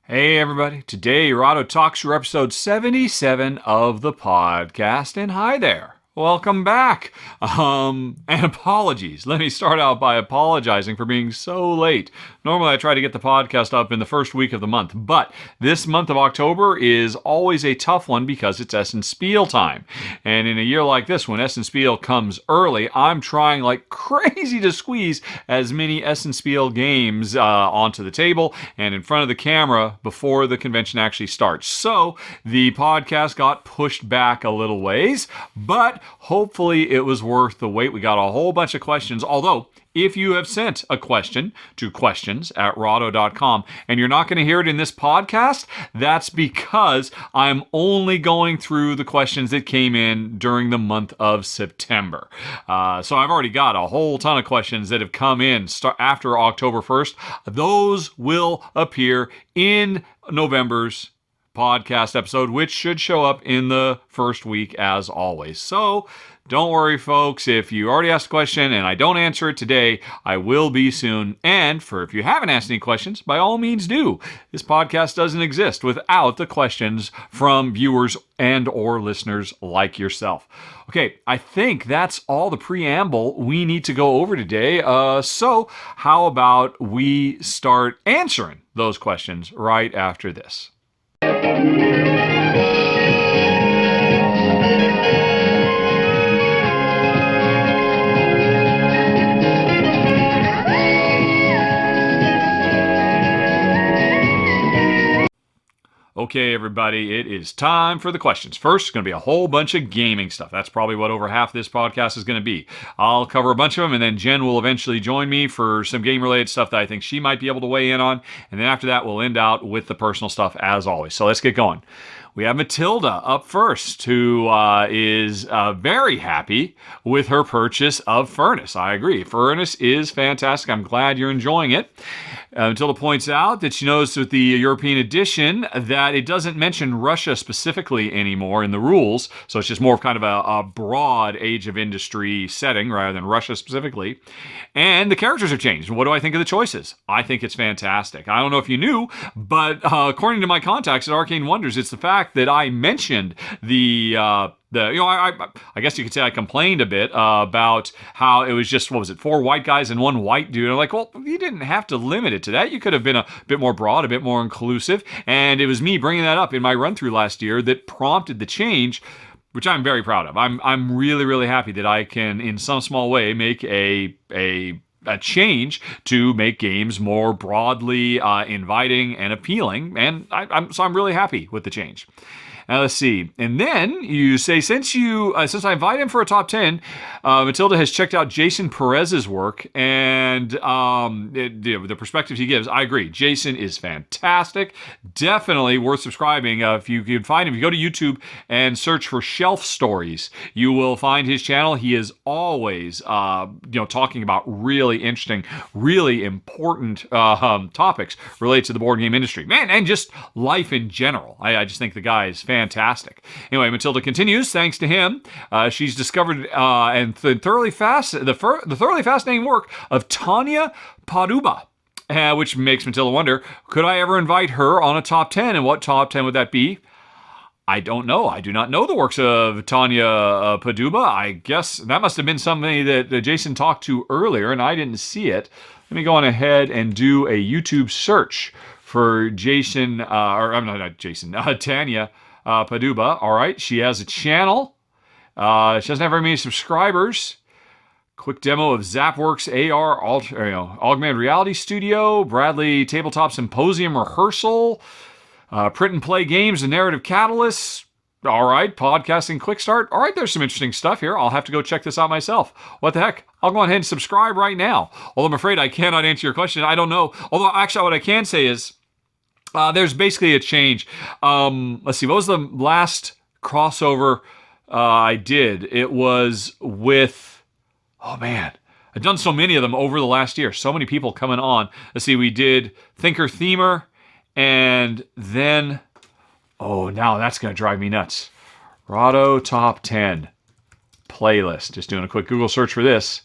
Hey everybody, today Rahdo Talks Through episode 77 of the podcast, and hi there. Welcome back. And apologies. Let me start out by apologizing for being so late. Normally I try to get the podcast up in the first week of the month, but this month of October is always a tough one because it's Essen Spiel time. And in a year like this, when Essen Spiel comes early, I'm trying like crazy to squeeze as many Essen Spiel games onto the table and in front of the camera before the convention actually starts. So the podcast got pushed back a little ways, but hopefully it was worth the wait. We got a whole bunch of questions, although if you have sent a question to questions@rahdo.com and you're not going to hear it in this podcast, that's because I'm only going through the questions that came in during the month of September. So I've already got a whole ton of questions that have come in after October 1st. Those will appear in November's podcast episode, which should show up in the first week as always. So don't worry, folks. If you already asked a question and I don't answer it today, I will be soon. And if you haven't asked any questions, by all means do. This podcast doesn't exist without the questions from viewers and or listeners like yourself. Okay, I think that's all the preamble we need to go over today. So how about we start answering those questions right after this? Okay, everybody, it is time for the questions. First, it's going to be a whole bunch of gaming stuff. That's probably what over half this podcast is going to be. I'll cover a bunch of them, and then Jen will eventually join me for some game-related stuff that I think she might be able to weigh in on. And then after that, we'll end out with the personal stuff as always. So let's get going. We have Matilda up first, who is very happy with her purchase of Furnace. I agree. Furnace is fantastic. I'm glad you're enjoying it. Matilda points out that she knows with the European edition that it doesn't mention Russia specifically anymore in the rules, so it's just more of kind of a broad Age of Industry setting rather than Russia specifically. And the characters have changed. What do I think of the choices? I think it's fantastic. I don't know if you knew, but according to my contacts at Arcane Wonders, it's the fact that I mentioned I guess you could say I complained a bit about how it was just, 4 white guys and 1 white dude. I'm like, well, you didn't have to limit it to that. You could have been a bit more broad, a bit more inclusive. And it was me bringing that up in my run through last year that prompted the change, which I'm very proud of. I'm really, really happy that I can, in some small way, make a change to make games more broadly inviting and appealing. And I'm really happy with the change. Now let's see. And then you say, since I invite him for a top 10, Matilda has checked out Jason Perez's work and the perspectives he gives. I agree. Jason is fantastic. Definitely worth subscribing. If you can find him, if you go to YouTube and search for Shelf Stories, you will find his channel. He is always, talking about really interesting, really important topics related to the board game industry, man, and just life in general. I just think the guy is fantastic. Anyway, Matilda continues. Thanks to him, she's discovered the thoroughly fascinating work of Tanya Paduba, which makes Matilda wonder, could I ever invite her on a top 10? And what top 10 would that be? I don't know. I do not know the works of Tanya Paduba. I guess that must have been somebody that Jason talked to earlier, and I didn't see it. Let me go on ahead and do a YouTube search for Jason, Tanya Paduba. All right, she has a channel. She doesn't have very many subscribers. Quick demo of Zapworks AR, Augmented Reality Studio, Bradley Tabletop Symposium Rehearsal, Print and Play Games and Narrative Catalysts. All right, Podcasting Quick Start. All right, there's some interesting stuff here. I'll have to go check this out myself. What the heck? I'll go ahead and subscribe right now. Although I'm afraid I cannot answer your question. I don't know. Although, actually, what I can say is, there's basically a change. Let's see, what was the last crossover I did? It was with, I've done so many of them over the last year. So many people coming on. Let's see, we did Thinker Themer, and then, now that's going to drive me nuts. Rahdo Top 10 playlist. Just doing a quick Google search for this.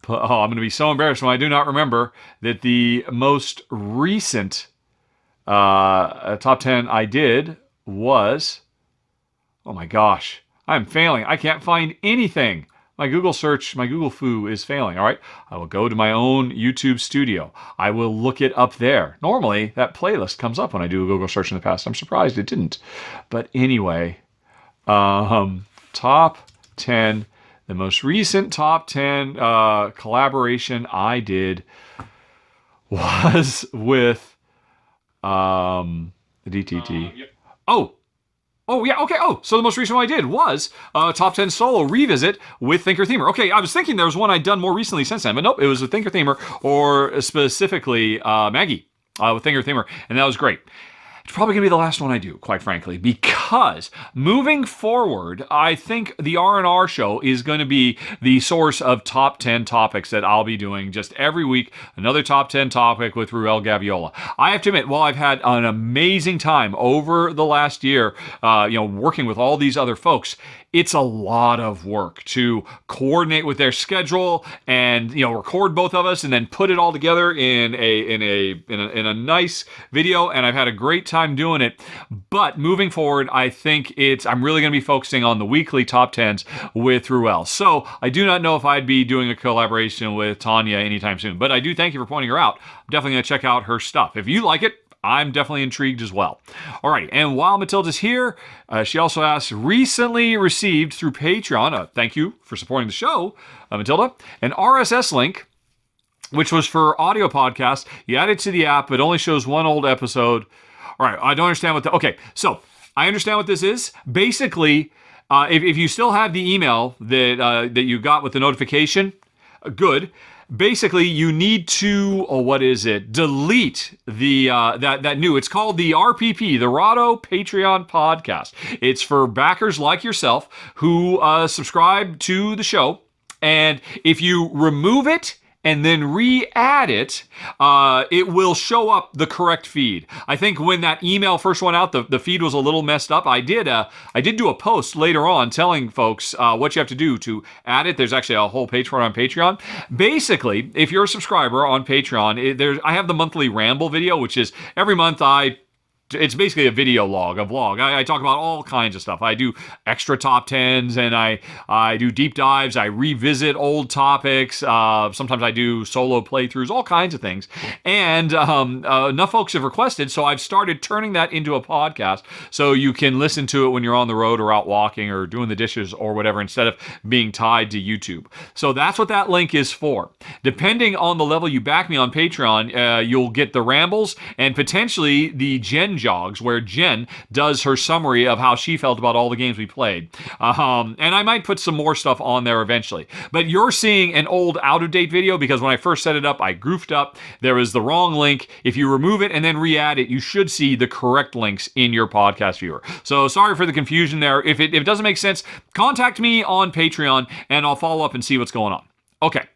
I'm going to be so embarrassed when I do not remember that the most recent top 10 I did was, oh my gosh, I'm failing. I can't find anything. My Google search, my Google foo is failing. All right, I will go to my own YouTube studio. I will look it up there. Normally, that playlist comes up when I do a Google search in the past. I'm surprised it didn't. But anyway, top 10, the most recent top 10 collaboration I did was with the DTT. Yep. Oh, yeah, okay. Oh, so the most recent one I did was Top 10 Solo Revisit with Thinker Themer. Okay, I was thinking there was one I'd done more recently since then, but nope, it was with Thinker Themer, or specifically Maggie with Thinker Themer, and that was great. It's probably going to be the last one I do, quite frankly, because moving forward, I think the R&R show is going to be the source of top 10 topics that I'll be doing just every week. Another top 10 topic with Ruel Gaviola. I have to admit, while I've had an amazing time over the last year, working with all these other folks, it's a lot of work to coordinate with their schedule and record both of us and then put it all together in a nice video. And I've had a great time doing it. But moving forward, I think I'm really going to be focusing on the weekly top 10s with Ruel. So I do not know if I'd be doing a collaboration with Tanya anytime soon, but I do thank you for pointing her out. I'm definitely going to check out her stuff. If you like it, I'm definitely intrigued as well. All right, and while Matilda's here, she also asks, recently received through Patreon, thank you for supporting the show, Matilda, an RSS link, which was for audio podcasts. You add it to the app, it only shows one old episode. All right, I don't understand okay, so I understand what this is. Basically, if you still have the email that you got with the notification, good. Basically, you need to, delete the that new. It's called the RPP, the Rahdo Patreon Podcast. It's for backers like yourself who subscribe to the show. And if you remove it and then re-add it, it will show up the correct feed. I think when that email first went out, the feed was a little messed up. I did do a post later on telling folks what you have to do to add it. There's actually a whole page for it on Patreon. Basically, if you're a subscriber on Patreon, I have the monthly ramble video, which is every month it's basically a video log, a vlog. I talk about all kinds of stuff. I do extra top 10s and I do deep dives. I revisit old topics. Sometimes I do solo playthroughs, all kinds of things. And enough folks have requested, so I've started turning that into a podcast so you can listen to it when you're on the road or out walking or doing the dishes or whatever instead of being tied to YouTube. So that's what that link is for. Depending on the level you back me on Patreon, you'll get the rambles and potentially the Gen Jogs, where Jen does her summary of how she felt about all the games we played. And I might put some more stuff on there eventually. But you're seeing an old, out-of-date video because when I first set it up, I goofed up. There was the wrong link. If you remove it and then re-add it, you should see the correct links in your podcast viewer. So sorry for the confusion there. If it doesn't make sense, contact me on Patreon and I'll follow up and see what's going on. Okay.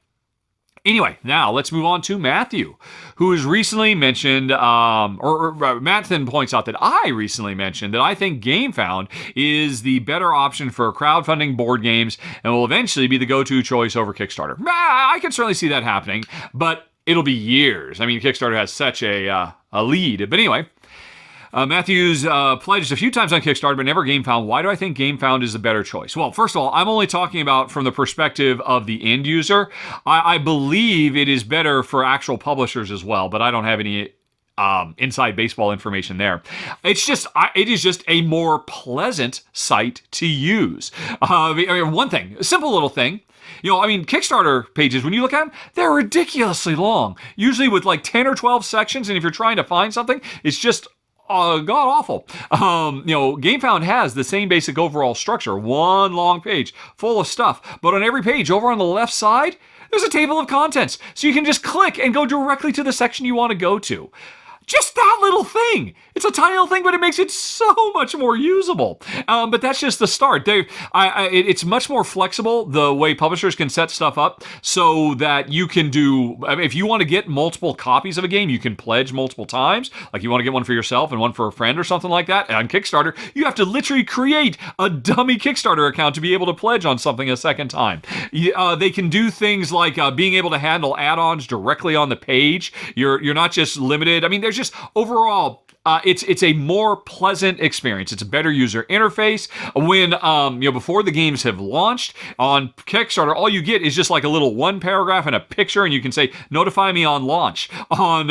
Anyway, now let's move on to Matthew, who has recently mentioned, Matthew points out that I recently mentioned that I think GameFound is the better option for crowdfunding board games and will eventually be the go-to choice over Kickstarter. I can certainly see that happening, but it'll be years. I mean, Kickstarter has such a lead. But anyway, Matthew's pledged a few times on Kickstarter, but never GameFound. Why do I think GameFound is the better choice? Well, first of all, I'm only talking about from the perspective of the end user. I believe it is better for actual publishers as well, but I don't have any inside baseball information there. It is just a more pleasant site to use. One thing, a simple little thing. Kickstarter pages, when you look at them, they're ridiculously long. Usually with like 10 or 12 sections, and if you're trying to find something, it's just god awful. GameFound has the same basic overall structure, one long page full of stuff, but on every page over on the left side, there's a table of contents. So you can just click and go directly to the section you want to go to. Just that little thing. It's a tiny little thing, but it makes it so much more usable. But that's just the start. It's much more flexible, the way publishers can set stuff up so that you can if you want to get multiple copies of a game, you can pledge multiple times. Like you want to get one for yourself and one for a friend or something like that. And on Kickstarter, you have to literally create a dummy Kickstarter account to be able to pledge on something a second time. They can do things like being able to handle add-ons directly on the page. You're not just limited. There's just overall it's a more pleasant experience. It's a better user interface. When before the games have launched on Kickstarter, all you get is just like a little one paragraph and a picture, and you can say notify me on launch. On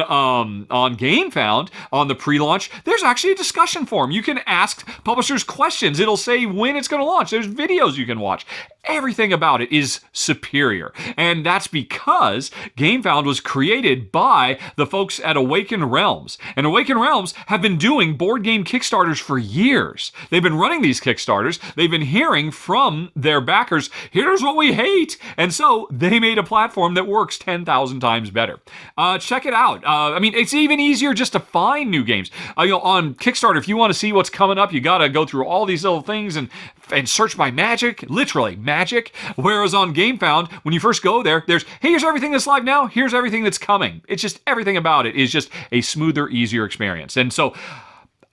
GameFound, on the pre-launch, there's actually a discussion forum. You can ask publishers questions. It'll say when it's going to launch. There's videos you can watch. Everything about it is superior. And that's because GameFound was created by the folks at Awakened Realms. And Awakened Realms have been doing board game Kickstarters for years. They've been running these Kickstarters. They've been hearing from their backers, here's what we hate. And so they made a platform that works 10,000 times better. Check it out. It's even easier just to find new games. On Kickstarter, if you want to see what's coming up, you got to go through all these little things and search by magic, literally magic. Whereas on GameFound, when you first go there, there's, hey, here's everything that's live now, here's everything that's coming. It's just everything about it is just a smoother, easier experience. And so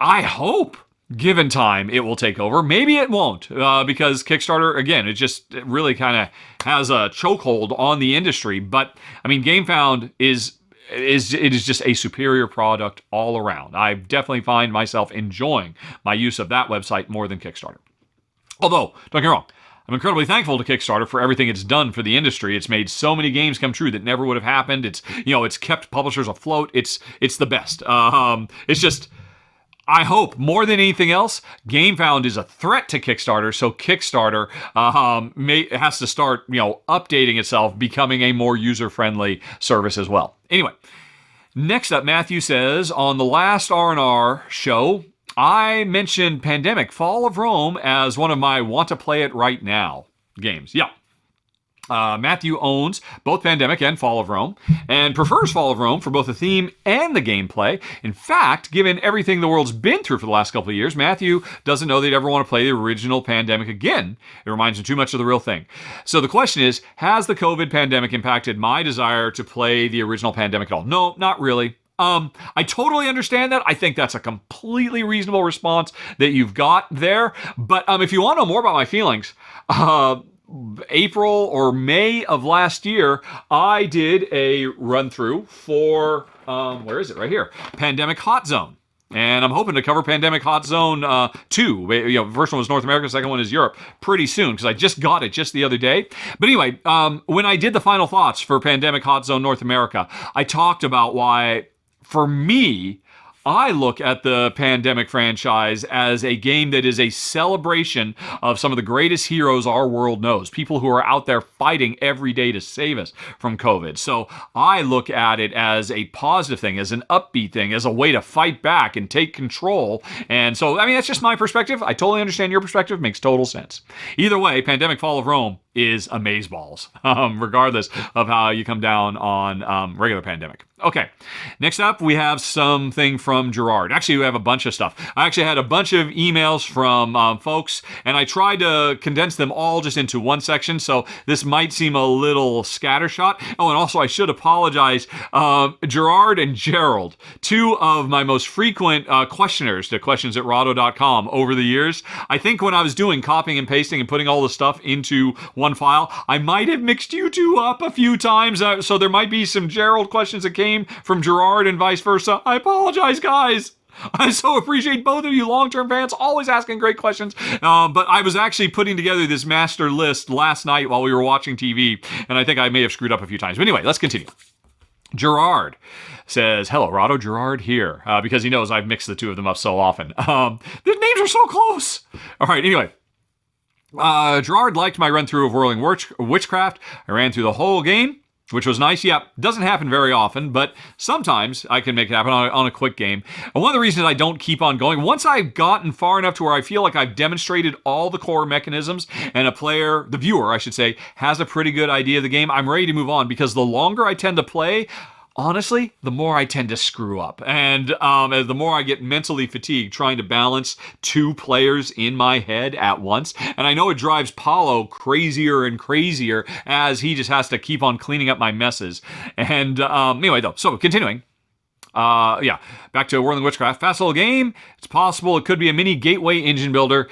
I hope, given time, it will take over. Maybe it won't, because Kickstarter, again, it really kind of has a chokehold on the industry. But GameFound is just a superior product all around. I definitely find myself enjoying my use of that website more than Kickstarter. Although, don't get me wrong, I'm incredibly thankful to Kickstarter for everything it's done for the industry. It's made so many games come true that never would have happened. It's kept publishers afloat. It's the best. It's just, I hope more than anything else, GameFound is a threat to Kickstarter. So Kickstarter has to start, updating itself, becoming a more user-friendly service as well. Anyway, next up, Matthew says, on the last R&R show, I mentioned Pandemic Fall of Rome as one of my want to play it right now games. Yeah. Matthew owns both Pandemic and Fall of Rome, and prefers Fall of Rome for both the theme and the gameplay. In fact, given everything the world's been through for the last couple of years, Matthew doesn't know they'd ever want to play the original Pandemic again. It reminds him too much of the real thing. So the question is, has the COVID pandemic impacted my desire to play the original Pandemic at all? No, not really. I totally understand that. I think that's a completely reasonable response that you've got there. But if you want to know more about my feelings, April or May of last year, I did a run through for, where is it? Right here. Pandemic Hot Zone. And I'm hoping to cover Pandemic Hot Zone 2. First one was North America, second one is Europe pretty soon, because I just got it just the other day. But anyway, when I did the final thoughts for Pandemic Hot Zone North America, I talked about why, for me, I look at the Pandemic franchise as a game that is a celebration of some of the greatest heroes our world knows, people who are out there fighting every day to save us from COVID. So I look at it as a positive thing, as an upbeat thing, as a way to fight back and take control. And so, that's just my perspective. I totally understand your perspective. Makes total sense. Either way, Pandemic Fall of Rome is amazeballs, regardless of how you come down on regular Pandemic. Okay, next up we have something from Gerard. Actually, we have a bunch of stuff. I actually had a bunch of emails from folks, and I tried to condense them all just into one section, so this might seem a little scattershot. Oh, and also I should apologize. Gerard and Gerald, two of my most frequent questioners to questions at Rahdo.com over the years. I think when I was doing copying and pasting and putting all the stuff into one file, I might have mixed you two up a few times, so there might be some Gerald questions that came from Gerard and vice versa. I apologize, guys. I so appreciate both of you long-term fans, always asking great questions. But I was actually putting together this master list last night while we were watching TV, and I think I may have screwed up a few times. But anyway, let's continue. Gerard says, hello, Rahdo, Gerard here, because he knows I've mixed the two of them up so often. Their names are so close. All right, anyway. Gerard liked my run-through of Whirling Witchcraft. I ran through the whole game, which was nice. Yeah, doesn't happen very often, but sometimes I can make it happen on a quick game. And one of the reasons I don't keep on going, once I've gotten far enough to where I feel like I've demonstrated all the core mechanisms and the viewer, I should say, has a pretty good idea of the game, I'm ready to move on, because the longer I tend to play, honestly, the more I tend to screw up. And the more I get mentally fatigued trying to balance two players in my head at once. And I know it drives Paulo crazier and crazier as he just has to keep on cleaning up my messes. And anyway, though, so continuing. Back to Whirling Witchcraft. Fast little game. It's possible it could be a mini gateway engine builder.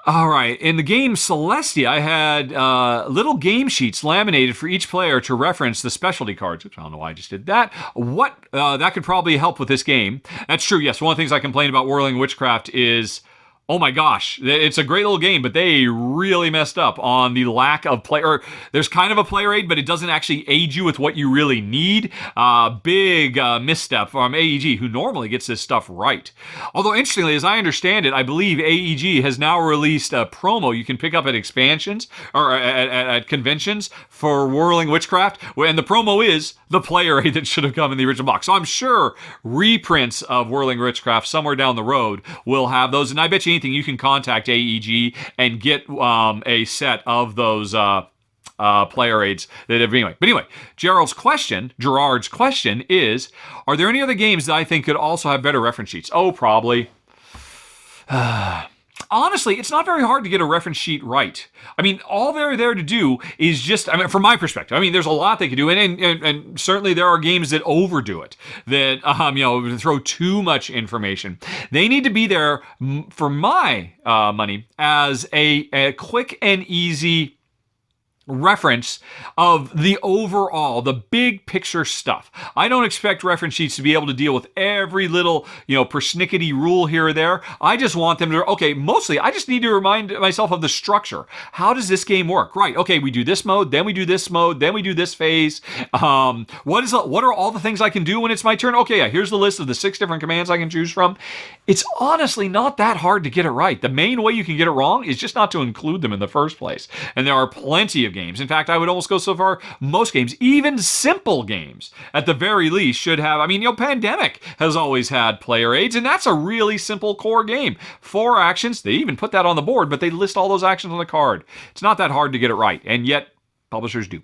All right. In the game Celestia, I had little game sheets laminated for each player to reference the specialty cards. Oops, I don't know why I just did that. That could probably help with this game. That's true. Yes, one of the things I complain about Whirling Witchcraft is, oh my gosh, it's a great little game, but they really messed up on the lack of player. There's kind of a player aid, but it doesn't actually aid you with what you really need. Big misstep from AEG, who normally gets this stuff right. Although, interestingly, as I understand it, I believe AEG has now released a promo you can pick up at expansions or at conventions for Whirling Witchcraft, and the promo is the player aid that should have come in the original box. So I'm sure reprints of Whirling Witchcraft somewhere down the road will have those, and I bet you you can contact AEG and get a set of those player aids. But anyway, Gerard's question is, are there any other games that I think could also have better reference sheets? Oh, probably. Honestly, it's not very hard to get a reference sheet right. I mean, all they're there to do is just, from my perspective, there's a lot they could do, and certainly there are games that overdo it, that, throw too much information. They need to be there, for my money, as a quick and easy reference of the overall, the big picture stuff. I don't expect reference sheets to be able to deal with every little, persnickety rule here or there. I just want them to, mostly I just need to remind myself of the structure. How does this game work? Right, okay, we do this mode, then we do this mode, then we do this phase. What are all the things I can do when it's my turn? Okay, yeah, here's the list of the 6 different commands I can choose from. It's honestly not that hard to get it right. The main way you can get it wrong is just not to include them in the first place. And there are plenty of games. In fact, I would almost go so far, most games, even simple games, at the very least, should have, Pandemic has always had player aids, and that's a really simple core game. 4 actions, they even put that on the board, but they list all those actions on the card. It's not that hard to get it right, and yet, publishers do.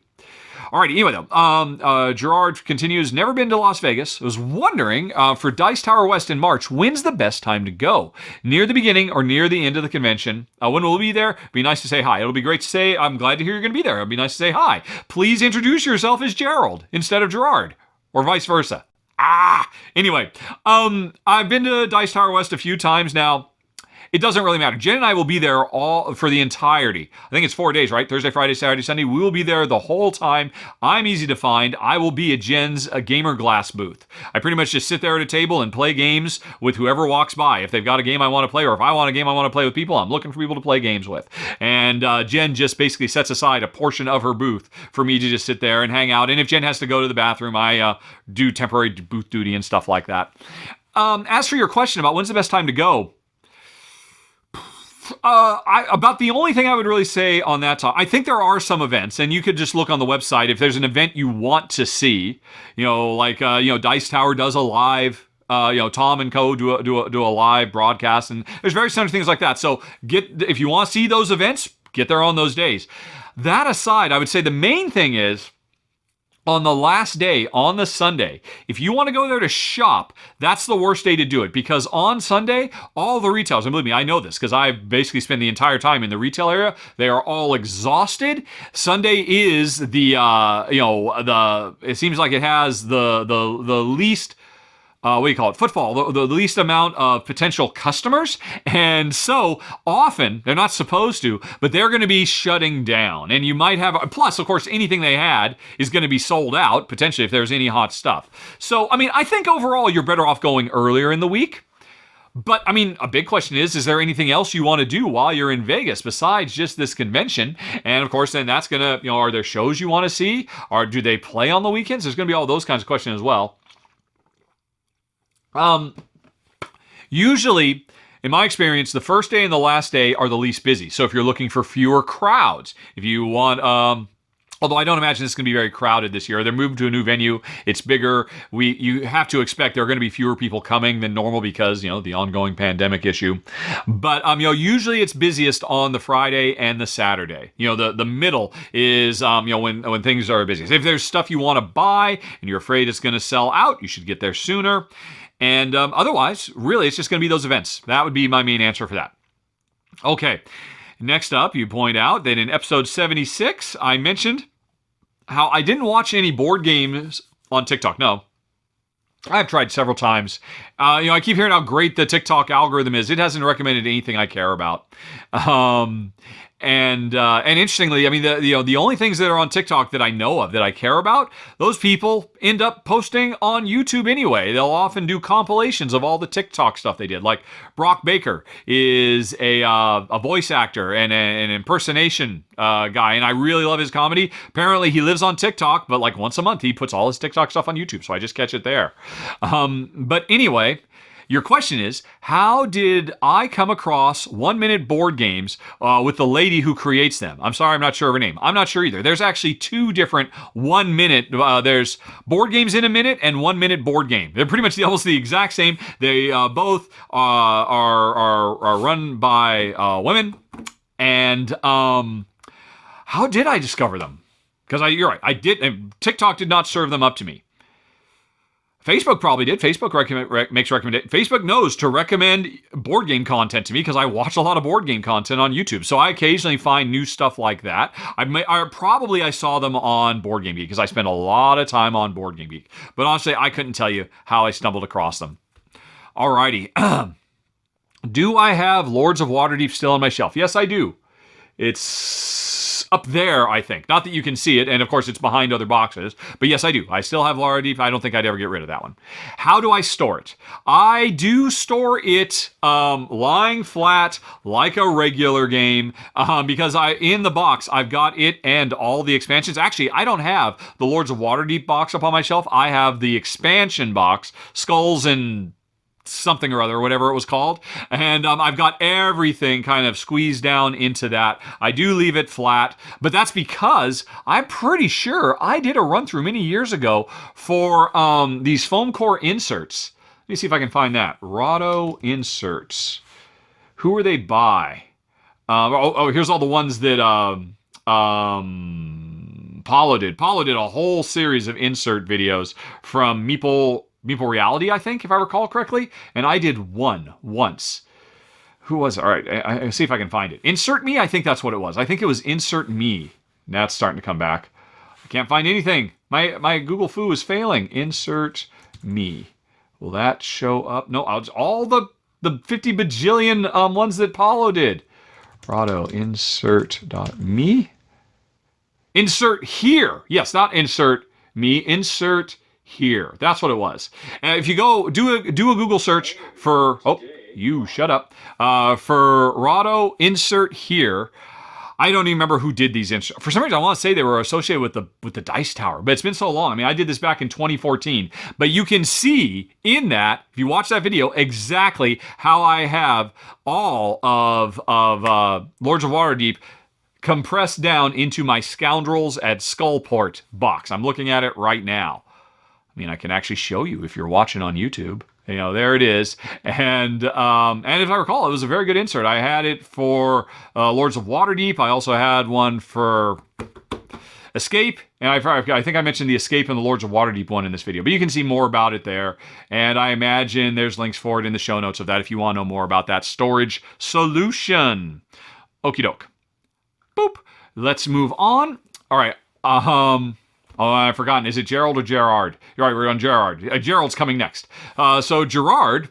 Alrighty, anyway though, Gerard continues, never been to Las Vegas. I was wondering, for Dice Tower West in March, when's the best time to go? Near the beginning or near the end of the convention? When will we be there? Be nice to say hi. It'll be great to say, I'm glad to hear you're going to be there. It'll be nice to say hi. Please introduce yourself as Gerald instead of Gerard, or vice versa. Anyway, I've been to Dice Tower West a few times now. It doesn't really matter. Jen and I will be there all for the entirety. I think it's 4 days, right? Thursday, Friday, Saturday, Sunday. We will be there the whole time. I'm easy to find. I will be at Jen's Gamer Glass booth. I pretty much just sit there at a table and play games with whoever walks by. If they've got a game I want to play, or if I want a game I want to play with people, I'm looking for people to play games with. And Jen just basically sets aside a portion of her booth for me to just sit there and hang out. And if Jen has to go to the bathroom, I do temporary booth duty and stuff like that. As for your question about when's the best time to go, about the only thing I would really say on that topic, I think there are some events, and you could just look on the website if there's an event you want to see. Dice Tower does a live. Tom and Co. do a live broadcast, and there's various other things like that. So if you want to see those events, get there on those days. That aside, I would say the main thing is, on the last day, on the Sunday, if you want to go there to shop, that's the worst day to do it, because on Sunday, all the retailers, and believe me, I know this because I basically spend the entire time in the retail area, they are all exhausted. Sunday is it seems like it has the least, footfall, the least amount of potential customers. And so often, they're not supposed to, but they're going to be shutting down. And you might have, plus, of course, anything they had is going to be sold out, potentially, if there's any hot stuff. So, I think overall, you're better off going earlier in the week. But, a big question is there anything else you want to do while you're in Vegas besides just this convention? And, of course, then that's going to, are there shows you want to see? Or do they play on the weekends? There's going to be all those kinds of questions as well. Usually, in my experience, the first day and the last day are the least busy. So if you're looking for fewer crowds, if you want, although I don't imagine this is going to be very crowded this year. They're moving to a new venue. It's bigger. You have to expect there are going to be fewer people coming than normal because, the ongoing pandemic issue. But, usually it's busiest on the Friday and the Saturday. The middle is, when things are busiest. If there's stuff you want to buy and you're afraid it's going to sell out, you should get there sooner. And otherwise, really, it's just going to be those events. That would be my main answer for that. Okay. Next up, you point out that in episode 76, I mentioned how I didn't watch any board games on TikTok. No. I've tried several times. I keep hearing how great the TikTok algorithm is. It hasn't recommended anything I care about. Um, and interestingly, I mean, the only things that are on TikTok that I know of that I care about, those people end up posting on YouTube anyway. They'll often do compilations of all the TikTok stuff they did. Like Brock Baker is a voice actor and an impersonation guy, and I really love his comedy. Apparently, he lives on TikTok, but like once a month, he puts all his TikTok stuff on YouTube, so I just catch it there. But anyway. Your question is, how did I come across 1 minute board games with the lady who creates them? I'm sorry, I'm not sure of her name. I'm not sure either. There's actually two different 1 minute, there's board games in a minute and 1 minute board game. They're pretty much almost the exact same. They both are run by women. And how did I discover them? Because you're right, TikTok did not serve them up to me. Facebook probably did. Facebook makes recommendations. Facebook knows to recommend board game content to me because I watch a lot of board game content on YouTube. So I occasionally find new stuff like that. I saw them on Board Game Geek because I spend a lot of time on Board Game Geek. But honestly, I couldn't tell you how I stumbled across them. Alrighty. Do I have Lords of Waterdeep still on my shelf? Yes, I do. It's up there, I think. Not that you can see it, and of course it's behind other boxes, but yes, I do. I still have Waterdeep. I don't think I'd ever get rid of that one. How do I store it? I do store it lying flat like a regular game because in the box, I've got it and all the expansions. Actually, I don't have the Lords of Waterdeep box up on my shelf. I have the expansion box, Skulls and something or other, whatever it was called. And I've got everything kind of squeezed down into that. I do leave it flat, but that's because I'm pretty sure I did a run through many years ago for these foam core inserts. Let me see if I can find that. Rahdo inserts. Who are they by? Here's all the ones that Paulo did. Paulo did a whole series of insert videos from Meeple Reality, I think, if I recall correctly. And I did one once. Who was it? All right, I see if I can find it. Insert Me? I think that's what it was. I think it was Insert Me. Now it's starting to come back. I can't find anything. My Google Foo is failing. Insert Me. Will that show up? No, all the 50 bajillion ones that Paulo did. Rahdo, insert.me. Insert here. Yes, not insert me. Insert here. That's what it was. And if you go do a Google search for you shut up for Rahdo insert here. I don't even remember who did these inserts. For some reason, I want to say they were associated with the Dice Tower, but it's been so long. I mean, I did this back in 2014, but you can see in that, if you watch that video, exactly how I have all of Lords of Waterdeep compressed down into my Scoundrels at Skullport box. I'm looking at it right now. I mean, I can actually show you if you're watching on YouTube. You know, there it is. And if I recall, it was a very good insert. I had it for Lords of Waterdeep. I also had one for Escape. And I think I mentioned the Escape and the Lords of Waterdeep one in this video. But you can see more about it there. And I imagine there's links for it in the show notes of that if you want to know more about that storage solution. Okie doke. Boop. Let's move on. All right. Oh, I've forgotten. Is it Gerald or Gerard? You're right, we're on Gerard. Gerald's coming next. So Gerard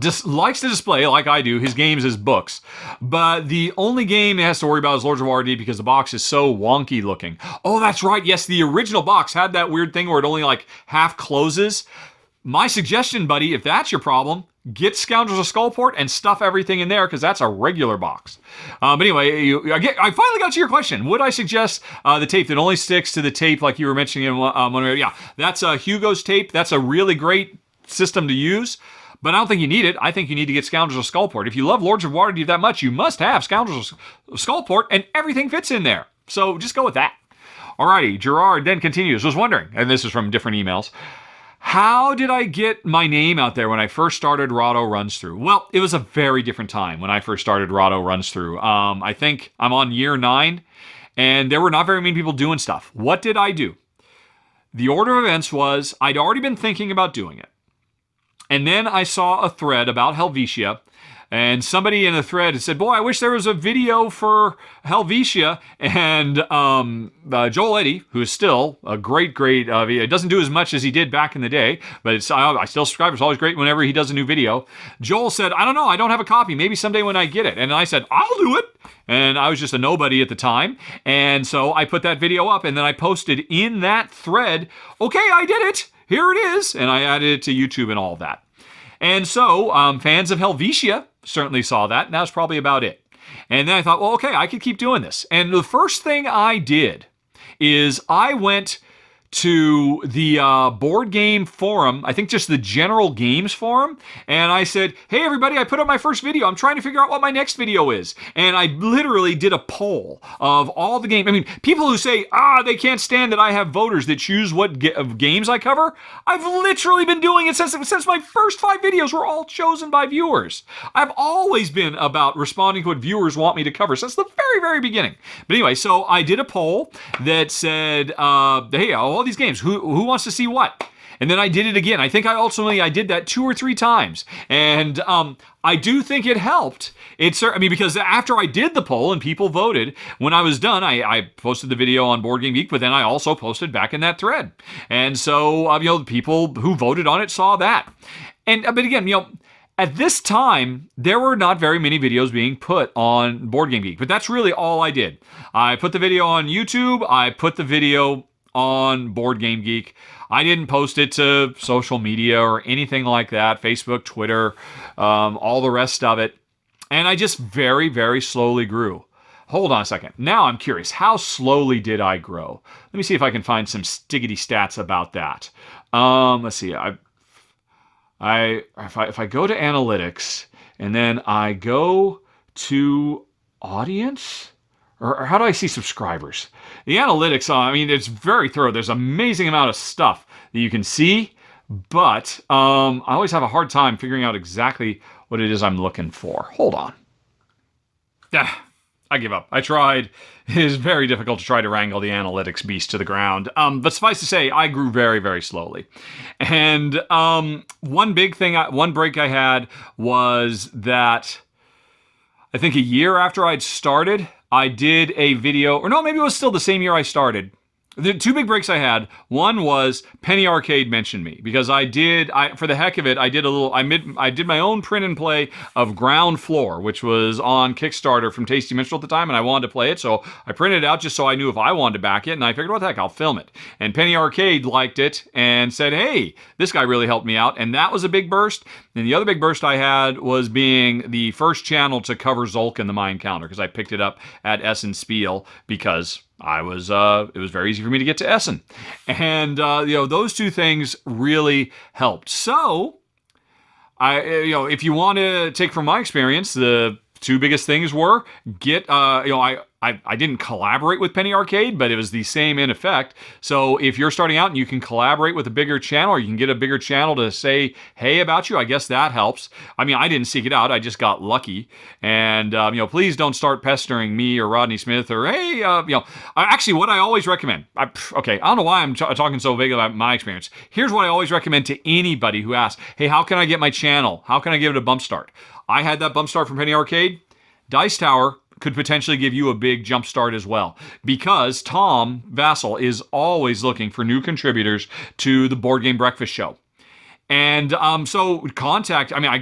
just likes to display, like I do, his games as books. But the only game he has to worry about is Lords of Waterdeep because the box is so wonky looking. Oh, that's right. Yes, the original box had that weird thing where it only like half closes. My suggestion, buddy, if that's your problem, get Scoundrels of Skullport and stuff everything in there because that's a regular box. But anyway, I finally got to your question. Would I suggest the tape that only sticks to the tape like you were mentioning in one? Yeah, that's Hugo's tape. That's a really great system to use. But I don't think you need it. I think you need to get Scoundrels of Skullport. If you love Lords of Waterdeep that much, you must have Scoundrels of Skullport and everything fits in there. So just go with that. Alrighty, Gerard then continues. Was wondering, and this is from different emails, how did I get my name out there when I first started Rahdo Runs Through? Well, it was a very different time when I first started Rahdo Runs Through. I think I'm on year 9, and there were not very many people doing stuff. What did I do? The order of events was I'd already been thinking about doing it. And then I saw a thread about Helvetia, and somebody in the thread had said, boy, I wish there was a video for Helvetia. And Joel Eddy, who is still a great, he doesn't do as much as he did back in the day, but I still subscribe. It's always great whenever he does a new video. Joel said, I don't know, I don't have a copy. Maybe someday when I get it. And I said, I'll do it. And I was just a nobody at the time. And so I put that video up, and then I posted in that thread, okay, I did it. Here it is. And I added it to YouTube and all of that. And so fans of Helvetia certainly saw that, and that was probably about it. And then I thought, well, okay, I could keep doing this. And the first thing I did is I went to the board game forum, I think just the general games forum, and I said, hey everybody, I put up my first video. I'm trying to figure out what my next video is. And I literally did a poll of all the games. I mean, people who say, they can't stand that I have voters that choose what games I cover. I've literally been doing it since my first 5 videos were all chosen by viewers. I've always been about responding to what viewers want me to cover since the very, very beginning. But anyway, so I did a poll that said, hey, all these games, who wants to see what? And then I did it again. I think I did that 2 or 3 times. And I do think it helped. Because after I did the poll and people voted, when I was done, I posted the video on Board Game Geek, but then I also posted back in that thread. And so, the people who voted on it saw that. But again, at this time, there were not very many videos being put on Board Game Geek, but that's really all I did. I put the video on YouTube. I put the video on Board Game Geek. I didn't post it to social media or anything like that, Facebook, Twitter, all the rest of it. And I just very, very slowly grew. Hold on a second. Now I'm curious, how slowly did I grow? Let me see if I can find some stiggity stats about that. Let's see. If I go to analytics and then I go to audience, or how do I see subscribers? The analytics, it's very thorough. There's an amazing amount of stuff that you can see, but I always have a hard time figuring out exactly what it is I'm looking for. Hold on. I give up. I tried. It is very difficult to try to wrangle the analytics beast to the ground. But suffice to say, I grew very, very slowly. And one break I had was that I think a year after I'd started, I did a video, or no, maybe it was still the same year I started. The 2 big breaks I had, one was Penny Arcade mentioned me because for the heck of it, I did my own print and play of Ground Floor, which was on Kickstarter from Tasty Minstrel at the time, and I wanted to play it, so I printed it out just so I knew if I wanted to back it, and I figured, what the heck, I'll film it. And Penny Arcade liked it and said, hey, this guy really helped me out, and that was a big burst. And the other big burst I had was being the first channel to cover Zulk and the Mind Counter, because I picked it up at Essen Spiel because it was very easy for me to get to Essen. And, those 2 things really helped. So, if you want to take from my experience, the 2 biggest things were I didn't collaborate with Penny Arcade, but it was the same in effect. So if you're starting out and you can collaborate with a bigger channel, or you can get a bigger channel to say hey about you, I guess that helps. I didn't seek it out. I just got lucky. And, please don't start pestering me or Rodney Smith or, hey, actually what I always recommend. I don't know why I'm talking so vague about my experience. Here's what I always recommend to anybody who asks, hey, how can I get my channel? How can I give it a bump start? I had that bump start from Penny Arcade. Dice Tower could potentially give you a big jump start as well, because Tom Vassal is always looking for new contributors to the Board Game Breakfast Show. And so contact him. I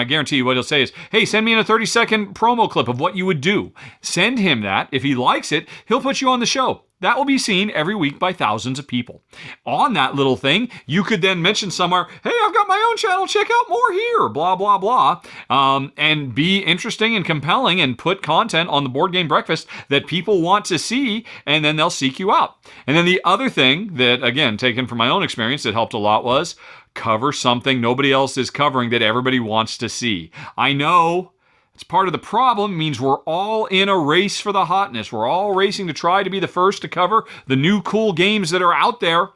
guarantee you what he'll say is, hey, send me in a 30-second promo clip of what you would do. Send him that. If he likes it, he'll put you on the show. That will be seen every week by thousands of people. On that little thing, you could then mention somewhere, hey, I've got my own channel, check out more here, blah, blah, blah, and be interesting and compelling and put content on the Board Game Breakfast that people want to see, and then they'll seek you out. And then the other thing that, again, taken from my own experience that helped a lot was cover something nobody else is covering that everybody wants to see. I know it's part of the problem. It means we're all in a race for the hotness. We're all racing to try to be the first to cover the new cool games that are out there.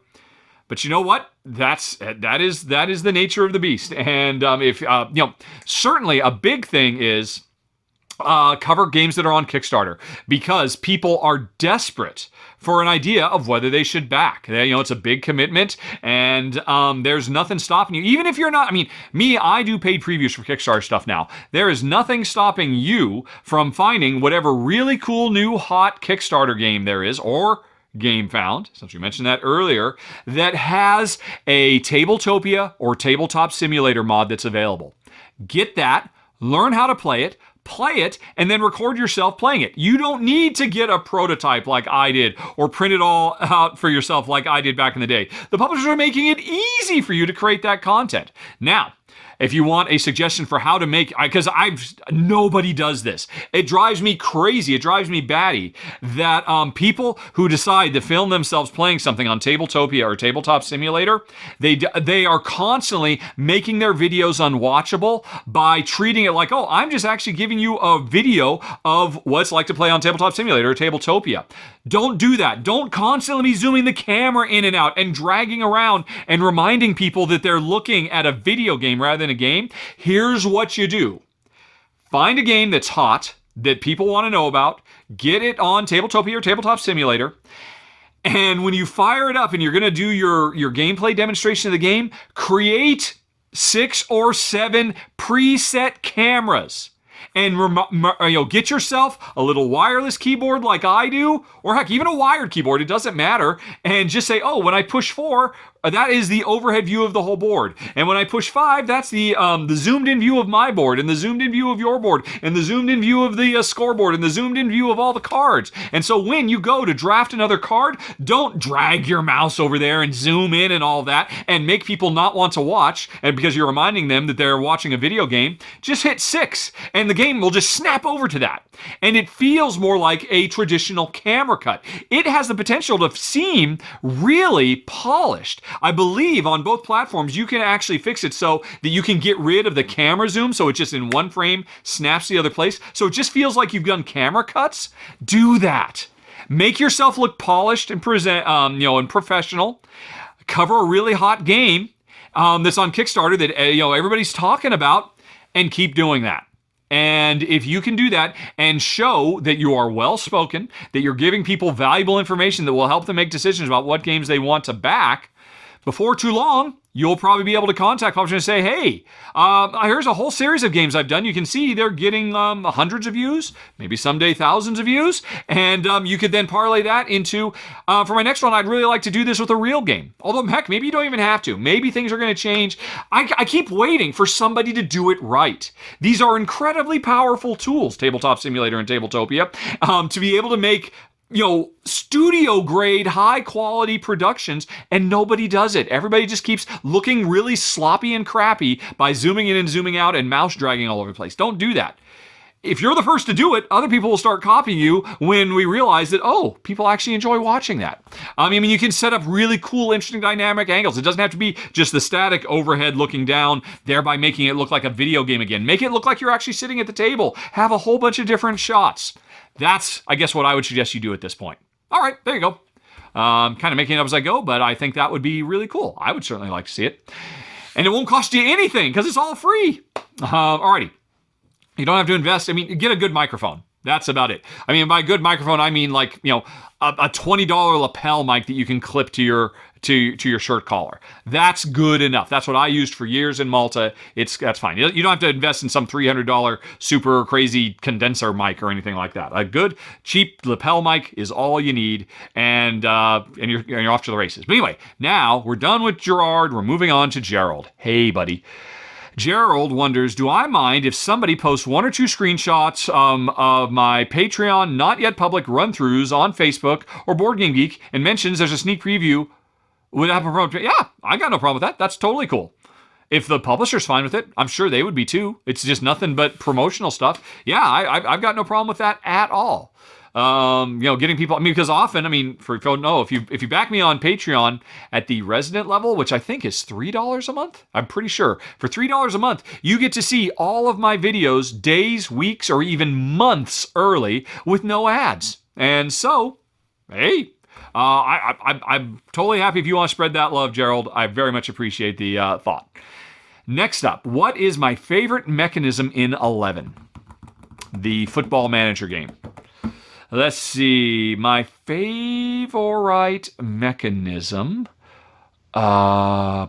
But you know what? That is the nature of the beast. And certainly a big thing is cover games that are on Kickstarter because people are desperate for an idea of whether they should back. It's a big commitment, and there's nothing stopping you. Even if you're not, I do paid previews for Kickstarter stuff now. There is nothing stopping you from finding whatever really cool new hot Kickstarter game there is, or game found, since we mentioned that earlier, that has a Tabletopia or Tabletop Simulator mod that's available. Get that, learn how to play it, and then record yourself playing it. You don't need to get a prototype like I did or print it all out for yourself like I did back in the day. The publishers are making it easy for you to create that content. Now, if you want a suggestion for how to make, because nobody does this. It drives me crazy. It drives me batty that people who decide to film themselves playing something on Tabletopia or Tabletop Simulator, they are constantly making their videos unwatchable by treating it like, oh, I'm just actually giving you a video of what it's like to play on Tabletop Simulator or Tabletopia. Don't do that. Don't constantly be zooming the camera in and out and dragging around and reminding people that they're looking at a video game rather than a game. Here's what you do. Find a game that's hot, that people want to know about, get it on Tabletopia or Tabletop Simulator, and when you fire it up and you're going to do your gameplay demonstration of the game, create 6 or 7 preset cameras. And get yourself a little wireless keyboard like I do, or heck, even a wired keyboard, it doesn't matter, and just say, oh, when I push 4, that is the overhead view of the whole board. And when I push 5, that's the zoomed in view of my board, and the zoomed in view of your board, and the zoomed in view of the scoreboard, and the zoomed in view of all the cards. And so when you go to draft another card, don't drag your mouse over there and zoom in and all that and make people not want to watch, and because you're reminding them that they're watching a video game. Just hit 6, and the game will just snap over to that. And it feels more like a traditional camera cut. It has the potential to seem really polished. I believe on both platforms you can actually fix it so that you can get rid of the camera zoom, so it just in one frame snaps the other place. So it just feels like you've done camera cuts. Do that. Make yourself look polished and and professional. Cover a really hot game that's on Kickstarter that everybody's talking about, and keep doing that. And if you can do that and show that you are well-spoken, that you're giving people valuable information that will help them make decisions about what games they want to back, before too long, you'll probably be able to contact publishers and say, hey, here's a whole series of games I've done. You can see they're getting hundreds of views, maybe someday thousands of views. And you could then parlay that into, for my next one, I'd really like to do this with a real game. Although, heck, maybe you don't even have to. Maybe things are going to change. I keep waiting for somebody to do it right. These are incredibly powerful tools, Tabletop Simulator and Tabletopia, to be able to make studio grade, high quality productions, and nobody does it. Everybody just keeps looking really sloppy and crappy by zooming in and zooming out and mouse dragging all over the place. Don't do that. If you're the first to do it, other people will start copying you when we realize that, oh, people actually enjoy watching that. You can set up really cool, interesting dynamic angles. It doesn't have to be just the static overhead looking down, thereby making it look like a video game again. Make it look like you're actually sitting at the table. Have a whole bunch of different shots. That's, I guess, what I would suggest you do at this point. All right, there you go. Kind of making it up as I go, but I think that would be really cool. I would certainly like to see it. And it won't cost you anything because it's all free. Alrighty. You don't have to invest. Get a good microphone. That's about it. By good microphone, I mean like, a $20 lapel mic that you can clip to your shirt collar. That's good enough. That's what I used for years in Malta. That's fine. You don't have to invest in some $300 super crazy condenser mic or anything like that. A good, cheap lapel mic is all you need, and you're off to the races. But anyway, now we're done with Gerard. We're moving on to Gerald. Hey, buddy. Gerald wonders, do I mind if somebody posts 1 or 2 screenshots of my Patreon not yet public run-throughs on Facebook or Board Game Geek and mentions there's a sneak preview? Would I have a problem? Yeah, I got no problem with that. That's totally cool. If the publisher's fine with it, I'm sure they would be too. It's just nothing but promotional stuff. Yeah, I've got no problem with that at all. Getting people, because often, for if you don't know, if you back me on Patreon at the resident level, which I think is $3 a month, I'm pretty sure, for $3 a month, you get to see all of my videos days, weeks, or even months early with no ads. And so, hey, I'm totally happy if you want to spread that love, Gerald. I very much appreciate the thought. Next up, what is my favorite mechanism in 11? the football manager game. Let's see. My favorite mechanism. I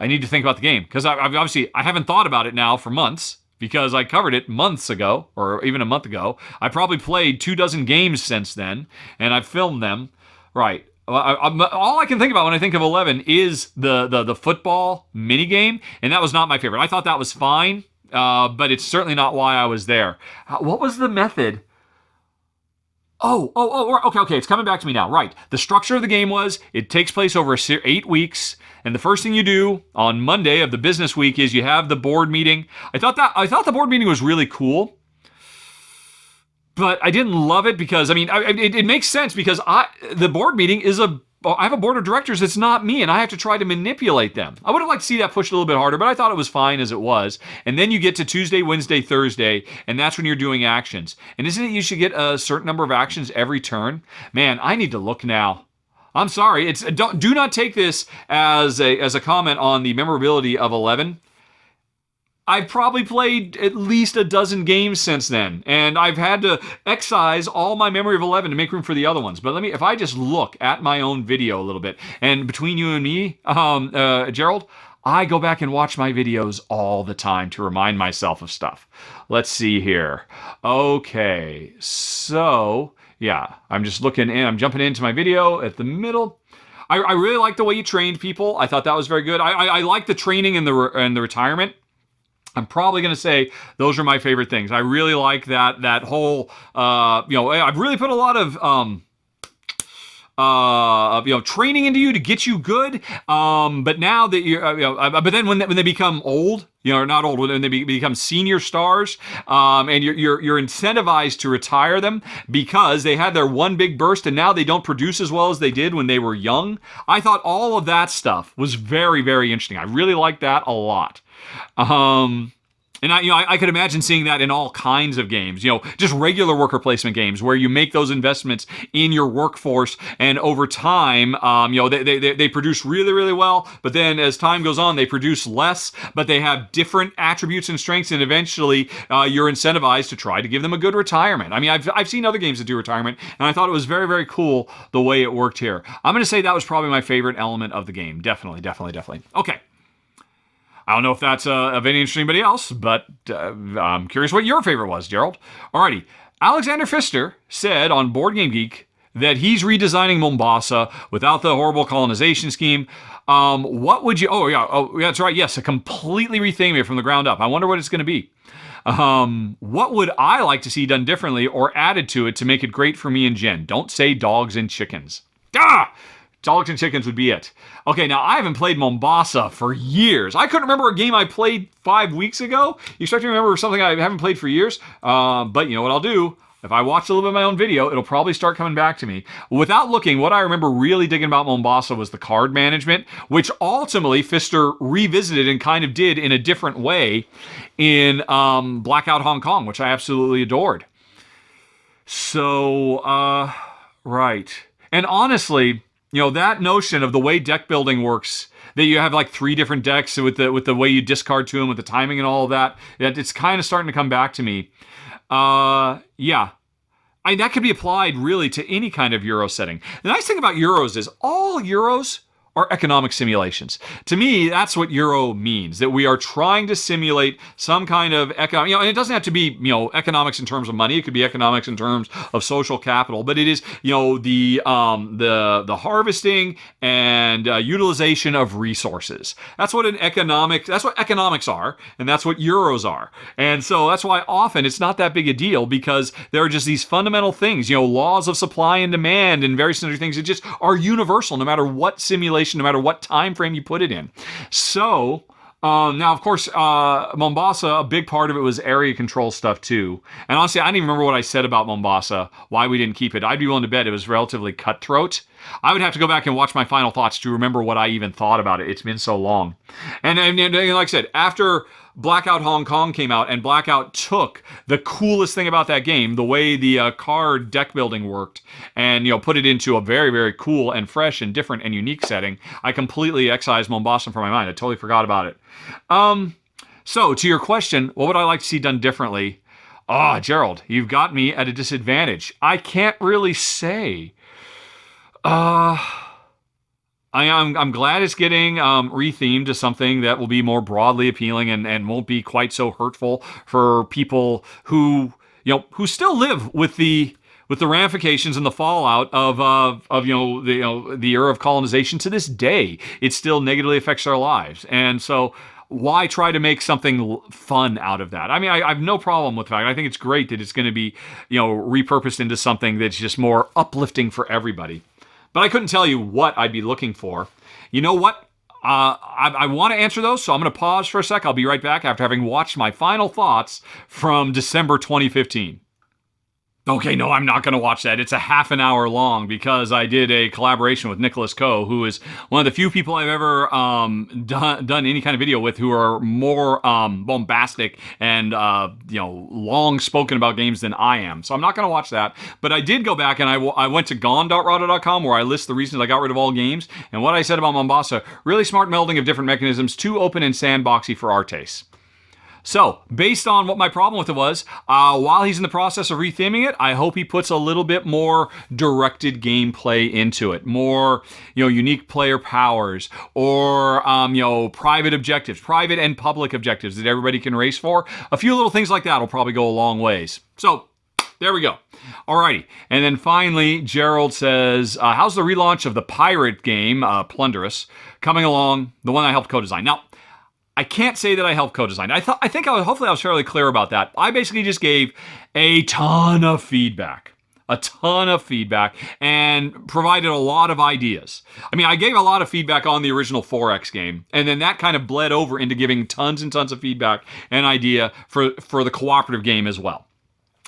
need to think about the game because I haven't thought about it now for months because I covered it months ago or even a month ago. I probably played 24 games since then, and I've filmed them. Right. All I can think about when I think of 11 is the football minigame, and that was not my favorite. I thought that was fine, but it's certainly not why I was there. What was the method? Okay, it's coming back to me now. Right. The structure of the game was it takes place over 8 weeks, and the first thing you do on Monday of the business week is you have the board meeting. I thought the board meeting was really cool, but I didn't love it because it makes sense because the board meeting is I have a board of directors that's not me, and I have to try to manipulate them. I would have liked to see that pushed a little bit harder, but I thought it was fine as it was. And then you get to Tuesday, Wednesday, Thursday, and that's when you're doing actions. And isn't it you should get a certain number of actions every turn? Man, I need to look now. I'm sorry. Do not take this as a comment on the memorability of 11. I've probably played at least a dozen games since then, and I've had to excise all my memory of 11 to make room for the other ones. But if I just look at my own video a little bit, and between you and me, Gerald, I go back and watch my videos all the time to remind myself of stuff. Let's see here. Okay, so yeah, I'm just looking in. I'm jumping into my video at the middle. I really like the way you trained people. I thought that was very good. I like the training and the retirement. I'm probably going to say those are my favorite things. I really like that whole, I've really put a lot of, training into you to get you good. But now that but then when they become old, not old, when they become senior stars, and you're incentivized to retire them because they had their one big burst and now they don't produce as well as they did when they were young. I thought all of that stuff was very, very interesting. I really liked that a lot. And I could imagine seeing that in all kinds of games, just regular worker placement games where you make those investments in your workforce, and over time, they produce really, really well. But then as time goes on, they produce less, but they have different attributes and strengths, and eventually you're incentivized to try to give them a good retirement. I've seen other games that do retirement, and I thought it was very, very cool the way it worked here. I'm going to say that was probably my favorite element of the game. Definitely. Okay. I don't know if that's of any interest to anybody else, but I'm curious what your favorite was, Gerald. Alrighty. Alexander Pfister said on Board Game Geek that he's redesigning Mombasa without the horrible colonization scheme. What would you... Oh, yeah, that's right. Yes, a completely retheming it from the ground up. I wonder what it's going to be. What would I like to see done differently or added to it to make it great for me and Jen? Don't say dogs and chickens. Dogs and chickens would be it. Okay, now I haven't played Mombasa for years. I couldn't remember a game I played 5 weeks ago. You expect me to remember something I haven't played for years? But you know what I'll do? If I watch a little bit of my own video, it'll probably start coming back to me. Without looking, what I remember really digging about Mombasa was the card management, which ultimately Pfister revisited and kind of did in a different way in Blackout Hong Kong, which I absolutely adored. So, right. And honestly... that notion of the way deck building works, that you have like 3 different decks with the way you discard to them, with the timing and all of that, it's kind of starting to come back to me. Yeah. That could be applied really to any kind of Euro setting. The nice thing about Euros is all Euros are economic simulations. To me, that's what Euro means, that we are trying to simulate some kind of economic, and it doesn't have to be, economics in terms of money. It could be economics in terms of social capital, but it is, the harvesting and utilization of resources. That's what economics are, and that's what Euros are. And so that's why often it's not that big a deal, because there are just these fundamental things, laws of supply and demand and various other things that just are universal no matter what simulation, no matter what time frame you put it in. So now, of course, Mombasa, a big part of it was area control stuff too. And honestly, I don't even remember what I said about Mombasa, why we didn't keep it. I'd be willing to bet it was relatively cutthroat. I would have to go back and watch my final thoughts to remember what I even thought about it. It's been so long. And like I said, after Blackout Hong Kong came out and Blackout took the coolest thing about that game, the way the card deck building worked, and put it into a very, very cool and fresh and different and unique setting, I completely excised Mombasa from my mind. I totally forgot about it. So to your question, what would I like to see done differently? Gerald, you've got me at a disadvantage. I can't really say. Uh, I'm glad it's getting rethemed to something that will be more broadly appealing and won't be quite so hurtful for people who still live with the ramifications and the fallout of the era of colonization to this day. It still negatively affects our lives, and so why try to make something fun out of that? I mean, I have no problem with the fact. I think it's great that it's going to be repurposed into something that's just more uplifting for everybody. But I couldn't tell you what I'd be looking for. You know what? I want to answer those, so I'm going to pause for a sec. I'll be right back after having watched my final thoughts from December 2015. Okay, no, I'm not going to watch that. It's a half an hour long because I did a collaboration with Nicholas Coe, who is one of the few people I've ever done any kind of video with who are more bombastic and long spoken about games than I am. So I'm not going to watch that. But I did go back and I went to gone.rahdo.com where I list the reasons I got rid of all games. And what I said about Mombasa, really smart melding of different mechanisms, too open and sandboxy for our tastes. So, based on what my problem with it was, while he's in the process of retheming it, I hope he puts a little bit more directed gameplay into it. More, unique player powers or, private objectives, private and public objectives that everybody can race for. A few little things like that will probably go a long ways. So, there we go. Alrighty. And then finally, Gerald says, how's the relaunch of the pirate game, Plunderous, coming along? The one I helped co-design. Now, I can't say that I helped co-design. Hopefully I was fairly clear about that. I basically just gave a ton of feedback, and provided a lot of ideas. I mean, I gave a lot of feedback on the original 4X game, and then that kind of bled over into giving tons and tons of feedback and idea for the cooperative game as well.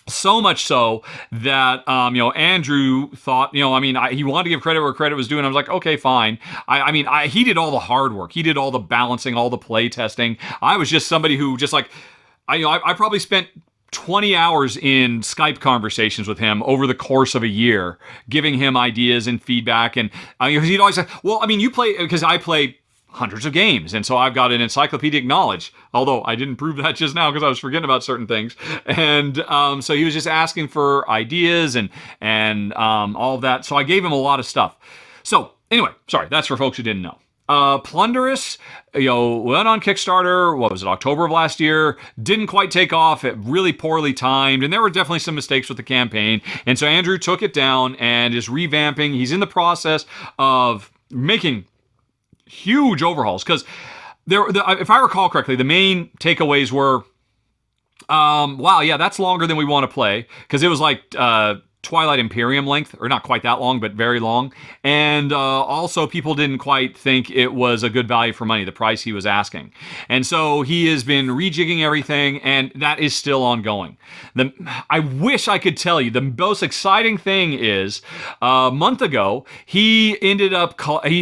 So much so that, Andrew thought, he wanted to give credit where credit was due, and I was like, okay, fine. He did all the hard work. He did all the balancing, all the play testing. I was just somebody who I probably spent 20 hours in Skype conversations with him over the course of a year, giving him ideas and feedback. And he'd always say, well, you play, because I play hundreds of games, and so I've got an encyclopedic knowledge, although I didn't prove that just now because I was forgetting about certain things. And so he was just asking for ideas and all of that, so I gave him a lot of stuff. So anyway, sorry, that's for folks who didn't know. Plunderous, went on Kickstarter, what was it, October of last year, didn't quite take off, it really poorly timed, and there were definitely some mistakes with the campaign, and so Andrew took it down and is revamping. He's in the process of making huge overhauls, because if I recall correctly, the main takeaways were, wow, yeah, that's longer than we want to play, because it was like Twilight Imperium length, or not quite that long, but very long. And also people didn't quite think it was a good value for money, the price he was asking. And so he has been rejigging everything, and that is still ongoing. I wish I could tell you, the most exciting thing is, a month ago, he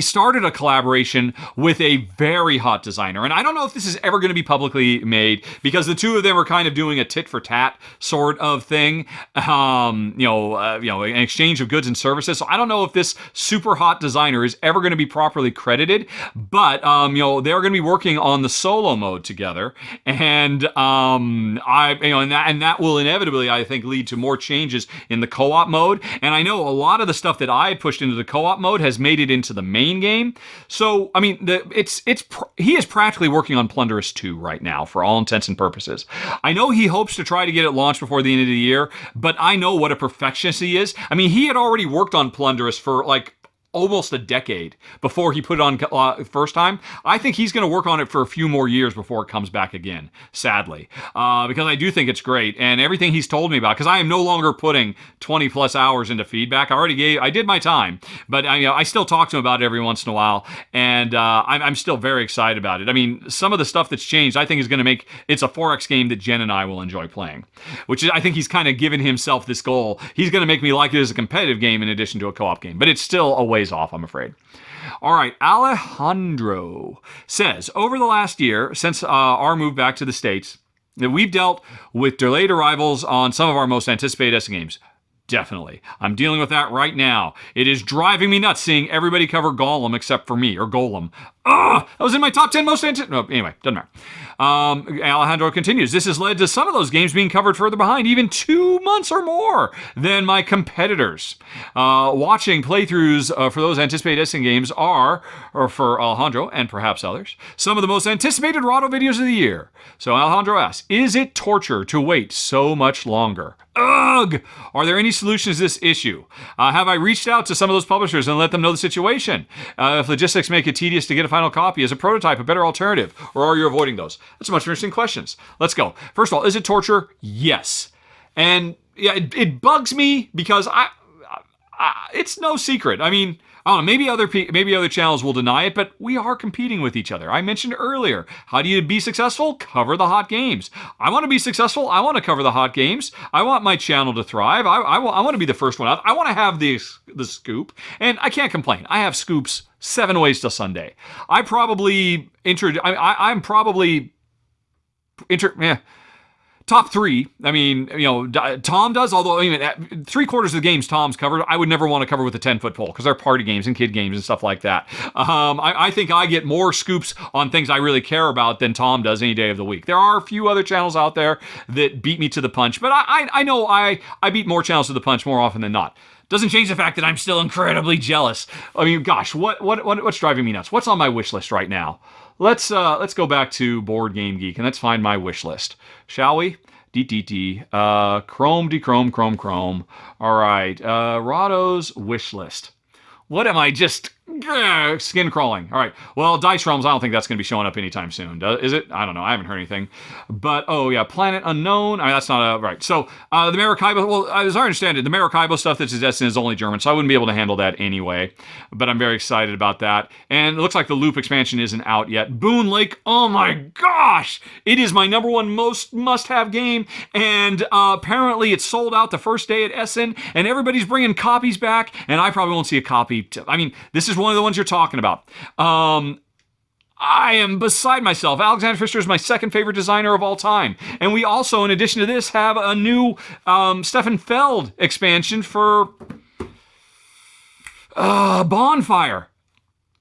started a collaboration with a very hot designer. And I don't know if this is ever going to be publicly made, because the two of them are kind of doing a tit for tat sort of thing. An exchange of goods and services. So I don't know if this super hot designer is ever going to be properly credited, but they're going to be working on the solo mode together, and that will inevitably, I think, lead to more changes in the co-op mode. And I know a lot of the stuff that I pushed into the co-op mode has made it into the main game. So he is practically working on Plunderous 2 right now for all intents and purposes. I know he hopes to try to get it launched before the end of the year, but I know what a perfectionist he is. He had already worked on Plunderous for almost a decade before he put it on first time. I think he's going to work on it for a few more years before it comes back again, sadly, because I do think it's great, and everything he's told me about, because I am no longer putting 20 plus hours into feedback. I did my time, but I still talk to him about it every once in a while, and I'm still very excited about it. Some of the stuff that's changed, I think, is going to make it's a 4X game that Jen and I will enjoy playing, which is, I think he's kind of given himself this goal. He's going to make me like it as a competitive game in addition to a co-op game, but it's still a ways off, I'm afraid. All right, Alejandro says, over the last year, since our move back to the States, that we've dealt with delayed arrivals on some of our most anticipated SE games. Definitely. I'm dealing with that right now. It is driving me nuts seeing everybody cover Gollum except for me, or Golem. That was in my top 10 most no, anyway, doesn't matter. Alejandro continues, this has led to some of those games being covered further behind, even 2 months or more than my competitors. Watching playthroughs for those anticipated Essen games are, or for Alejandro and perhaps others, some of the most anticipated Rahdo videos of the year. So Alejandro asks, is it torture to wait so much longer? Ugh! Are there any solutions to this issue? Have I reached out to some of those publishers and let them know the situation? If logistics make it tedious to get a final copy, is a prototype a better alternative? Or are you avoiding those? That's a bunch of interesting questions. Let's go. First of all, is it torture? Yes. And yeah, it bugs me because it's no secret. I mean, I don't know, maybe other channels will deny it, but we are competing with each other. I mentioned earlier, how do you be successful? Cover the hot games. I want to be successful. I want to cover the hot games. I want my channel to thrive. I want to be the first one out. I want to have the scoop, and I can't complain. I have scoops 7 ways to Sunday. I'm probably top 3. I mean, Tom does, although, I mean, 3/4 of the games Tom's covered, I would never want to cover with a 10-foot pole because they're party games and kid games and stuff like that. I think I get more scoops on things I really care about than Tom does any day of the week. There are a few other channels out there that beat me to the punch, but I know I beat more channels to the punch more often than not. Doesn't change the fact that I'm still incredibly jealous. I mean, gosh, what's driving me nuts? What's on my wish list right now? Let's go back to Board Game Geek and let's find my wish list, shall we? Chrome. All right, Rahdo's wish list. What am I just skin crawling? All right. Well, Dice Realms, I don't think that's going to be showing up anytime soon. Is it? I don't know. I haven't heard anything. But, oh, yeah, Planet Unknown. I mean, that's not right. So, the Maracaibo, well, as I understand it, the Maracaibo stuff that's destined is only German, so I wouldn't be able to handle that anyway. But I'm very excited about that. And it looks like the Loop expansion isn't out yet. Boon Lake, oh my gosh! It is my #1 most must-have game, and apparently it's sold out the first day at Essen, and everybody's bringing copies back, and I probably won't see a copy. I mean, this is one of the ones you're talking about. I am beside myself. Alexander Pfister is my second favorite designer of all time. And we also, in addition to this, have a new Stefan Feld expansion for Bonfire.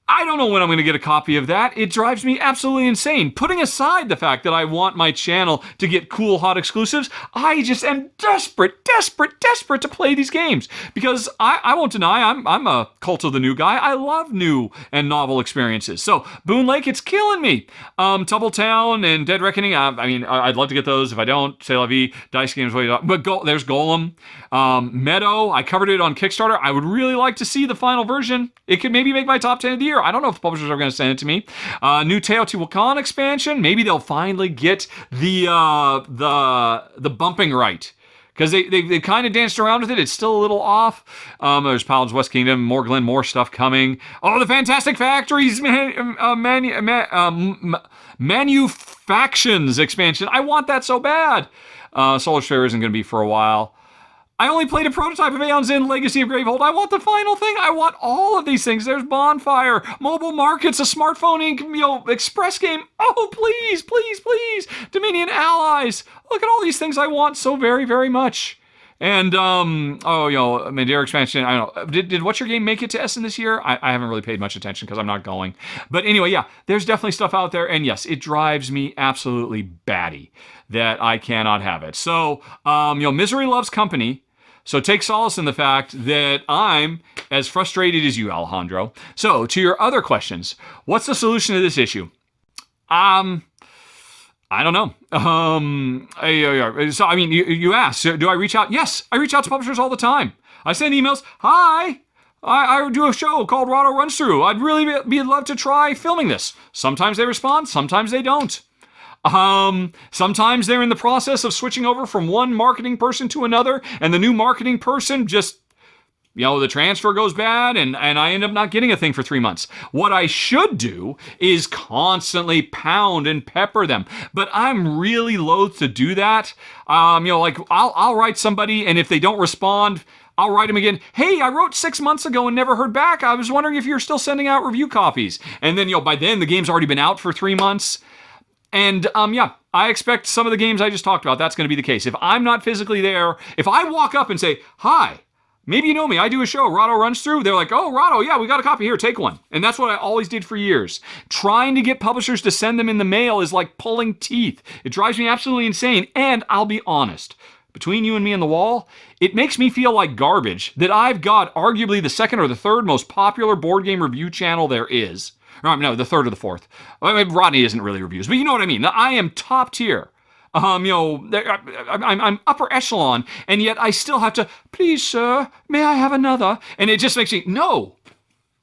I don't know when I'm going to get a copy of that. It drives me absolutely insane. Putting aside the fact that I want my channel to get cool, hot exclusives, I just am desperate to play these games. Because I won't deny, I'm a cult of the new guy. I love new and novel experiences. So, Boon Lake, it's killing me. Tumbletown and Dead Reckoning, I mean, I'd love to get those. If I don't, C'est La Vie, Dice Games, but there's Golem. Meadow, I covered it on Kickstarter. I would really like to see the final version. It could maybe make my top 10 of the year. I don't know if the publishers are going to send it to me. New Teotihuacan expansion. Maybe they'll finally get the bumping right. Because they kind of danced around with it. It's still a little off. There's Paladins West Kingdom, more Glen, more stuff coming. Oh, the Fantastic Factories Manufactions expansion. I want that so bad. Solar Sphere isn't going to be for a while. I only played a prototype of Aeon's End Legacy of Gravehold. I want the final thing. I want all of these things. There's Bonfire, Mobile Markets, a smartphone express game. Oh, please. Dominion Allies. Look at all these things I want so very, very much. And, Madeira expansion, I don't know. Did What's Your Game make it to Essen this year? I haven't really paid much attention because I'm not going. But anyway, yeah, there's definitely stuff out there. And yes, it drives me absolutely batty that I cannot have it. So, misery loves company. So take solace in the fact that I'm as frustrated as you, Alejandro. So to your other questions, what's the solution to this issue? I don't know. So, I mean, you asked, do I reach out? Yes, I reach out to publishers all the time. I send emails. Hi, I do a show called Rahdo Runs Through. I'd really love to try filming this. Sometimes they respond. Sometimes they don't. Sometimes they're in the process of switching over from one marketing person to another, and the new marketing person just, the transfer goes bad, and I end up not getting a thing for 3 months. What I should do is constantly pound and pepper them, but I'm really loath to do that. I'll write somebody, and if they don't respond, I'll write them again. Hey, I wrote 6 months ago and never heard back. I was wondering if you're still sending out review copies. And then, by then the game's already been out for 3 months. And, I expect some of the games I just talked about, that's going to be the case. If I'm not physically there, if I walk up and say, hi, Maybe you know me. I do a show, Rahdo Runs Through. They're like, oh, Rahdo, yeah, we got a copy here. Take one. And that's what I always did for years. Trying to get publishers to send them in the mail is like pulling teeth. It drives me absolutely insane. And I'll be honest, between you and me and the wall, it makes me feel like garbage that I've got arguably the second or the third most popular board game review channel there is. No, the third or the fourth. I mean, Rodney isn't really reviews, but you know what I mean. I am top tier. I'm upper echelon, and yet I still have to, please, sir, may I have another? And it just makes me, no.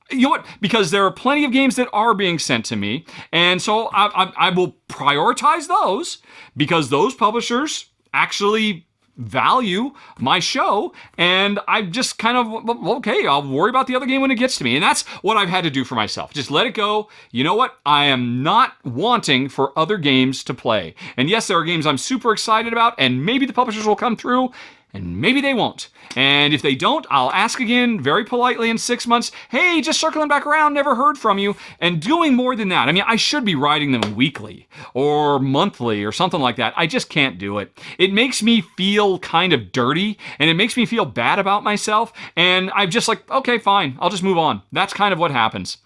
You know what? Because there are plenty of games that are being sent to me, and so I will prioritize those because those publishers actually value my show, and I'm just kind of, okay, I'll worry about the other game when it gets to me. And that's what I've had to do for myself. Just let it go. You know what? I am not wanting for other games to play. And yes, there are games I'm super excited about, and maybe the publishers will come through, and maybe they won't. And if they don't, I'll ask again very politely in 6 months, hey, just circling back around, never heard from you. And doing more than that. I mean, I should be writing them weekly or monthly or something like that. I just can't do it. It makes me feel kind of dirty, and it makes me feel bad about myself. And I'm just like, okay, fine, I'll just move on. That's kind of what happens.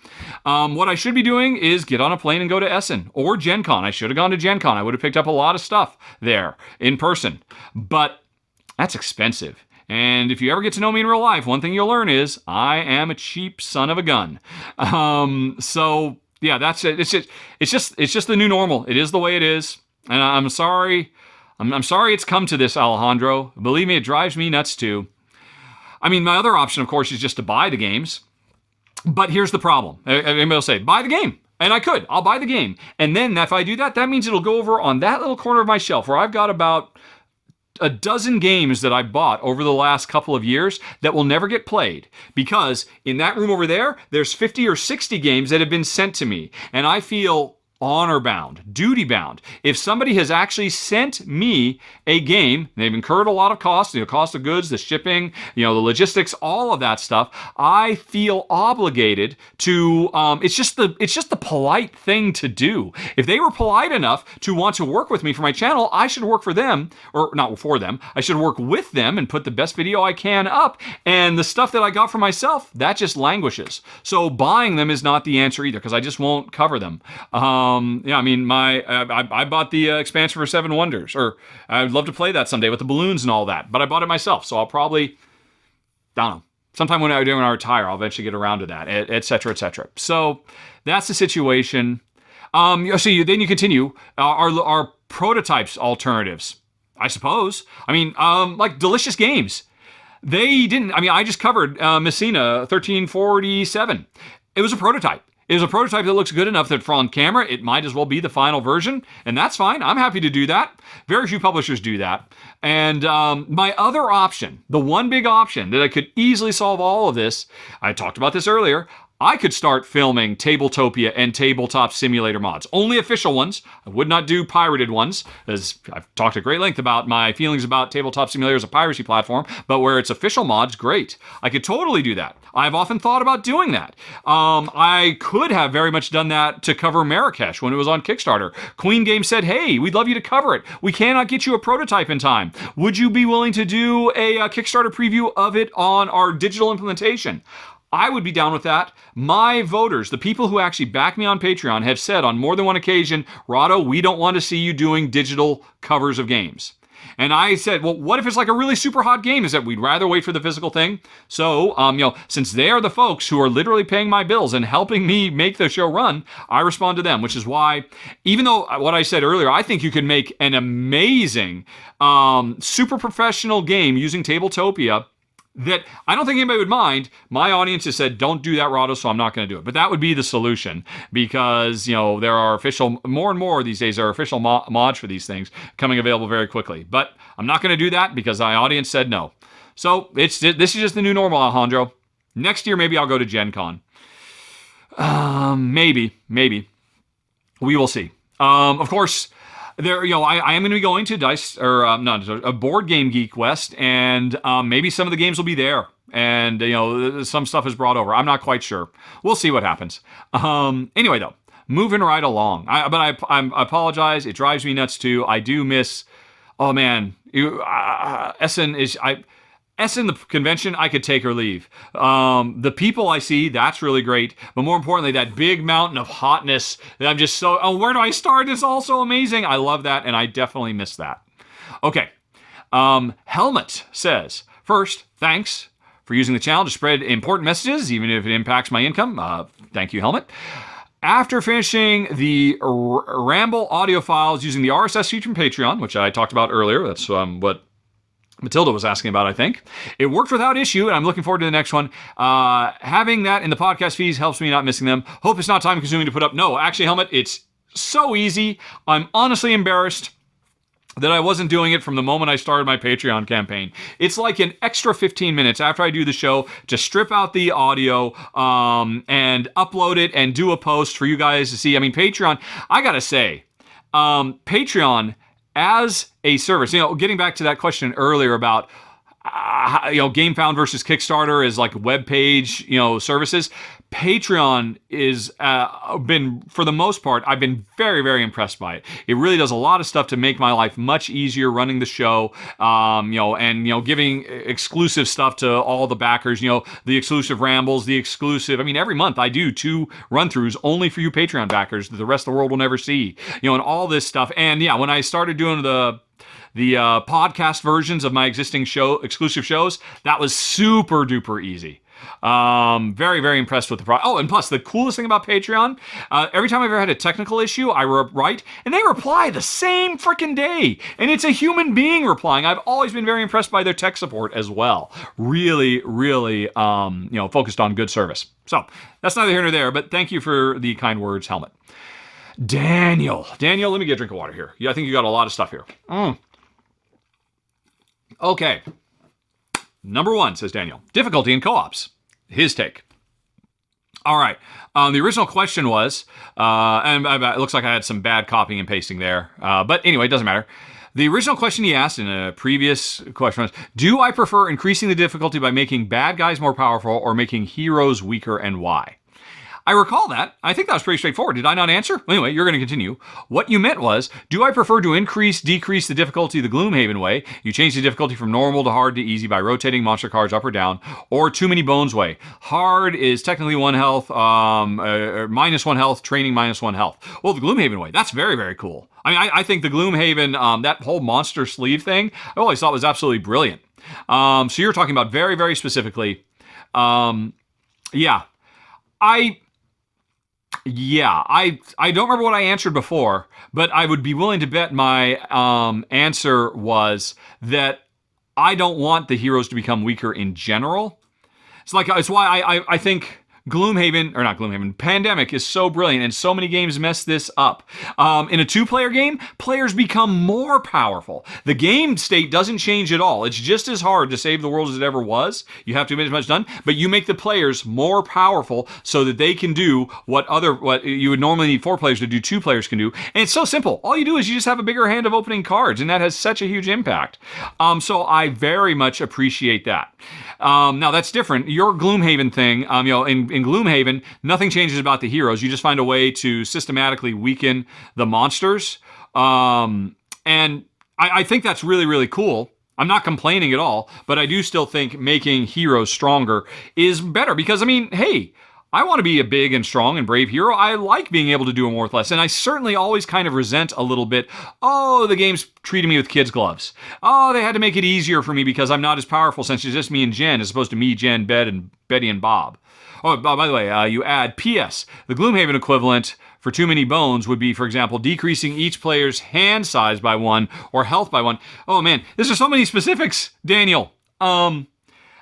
What I should be doing is get on a plane and go to Essen or Gen Con. I should have gone to Gen Con. I would have picked up a lot of stuff there in person. But that's expensive. And if you ever get to know me in real life, one thing you'll learn is I am a cheap son of a gun. So yeah, that's it. It's just the new normal. It is the way it is. And I'm sorry. I'm sorry it's come to this, Alejandro. Believe me, it drives me nuts too. I mean, my other option, of course, is just to buy the games. But here's the problem. Everybody will say, buy the game. And I could. I'll buy the game. And then if I do that, that means it'll go over on that little corner of my shelf where I've got about a dozen games that I bought over the last couple of years that will never get played, because in that room over there, there's 50 or 60 games that have been sent to me, and I feel honor bound, duty bound. If somebody has actually sent me a game, they've incurred a lot of costs, the cost of goods, the shipping, the logistics, all of that stuff, I feel obligated to, it's just the polite thing to do. If they were polite enough to want to work with me for my channel, I should work for them, or not for them, I should work with them and put the best video I can up, and the stuff that I got for myself, that just languishes. So buying them is not the answer either, because I just won't cover them. I mean, I bought the expansion for Seven Wonders, or I'd love to play that someday with the balloons and all that, but I bought it myself, so I'll probably, I don't know, sometime when I retire, I'll eventually get around to that, et cetera, et cetera. So that's the situation. Then you continue, our prototypes alternatives, I suppose. I mean, like Delicious Games. They didn't, I mean, I just covered Messina 1347. It was a prototype. It was a prototype that looks good enough that for on camera, it might as well be the final version, and that's fine. I'm happy to do that. Very few publishers do that. And my other option, the one big option that I could easily solve all of this, I talked about this earlier, I could start filming Tabletopia and Tabletop Simulator mods. Only official ones. I would not do pirated ones, as I've talked at great length about my feelings about Tabletop Simulator as a piracy platform, but where it's official mods, great. I could totally do that. I've often thought about doing that. I could have very much done that to cover Marrakesh when it was on Kickstarter. Queen Games said, hey, we'd love you to cover it. We cannot get you a prototype in time. Would you be willing to do a Kickstarter preview of it on our digital implementation? I would be down with that. My voters, the people who actually back me on Patreon, have said on more than one occasion, Rahdo, we don't want to see you doing digital covers of games. And I said, well, what if it's like a really super hot game? Is that we'd rather wait for the physical thing? So, since they are the folks who are literally paying my bills and helping me make the show run, I respond to them, which is why, even though what I said earlier, I think you can make an amazing, super professional game using Tabletopia that I don't think anybody would mind. My audience has said, don't do that, Rahdo, so I'm not going to do it. But that would be the solution, because, there are official, more and more these days, there are official mods for these things coming available very quickly. But I'm not going to do that because my audience said no. So this is just the new normal, Alejandro. Next year, maybe I'll go to Gen Con. Maybe. We will see. Of course, there, I am going to be going to a Board Game Geek West, and maybe some of the games will be there, and some stuff is brought over. I'm not quite sure. We'll see what happens. Anyway, though, moving right along. I apologize. It drives me nuts too. I do miss. Oh man, Essen is. S in the convention, I could take or leave. The people I see, that's really great. But more importantly, that big mountain of hotness that I'm just so, oh, where do I start? It's all so amazing. I love that, and I definitely miss that. Okay. Helmet says, first, thanks for using the channel to spread important messages, even if it impacts my income. Thank you, Helmet. After finishing the Ramble audio files using the RSS feature from Patreon, which I talked about earlier, that's what Matilda was asking about, I think. It worked without issue, and I'm looking forward to the next one. Having that in the podcast feeds helps me not missing them. Hope it's not time consuming to put up. No, actually, Helmet, it's so easy. I'm honestly embarrassed that I wasn't doing it from the moment I started my Patreon campaign. It's like an extra 15 minutes after I do the show to strip out the audio and upload it and do a post for you guys to see. I mean, Patreon, I gotta say, Patreon as a service, getting back to that question earlier about GameFound versus Kickstarter is like web page, services. Patreon is been, for the most part, I've been very, very impressed by it. It really does a lot of stuff to make my life much easier running the show, and giving exclusive stuff to all the backers, the exclusive rambles, the exclusive, every month I do 2 run-throughs only for you Patreon backers that the rest of the world will never see, and all this stuff. And yeah, when I started doing the podcast versions of my existing exclusive shows, that was super duper easy. Very, very impressed with the product. Oh, and plus, the coolest thing about Patreon, every time I've ever had a technical issue, I write, and they reply the same freaking day. And it's a human being replying. I've always been very impressed by their tech support as well. Really, really, focused on good service. So, that's neither here nor there, but thank you for the kind words, Helmet. Daniel, let me get a drink of water here. Yeah, I think you got a lot of stuff here. Okay. Number 1, says Daniel, difficulty in co-ops. His take. All right. The original question was, and it looks like I had some bad copying and pasting there. But anyway, it doesn't matter. The original question he asked in a previous question was, do I prefer increasing the difficulty by making bad guys more powerful or making heroes weaker, and why? I recall that. I think that was pretty straightforward. Did I not answer? Anyway, you're going to continue. What you meant was, do I prefer to decrease the difficulty the Gloomhaven way? You change the difficulty from normal to hard to easy by rotating monster cards up or down, or Too Many Bones way. Hard is technically 1 health, minus 1 health, training minus 1 health. Well, the Gloomhaven way, that's very, very cool. I think the Gloomhaven, that whole monster sleeve thing, I always thought was absolutely brilliant. So you're talking about very, very specifically. I don't remember what I answered before, but I would be willing to bet my answer was that I don't want the heroes to become weaker in general. It's why I think Pandemic is so brilliant, and so many games mess this up. In a 2-player game, players become more powerful. The game state doesn't change at all. It's just as hard to save the world as it ever was. You have to admit as much done, but you make the players more powerful so that they can do what you would normally need 4 players to do, 2 players can do. And it's so simple. All you do is you just have a bigger hand of opening cards, and that has such a huge impact. So I very much appreciate that. Now that's different. Your Gloomhaven thing, in Gloomhaven, nothing changes about the heroes. You just find a way to systematically weaken the monsters. And I think that's really, really cool. I'm not complaining at all, but I do still think making heroes stronger is better because, hey, I want to be a big and strong and brave hero. I like being able to do more with less. And I certainly always kind of resent a little bit, the game's treating me with kids' gloves. They had to make it easier for me because I'm not as powerful since it's just me and Jen as opposed to me, Jen, Betty, and Bob. Oh, by the way, you add P.S. The Gloomhaven equivalent for Too Many Bones would be, for example, decreasing each player's hand size by 1 or health by 1. Oh, man, there's so many specifics, Daniel. Like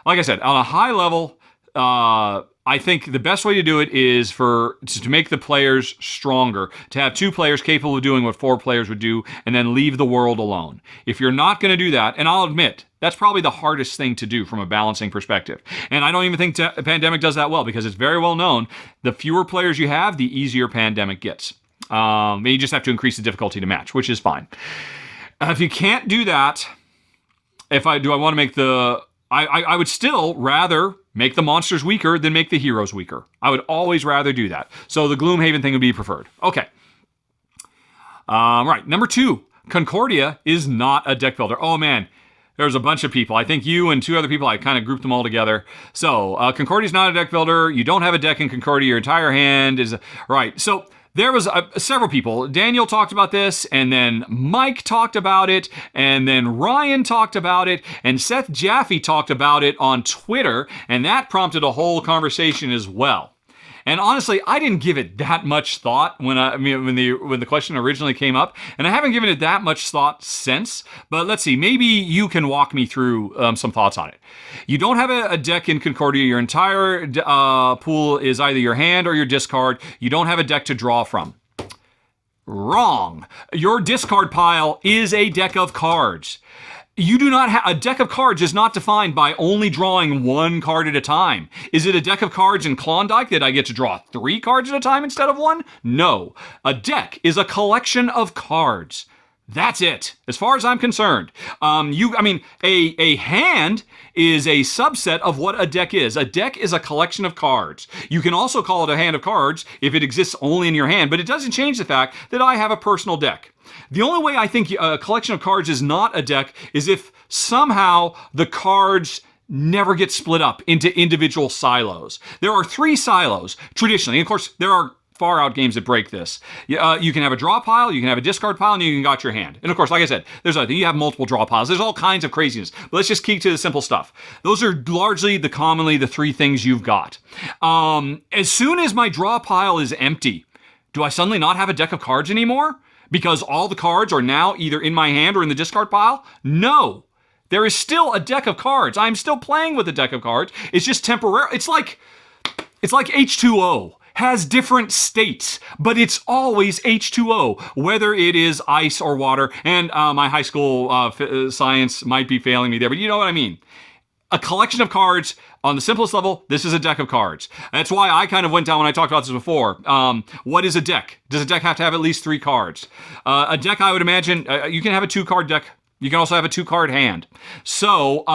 I said, on a high level, I think the best way to do it is to make the players stronger, to have 2 players capable of doing what 4 players would do, and then leave the world alone. If you're not going to do that, and I'll admit, that's probably the hardest thing to do from a balancing perspective. And I don't even think Pandemic does that well, because it's very well known, the fewer players you have, the easier Pandemic gets. You just have to increase the difficulty to match, which is fine. If you can't do that, I want to make I would still rather make the monsters weaker than make the heroes weaker. I would always rather do that. So the Gloomhaven thing would be preferred. Okay. Right. Number 2, Concordia is not a deck builder. Oh man, There's a bunch of people. I think you and two other people, I kind of grouped them all together. So, Concordia's not a deck builder. You don't have a deck in Concordia. Your entire hand is... Right. So, there was several people. Daniel talked about this, and then Mike talked about it, and then Ryan talked about it, and Seth Jaffe talked about it on Twitter, and that prompted a whole conversation as well. And honestly, I didn't give it that much thought when the question originally came up, and I haven't given it that much thought since. But let's see, maybe you can walk me through some thoughts on it. You don't have a deck in Concordia. Your entire pool is either your hand or your discard. You don't have a deck to draw from. Wrong. Your discard pile is a deck of cards. You do not have a deck of cards is not defined by only drawing one card at a time. Is it a deck of cards in Klondike that I get to draw 3 cards at a time instead of 1? No. A deck is a collection of cards. That's it, as far as I'm concerned. A hand is a subset of what a deck is. A deck is a collection of cards. You can also call it a hand of cards if it exists only in your hand, but it doesn't change the fact that I have a personal deck. The only way I think a collection of cards is not a deck is if somehow the cards never get split up into individual silos. There are 3 silos, traditionally. And of course, there are far out games that break this. You can have a draw pile, you can have a discard pile, and you can got your hand. And of course, like I said, you have multiple draw piles. There's all kinds of craziness. But let's just keep to the simple stuff. Those are largely commonly the 3 things you've got. As soon as my draw pile is empty, do I suddenly not have a deck of cards anymore? Because all the cards are now either in my hand or in the discard pile? No. There is still a deck of cards. I'm still playing with a deck of cards. It's just temporary. It's like H2O. Has different states, but it's always H2O, whether it is ice or water. And my high school science might be failing me there, but you know what I mean. A collection of cards, on the simplest level, this is a deck of cards. That's why I kind of went down when I talked about this before. What is a deck? Does a deck have to have at least 3 cards? A deck, I would imagine, you can have a 2-card deck. You can also have a 2-card hand. So,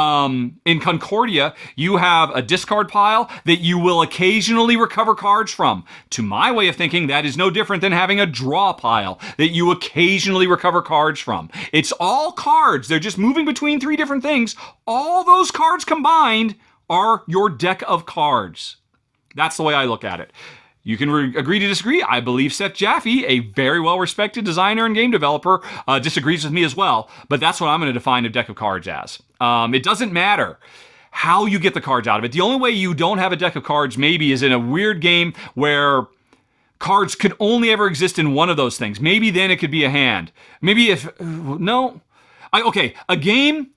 in Concordia, you have a discard pile that you will occasionally recover cards from. To my way of thinking, that is no different than having a draw pile that you occasionally recover cards from. It's all cards. They're just moving between 3 different things. All those cards combined are your deck of cards. That's the way I look at it. You can agree to disagree. I believe Seth Jaffe, a very well-respected designer and game developer, disagrees with me as well. But that's what I'm going to define a deck of cards as. It doesn't matter how you get the cards out of it. The only way you don't have a deck of cards maybe is in a weird game where cards could only ever exist in one of those things. Maybe then it could be a hand. Maybe a game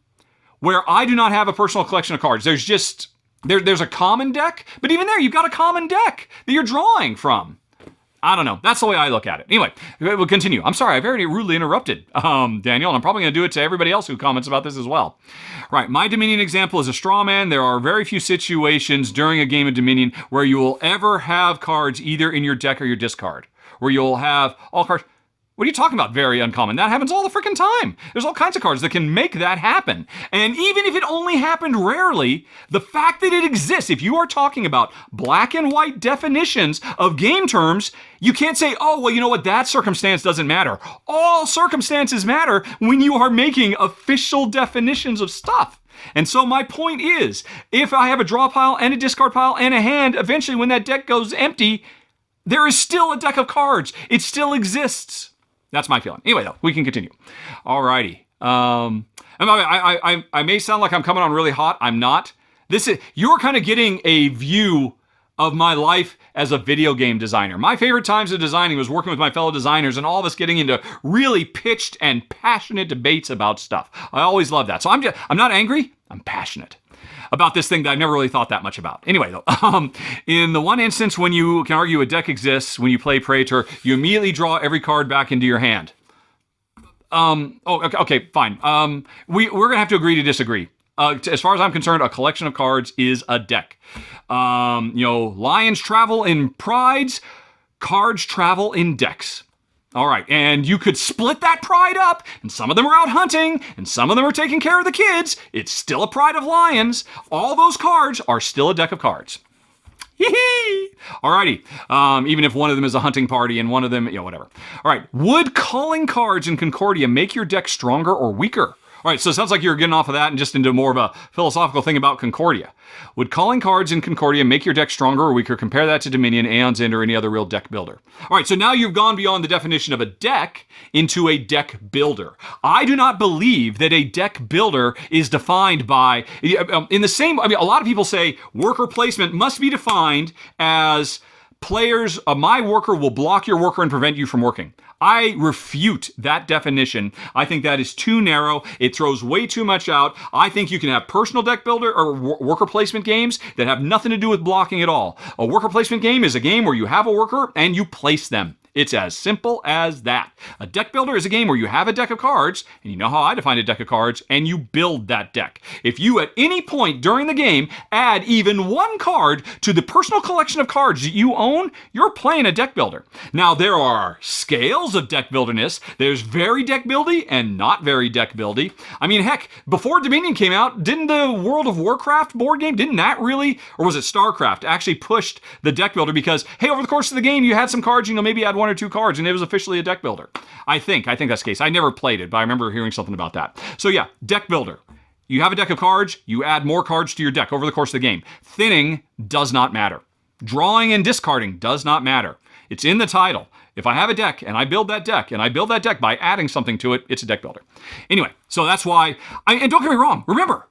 where I do not have a personal collection of cards. There's just... There's a common deck, but even there, you've got a common deck that you're drawing from. I don't know. That's the way I look at it. Anyway, we'll continue. I'm sorry, I've already rudely interrupted Daniel, and I'm probably going to do it to everybody else who comments about this as well. Right, my Dominion example is a straw man. There are very few situations during a game of Dominion where you will ever have cards either in your deck or your discard, where you'll have all cards. What are you talking about? Very uncommon. That happens all the freaking time. There's all kinds of cards that can make that happen. And even if it only happened rarely, the fact that it exists, if you are talking about black and white definitions of game terms, you can't say, oh, well, you know what, that circumstance doesn't matter. All circumstances matter when you are making official definitions of stuff. And so my point is, if I have a draw pile and a discard pile and a hand, eventually when that deck goes empty, there is still a deck of cards. It still exists. That's my feeling. Anyway, though, we can continue. Alrighty. I may sound like I'm coming on really hot. I'm not. You're kind of getting a view of my life as a video game designer. My favorite times of designing was working with my fellow designers and all of us getting into really pitched and passionate debates about stuff. I always love that. So I'm not angry. I'm passionate about this thing that I've never really thought that much about. Anyway, though, in the one instance when you can argue a deck exists, when you play Praetor, you immediately draw every card back into your hand. Okay, fine. We're going to have to agree to disagree. As far as I'm concerned, a collection of cards is a deck. Lions travel in prides, cards travel in decks. All right, and you could split that pride up, and some of them are out hunting, and some of them are taking care of the kids. It's still a pride of lions. All those cards are still a deck of cards. Hee-hee! Alrighty, even if one of them is a hunting party and one of them, whatever. All right, would calling cards in Concordia make your deck stronger or weaker? All right, so it sounds like you're getting off of that and just into more of a philosophical thing about Concordia. Would calling cards in Concordia make your deck stronger or weaker? Compare that to Dominion, Aeon's End, or any other real deck builder. All right, so now you've gone beyond the definition of a deck into a deck builder. I do not believe that a deck builder is defined by, in the same, I mean, a lot of people say worker placement must be defined as players, my worker will block your worker and prevent you from working. I refute that definition. I think that is too narrow. It throws way too much out. I think you can have personal deck builder or worker placement games that have nothing to do with blocking at all. A worker placement game is a game where you have a worker and you place them. It's as simple as that. A deck builder is a game where you have a deck of cards, and you know how I define a deck of cards, and you build that deck. If you at any point during the game add even one card to the personal collection of cards that you own, you're playing a deck builder. Now, there are scales of deck builderness. There's very deck buildy and not very deck buildy. I mean, heck, before Dominion came out, didn't the World of Warcraft board game, didn't that really, or was it StarCraft, actually pushed the deck builder because, hey, over the course of the game, you had some cards, maybe add one or two cards, and it was officially a deck builder. I think that's the case. I never played it, but I remember hearing something about that. So yeah, deck builder. You have a deck of cards, you add more cards to your deck over the course of the game. Thinning does not matter. Drawing and discarding does not matter. It's in the title. If I have a deck and I build that deck by adding something to it, it's a deck builder. Anyway, so that's why, and don't get me wrong, remember,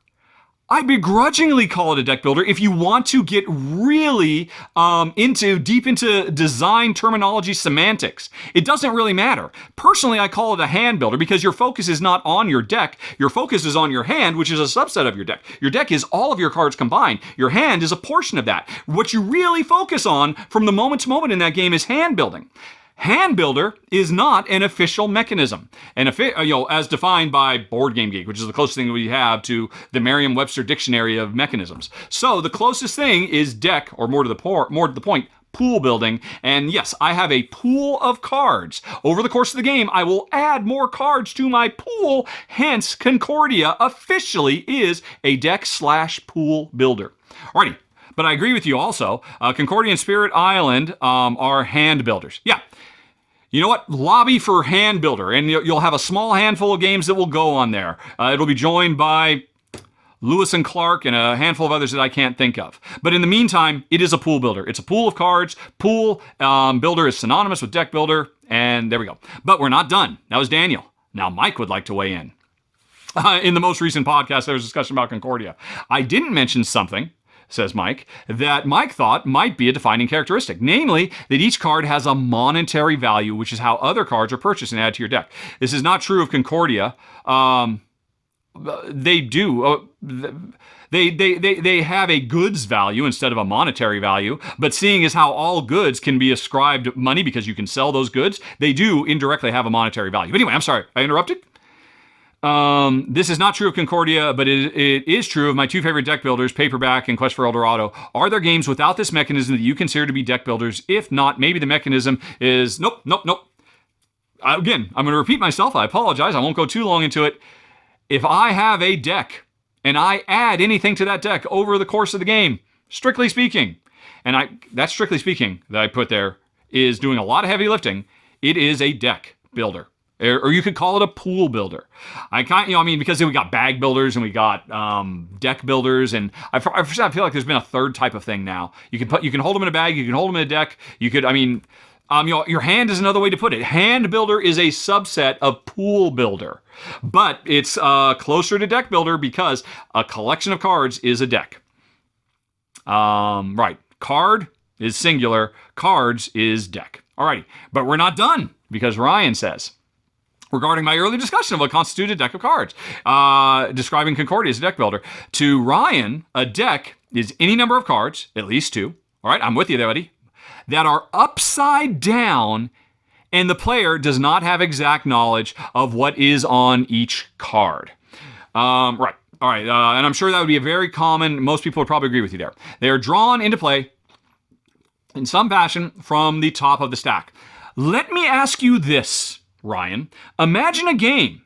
I begrudgingly call it a deck builder if you want to get really deep into design terminology semantics. It doesn't really matter. Personally, I call it a hand builder because your focus is not on your deck. Your focus is on your hand, which is a subset of your deck. Your deck is all of your cards combined. Your hand is a portion of that. What you really focus on from the moment to moment in that game is hand building. Hand builder is not an official mechanism, and as defined by Board Game Geek, which is the closest thing we have to the Merriam-Webster dictionary of mechanisms. So the closest thing is deck, or more to the point, pool building. And yes, I have a pool of cards. Over the course of the game, I will add more cards to my pool. Hence, Concordia officially is a deck/pool builder. Alrighty. But I agree with you also. Concordia and Spirit Island are hand builders. Yeah. You know what? Lobby for hand builder, and you'll have a small handful of games that will go on there. It'll be joined by Lewis and Clark and a handful of others that I can't think of. But in the meantime, it is a pool builder. It's a pool of cards. Pool builder is synonymous with deck builder, and there we go. But we're not done. That was Daniel. Now Mike would like to weigh in. In the most recent podcast, there was a discussion about Concordia. I didn't mention something, says Mike, that Mike thought might be a defining characteristic, namely that each card has a monetary value, which is how other cards are purchased and added to your deck. This is not true of Concordia. They do. They have a goods value instead of a monetary value, but seeing as how all goods can be ascribed money because you can sell those goods, they do indirectly have a monetary value. But anyway, I'm sorry, I interrupted? This is not true of Concordia, but it is true of my two favorite deck builders, Paperback and Quest for El Dorado. Are there games without this mechanism that you consider to be deck builders? If not, maybe the mechanism is... Nope. Again, I'm going to repeat myself. I apologize. I won't go too long into it. If I have a deck and I add anything to that deck over the course of the game, strictly speaking, and that strictly speaking that I put there is doing a lot of heavy lifting, it is a deck builder. Or you could call it a pool builder. Because then we got bag builders and we got deck builders, and I feel like there's been a third type of thing now. You can hold them in a bag, you can hold them in a deck. You could, your hand is another way to put it. Hand builder is a subset of pool builder, but it's closer to deck builder because a collection of cards is a deck. Right. Card is singular. Cards is deck. Alrighty, but we're not done because Ryan says, regarding my earlier discussion of what constituted a deck of cards, describing Concordia as a deck builder. To Ryan, a deck is any number of cards, at least two, all right, I'm with you there, buddy, that are upside down, and the player does not have exact knowledge of what is on each card. Right, all right, and I'm sure that would be a very common, most people would probably agree with you there. They are drawn into play in some fashion from the top of the stack. Let me ask you this, Ryan. Imagine a game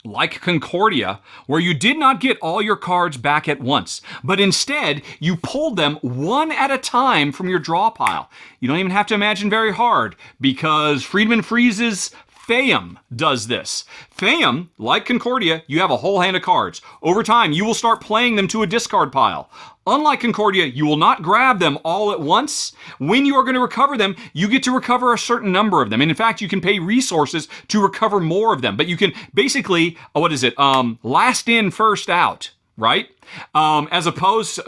like Concordia where you did not get all your cards back at once, but instead you pulled them one at a time from your draw pile. You don't even have to imagine very hard because Friedman Freeze's Fame does this. Fame, like Concordia, you have a whole hand of cards. Over time, you will start playing them to a discard pile. Unlike Concordia, you will not grab them all at once. When you are going to recover them, you get to recover a certain number of them. And in fact, you can pay resources to recover more of them. But you can basically, last in, first out, right? As opposed,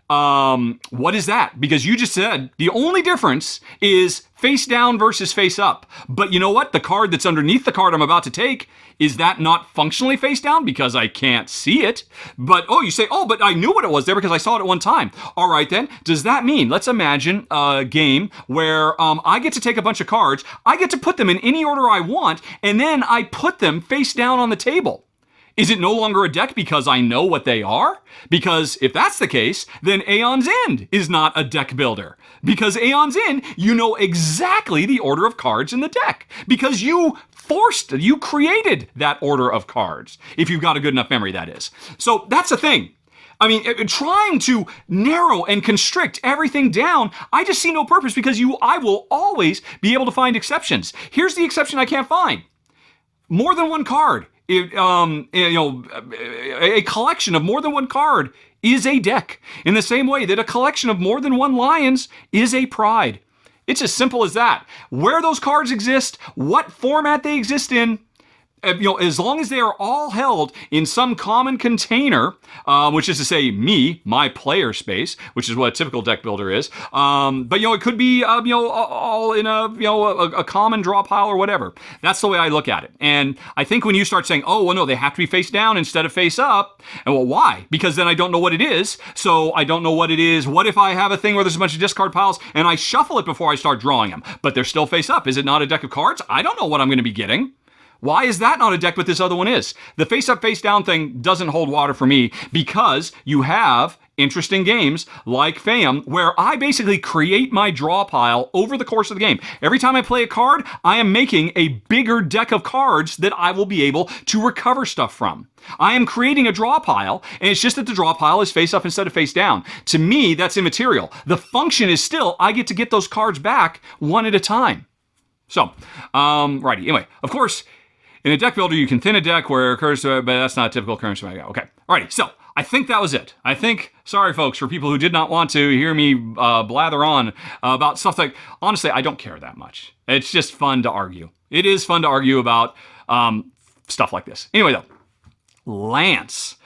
what is that? Because you just said the only difference is face down versus face up. But you know what? The card that's underneath the card I'm about to take, is that not functionally face down because I can't see it? But, you say, but I knew what it was there because I saw it at one time. All right then, does that mean, let's imagine a game where I get to take a bunch of cards, I get to put them in any order I want, and then I put them face down on the table. Is it no longer a deck because I know what they are? Because if that's the case, then Aeon's End is not a deck builder. Because Aeon's End, you know exactly the order of cards in the deck. Because you created that order of cards. If you've got a good enough memory, that is. So that's the thing. I mean, trying to narrow and constrict everything down, I just see no purpose because I will always be able to find exceptions. Here's the exception I can't find. More than one card. A collection of more than one card is a deck, in the same way that a collection of more than one lions is a pride. It's as simple as that. Where those cards exist, what format they exist in, as long as they are all held in some common container, which is to say my player space, which is what a typical deck builder is. But it could be, all in a common draw pile or whatever. That's the way I look at it. And I think when you start saying, they have to be face down instead of face up. And why? Because then I don't know what it is. So I don't know what it is. What if I have a thing where there's a bunch of discard piles and I shuffle it before I start drawing them, but they're still face up? Is it not a deck of cards? I don't know what I'm going to be getting. Why is that not a deck, but this other one is? The face-up, face-down thing doesn't hold water for me because you have interesting games like Fame where I basically create my draw pile over the course of the game. Every time I play a card, I am making a bigger deck of cards that I will be able to recover stuff from. I am creating a draw pile, and it's just that the draw pile is face up instead of face down. To me, that's immaterial. The function is still, I get to get those cards back one at a time. So, righty. Anyway, of course, in a deck builder, you can thin a deck where it occurs to it, but that's not typical currency. Okay. Alrighty. So I think that was it. Sorry folks, for people who did not want to hear me blather on about stuff like, honestly, I don't care that much. It's just fun to argue. It is fun to argue about stuff like this. Anyway though, Lance.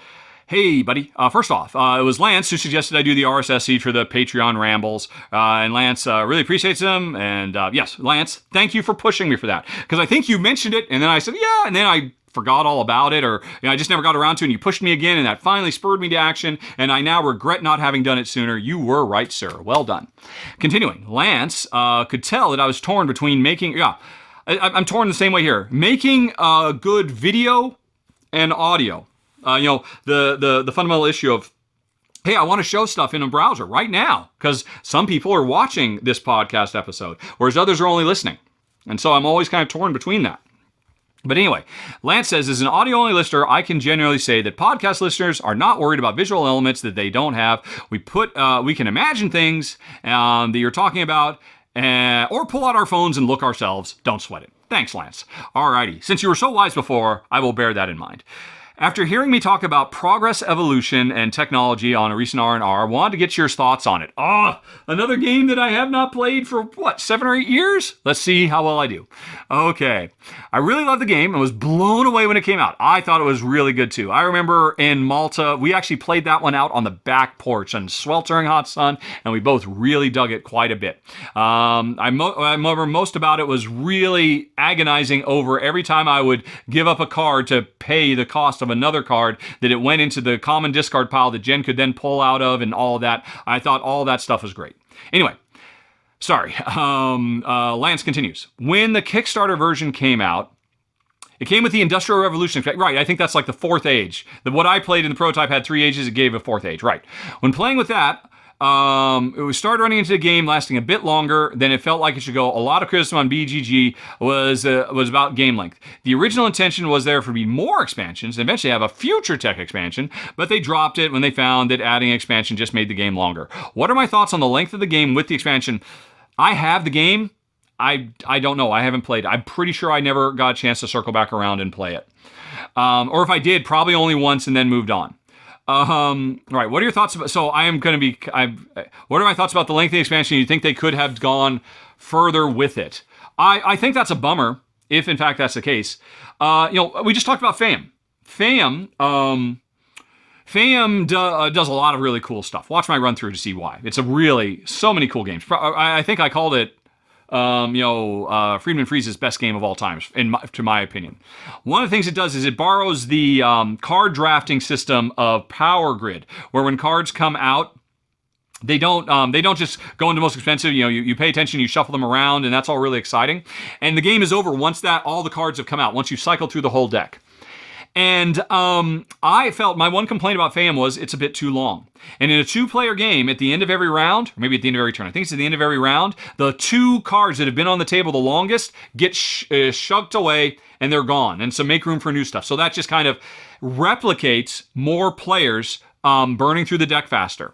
Hey, buddy. First off, it was Lance who suggested I do the RSS feed for the Patreon rambles. And Lance really appreciates them. And yes, Lance, thank you for pushing me for that. Because I think you mentioned it, and then I said, yeah, and then I forgot all about it, or I just never got around to it, and you pushed me again, and that finally spurred me to action, and I now regret not having done it sooner. You were right, sir. Well done. Continuing, Lance could tell that I was torn between making, I'm torn the same way here, making a good video and audio. The fundamental issue of, hey, I want to show stuff in a browser right now because some people are watching this podcast episode, whereas others are only listening. And so I'm always kind of torn between that. But anyway, Lance says, as an audio-only listener, I can generally say that podcast listeners are not worried about visual elements that they don't have. We can imagine things that you're talking about, or pull out our phones and look ourselves. Don't sweat it. Thanks, Lance. Alrighty. Since you were so wise before, I will bear that in mind. After hearing me talk about progress, evolution, and technology on a recent R&R, I wanted to get your thoughts on it. Another game that I have not played for, 7 or 8 years? Let's see how well I do. Okay. I really loved the game and was blown away when it came out. I thought it was really good too. I remember in Malta, we actually played that one out on the back porch in sweltering hot sun, and we both really dug it quite a bit. I remember most about it was really agonizing over every time I would give up a card to pay the cost of another card, that it went into the common discard pile that Jen could then pull out of and all of that. I thought all that stuff was great. Anyway, sorry. Lance continues. When the Kickstarter version came out, it came with the Industrial Revolution. Right, I think that's like the 4th age. What I played in the prototype had 3 ages. It gave a 4th age. Right. When playing with that, it started running into the game, lasting a bit longer than it felt like it should go. A lot of criticism on BGG was about game length. The original intention was there for to be more expansions, and eventually have a future tech expansion, but they dropped it when they found that adding expansion just made the game longer. What are my thoughts on the length of the game with the expansion? I have the game. I don't know. I haven't played. I'm pretty sure I never got a chance to circle back around and play it. Or if I did, probably only once and then moved on. Right. What are your thoughts about? So I am going to be. What are my thoughts about the length of the expansion? You think they could have gone further with it? I think that's a bummer. If in fact that's the case, we just talked about Fame. Fame does a lot of really cool stuff. Watch my run through to see why. It's so many cool games. I think I called it, Friedman Freeze's best game of all time, to my opinion. One of the things it does is it borrows the card drafting system of Power Grid, where when cards come out, they don't just go into most expensive. You pay attention, you shuffle them around, and that's all really exciting. And the game is over once all the cards have come out. Once you cycle through the whole deck. And I felt my one complaint about Fam was it's a bit too long. And in a 2-player game, at the end of every round, or maybe at the end of every turn, I think it's at the end of every round, the 2 cards that have been on the table the longest get shucked away and they're gone. And so make room for new stuff. So that just kind of replicates more players burning through the deck faster.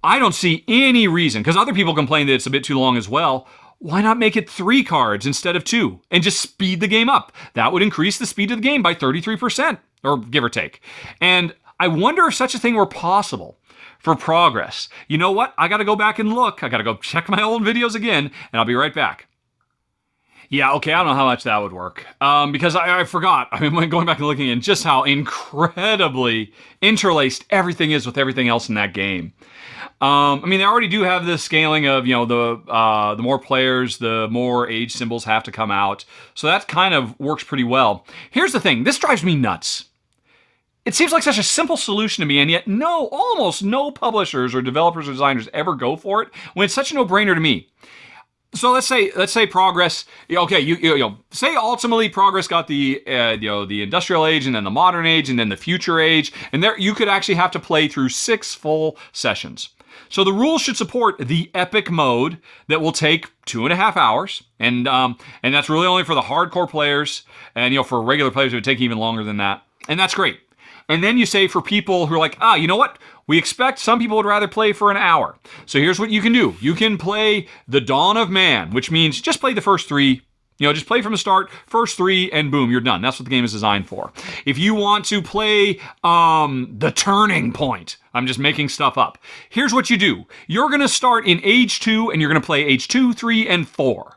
I don't see any reason, because other people complain that it's a bit too long as well. Why not make it 3 cards instead of 2 and just speed the game up? That would increase the speed of the game by 33%, or give or take. And I wonder if such a thing were possible for Progress. You know what? I got to go back and look. I got to go check my old videos again, and I'll be right back. Yeah, okay, I don't know how much that would work. Because I forgot. I mean, going back and looking at just how incredibly interlaced everything is with everything else in that game. They already do have this scaling of, the more players, the more age symbols have to come out. So that kind of works pretty well. Here's the thing. This drives me nuts. It seems like such a simple solution to me, and yet almost no publishers or developers or designers ever go for it when it's such a no-brainer to me. So let's say Progress. Okay, say ultimately Progress got the industrial age, and then the modern age, and then the future age, and there you could actually have to play through 6 full sessions. So the rules should support the epic mode that will take 2.5 hours, and that's really only for the hardcore players, and for regular players it would take even longer than that, and that's great. And then you say for people who are like, you know what? We expect some people would rather play for an hour. So here's what you can do. You can play The Dawn of Man, which means just play the first 3. Just play from the start, first 3, and boom, you're done. That's what the game is designed for. If you want to play The Turning Point, I'm just making stuff up. Here's what you do. You're going to start in Age 2, and you're going to play Age 2, 3, and 4.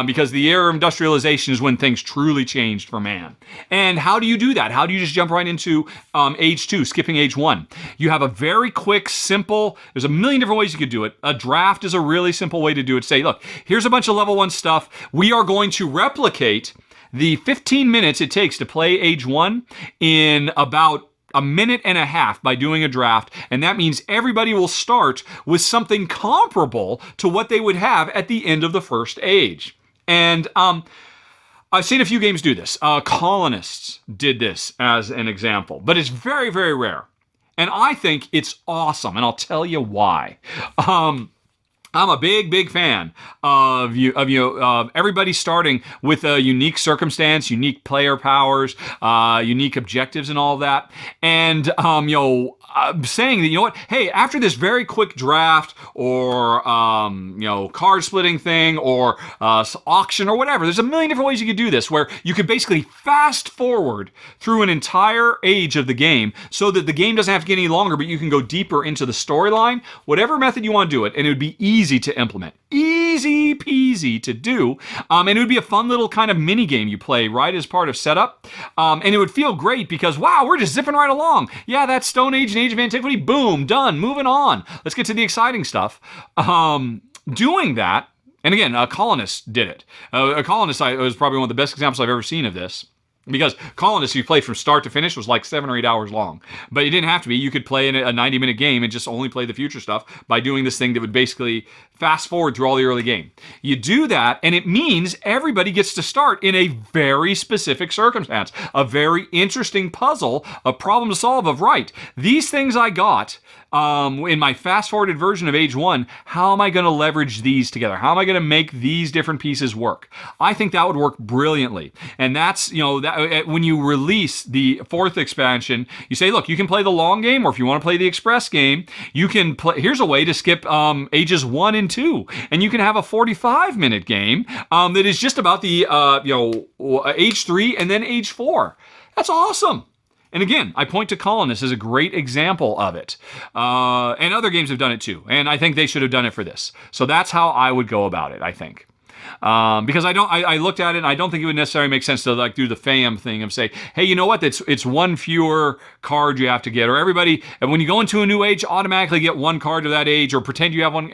Because the era of industrialization is when things truly changed for man. And how do you do that? How do you just jump right into Age 2, skipping Age 1? You have a very quick, simple, there's a million different ways you could do it. A draft is a really simple way to do it. Say, look, here's a bunch of level 1 stuff. We are going to replicate the 15 minutes it takes to play Age 1 in about a minute and a half by doing a draft, and that means everybody will start with something comparable to what they would have at the end of the first age. And I've seen a few games do this. Colonists did this as an example, but it's very, very rare. And I think it's awesome, and I'll tell you why. I'm a big, big fan of everybody starting with a unique circumstance, unique player powers, unique objectives, and all that. And saying that, hey, after this very quick draft or card splitting thing or auction or whatever, there's a million different ways you could do this, where you could basically fast forward through an entire age of the game so that the game doesn't have to get any longer, but you can go deeper into the storyline. Whatever method you want to do it, and it would be easy to implement. Easy peasy to do. And it would be a fun little kind of mini game you play right as part of setup. And it would feel great because, wow, we're just zipping right along. Yeah, that's Stone Age and Age of Antiquity. Boom, done, moving on. Let's get to the exciting stuff. Doing that, and again, Colonists did it. Colonists was probably one of the best examples I've ever seen of this. Because Colonists, you played from start to finish, was like 7 or 8 hours long. But it didn't have to be. You could play in a 90-minute game and just only play the future stuff by doing this thing that would basically fast forward through all the early game. You do that, and it means everybody gets to start in a very specific circumstance. A very interesting puzzle, a problem to solve of, right, these things I got in my fast-forwarded version of age 1, how am I going to leverage these together? How am I going to make these different pieces work? I think that would work brilliantly. And that's, that when you release the 4th expansion, you say, look, you can play the long game, or if you want to play the express game, you can play. Here's a way to skip ages 1 and 2, and you can have a 45-minute game that is just about the age 3 and then age 4. That's awesome. And again, I point to Colonists as a great example of it. And other games have done it too. And I think they should have done it for this. So that's how I would go about it, I think. Because I looked at it and I don't think it would necessarily make sense to like do the fam thing of say, hey, you know what? It's one fewer card you have to get, or everybody, and when you go into a new age, automatically get one card of that age, or pretend you have one.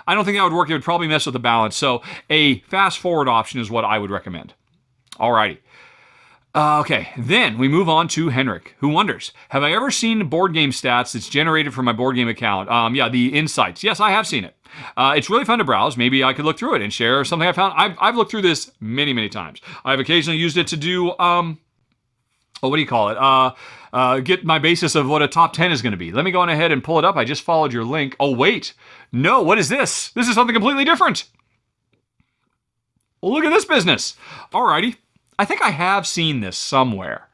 I don't think that would work. It would probably mess with the balance. So a fast forward option is what I would recommend. Alrighty. Okay, then we move on to Henrik, who wonders, have I ever seen board game stats that's generated from my board game account? The insights. Yes, I have seen it. It's really fun to browse. Maybe I could look through it and share something I found. I've looked through this many, many times. I've occasionally used it to do, what do you call it? Get my basis of what a top 10 is going to be. Let me go on ahead and pull it up. I just followed your link. Oh, wait. No, what is this? This is something completely different. Well, look at this business. Alrighty. I think I have seen this somewhere.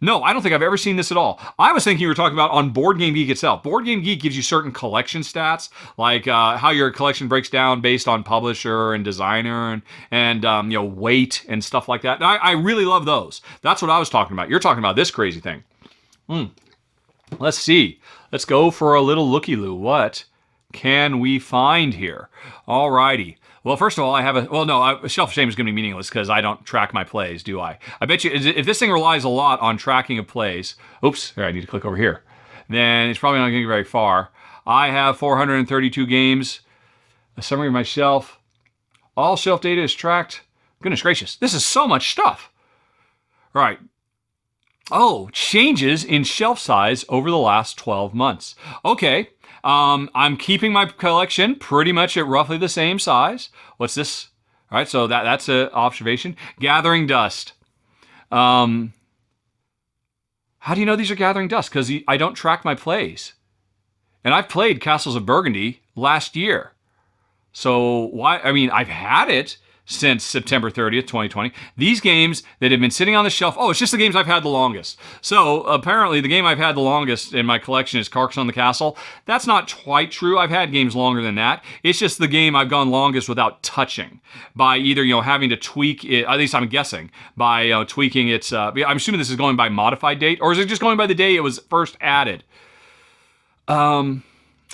No, I don't think I've ever seen this at all. I was thinking you were talking about on Board Game Geek itself. Board Game Geek gives you certain collection stats, like how your collection breaks down based on publisher and designer and weight and stuff like that. I really love those. That's what I was talking about. You're talking about this crazy thing. Let's see. Let's go for a little looky-loo. What can we find here? Alrighty. Well, first of all, I have Shelf of Shame is going to be meaningless because I don't track my plays, do I? I bet you, if this thing relies a lot on tracking of plays, oops, here, I need to click over here, then it's probably not going to get very far. I have 432 games, a summary of my shelf. All shelf data is tracked. Goodness gracious, this is so much stuff. All right. Oh, changes in shelf size over the last 12 months. Okay. I'm keeping my collection pretty much at roughly the same size. What's this? All right, so that's an observation. Gathering dust. How do you know these are gathering dust? Because I don't track my plays. And I've played Castles of Burgundy last year. So why? I mean, I've had it since September 30th, 2020. These games that have been sitting on the shelf, it's just the games I've had the longest. So apparently the game I've had the longest in my collection is Carcassonne on the Castle. That's not quite true. I've had games longer than that. It's just the game I've gone longest without touching by either, having to tweak it, at least I'm guessing, by tweaking its, I'm assuming this is going by modified date, or is it just going by the day it was first added?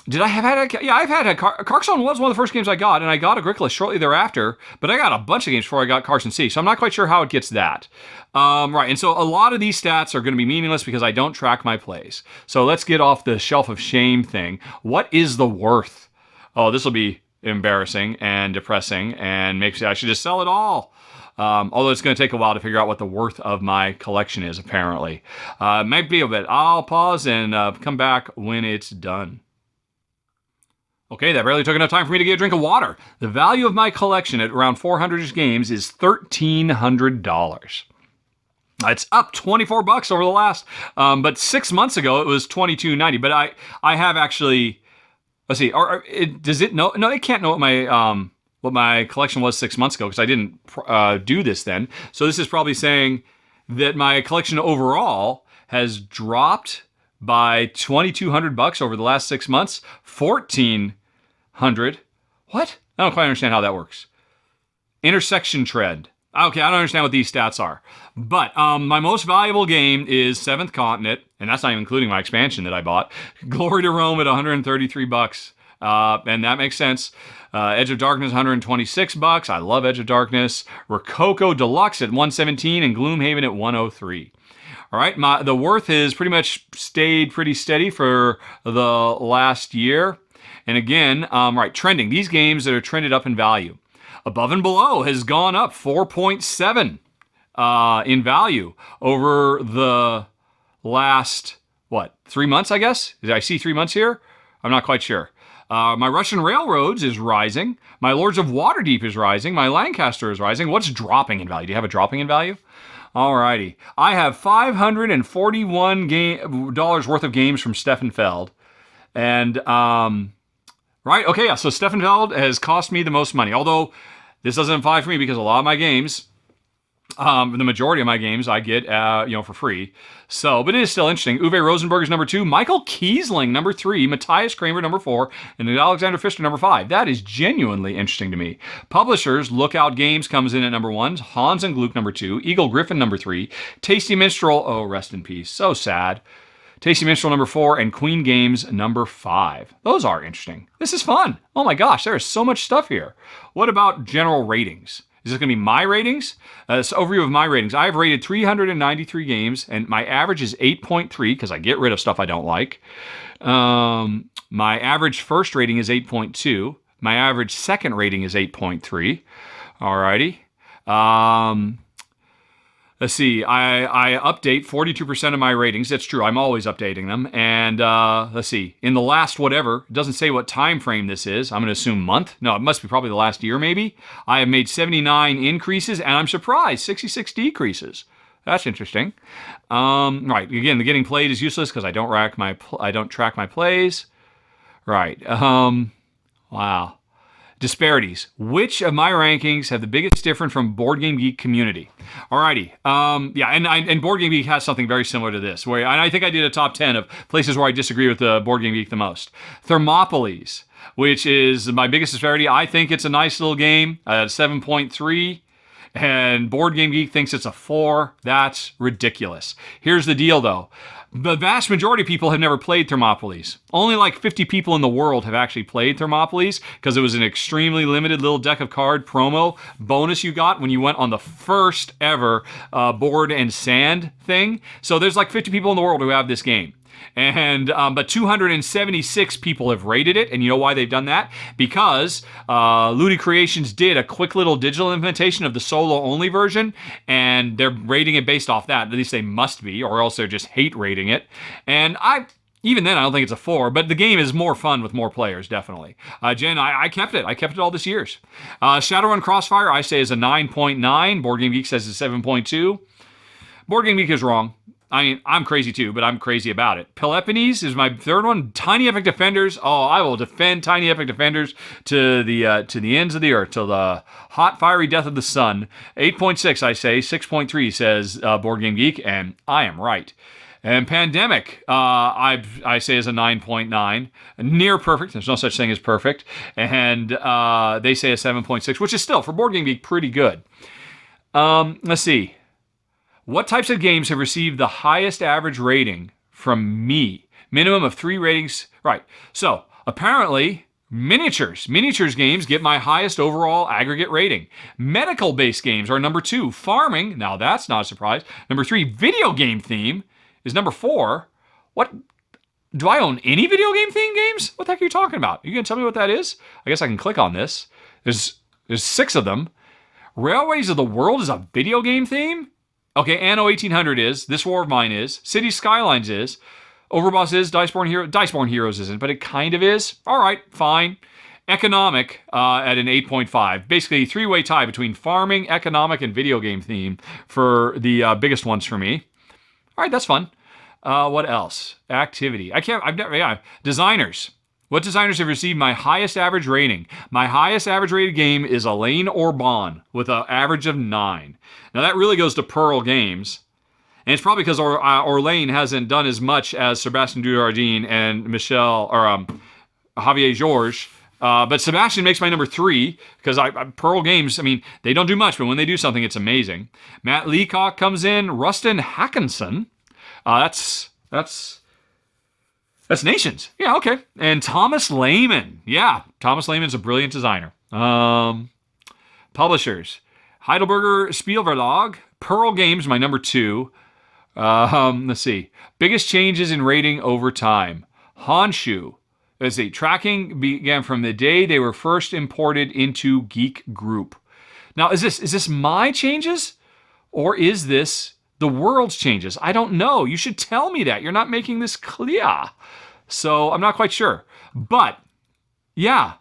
Did I have had a... Yeah, I've had Carcassonne was one of the first games I got, and I got Agricola shortly thereafter, but I got a bunch of games before I got Carson C, so I'm not quite sure how it gets that. Right, and so a lot of these stats are going to be meaningless because I don't track my plays. So let's get off the Shelf of Shame thing. What is the worth? Oh, this will be embarrassing and depressing, and makes I should just sell it all. Although it's going to take a while to figure out what the worth of my collection is, apparently. Might be a bit. I'll pause and come back when it's done. Okay, that barely took enough time for me to get a drink of water. The value of my collection at around 400-ish games is $1,300. It's up $24 over the last, but 6 months ago it was $22.90. But I have actually, let's see, does it know? No, it can't know what my collection was 6 months ago because I didn't do this then. So this is probably saying that my collection overall has dropped by $2,200 over the last 6 months. $1,400. What? I don't quite understand how that works. Intersection trend. Okay, I don't understand what these stats are. But my most valuable game is Seventh Continent, and that's not even including my expansion that I bought. Glory to Rome at $133. And that makes sense. Edge of Darkness, $126. I love Edge of Darkness. Rococo Deluxe at $117 and Gloomhaven at $103. All right, the worth has pretty much stayed pretty steady for the last year. And again, right, trending. These games that are trended up in value. Above and Below has gone up 4.7 in value over the last, 3 months, I guess? Did I see 3 months here? I'm not quite sure. My Russian Railroads is rising. My Lords of Waterdeep is rising. My Lancaster is rising. What's dropping in value? Do you have a dropping in value? Alrighty. I have $541 worth of games from Stefan Feld. And, right, okay, yeah, so Steffenfeld has cost me the most money. Although, this doesn't apply for me because a lot of my games, the majority of my games I get, for free. So, but it is still interesting. Uwe Rosenberg is number 2, Michael Kiesling number 3, Matthias Kramer number 4, and Alexander Pfister number 5. That is genuinely interesting to me. Publishers, Lookout Games comes in at number 1, Hans and Gluck number 2, Eagle Griffin number 3, Tasty Minstrel, oh, rest in peace, so sad. Tasty Minstrel number 4, and Queen Games number 5. Those are interesting. This is fun. Oh my gosh, there is so much stuff here. What about general ratings? Is this going to be my ratings? This overview of my ratings. I have rated 393 games, and my average is 8.3 because I get rid of stuff I don't like. My average first rating is 8.2. My average second rating is 8.3. Alrighty. Let's see. I update 42% of my ratings. That's true. I'm always updating them. And let's see. In the last whatever, it doesn't say what time frame this is. I'm going to assume month. No, it must be probably the last year maybe. I have made 79 increases, and I'm surprised, 66 decreases. That's interesting. Right. Again, the getting played is useless because I don't track my plays. Right. Wow. Disparities. Which of my rankings have the biggest difference from Board Game Geek community? Alrighty. And Board Game Geek has something very similar to this. And I think I did a top 10 of places where I disagree with the Board Game Geek the most. Thermopolis, which is my biggest disparity. I think it's a nice little game, 7.3. And Board Game Geek thinks it's a 4. That's ridiculous. Here's the deal, though. The vast majority of people have never played Thermopolis. Only like 50 people in the world have actually played Thermopolis because it was an extremely limited little deck of card promo bonus you got when you went on the first ever board and sand thing. So there's like 50 people in the world who have this game. And but 276 people have rated it, and you know why they've done that? Because Ludi Creations did a quick little digital implementation of the solo-only version, and they're rating it based off that. At least they must be, or else they're just hate rating it. And even then, I don't think it's a 4, but the game is more fun with more players, definitely. Jen, I kept it. I kept it all this years. Shadowrun Crossfire, I say is a 9.9. Board Game Geek says it's 7.2. Board Game Geek is wrong. I mean, I'm crazy too, but I'm crazy about it. Peloponnese is my third one. Tiny Epic Defenders. Oh, I will defend Tiny Epic Defenders to the ends of the earth, till the hot, fiery death of the sun. 8.6, I say. 6.3 says Board Game Geek, and I am right. And Pandemic, I say is a 9.9. Near perfect. There's no such thing as perfect. And they say a 7.6, which is still, for Board Game Geek, pretty good. Let's see. What types of games have received the highest average rating from me? Minimum of 3 ratings. Right. So, apparently, miniatures. Miniatures games get my highest overall aggregate rating. Medical-based games are number 2. Farming, now that's not a surprise. Number 3, video game theme is number 4. What? Do I own any video game theme games? What the heck are you talking about? Are you going to tell me what that is? I guess I can click on this. There's 6 of them. Railways of the World is a video game theme? Okay, Anno 1800 is, This War of Mine is, City Skylines is, Overboss is, Diceborn Heroes isn't, but it kind of is. All right, fine. Economic at an 8.5. Basically, 3-way tie between farming, economic, and video game theme for the biggest ones for me. All right, that's fun. What else? Activity. Designers. What designers have received my highest average rating? My highest average rated game is Alain Orban with an average of 9. Now that really goes to Pearl Games. And it's probably because Orlain hasn't done as much as Sebastian Dujardin and Javier Georges. But Sebastian makes my number 3 because Pearl Games, I mean, they don't do much, but when they do something, it's amazing. Matt Leacock comes in. Rustin Hackinson. That's Nations. Yeah, okay. And Thomas Lehman. Yeah, Thomas Lehman's a brilliant designer. Publishers. Heidelberger Spielverlag. Pearl Games, my number 2. Let's see. Biggest changes in rating over time. Honshu. Let's see. Tracking began from the day they were first imported into Geek Group. Now, is this my changes? Or is this the world's changes? I don't know. You should tell me that. You're not making this clear. So I'm not quite sure. But, yeah,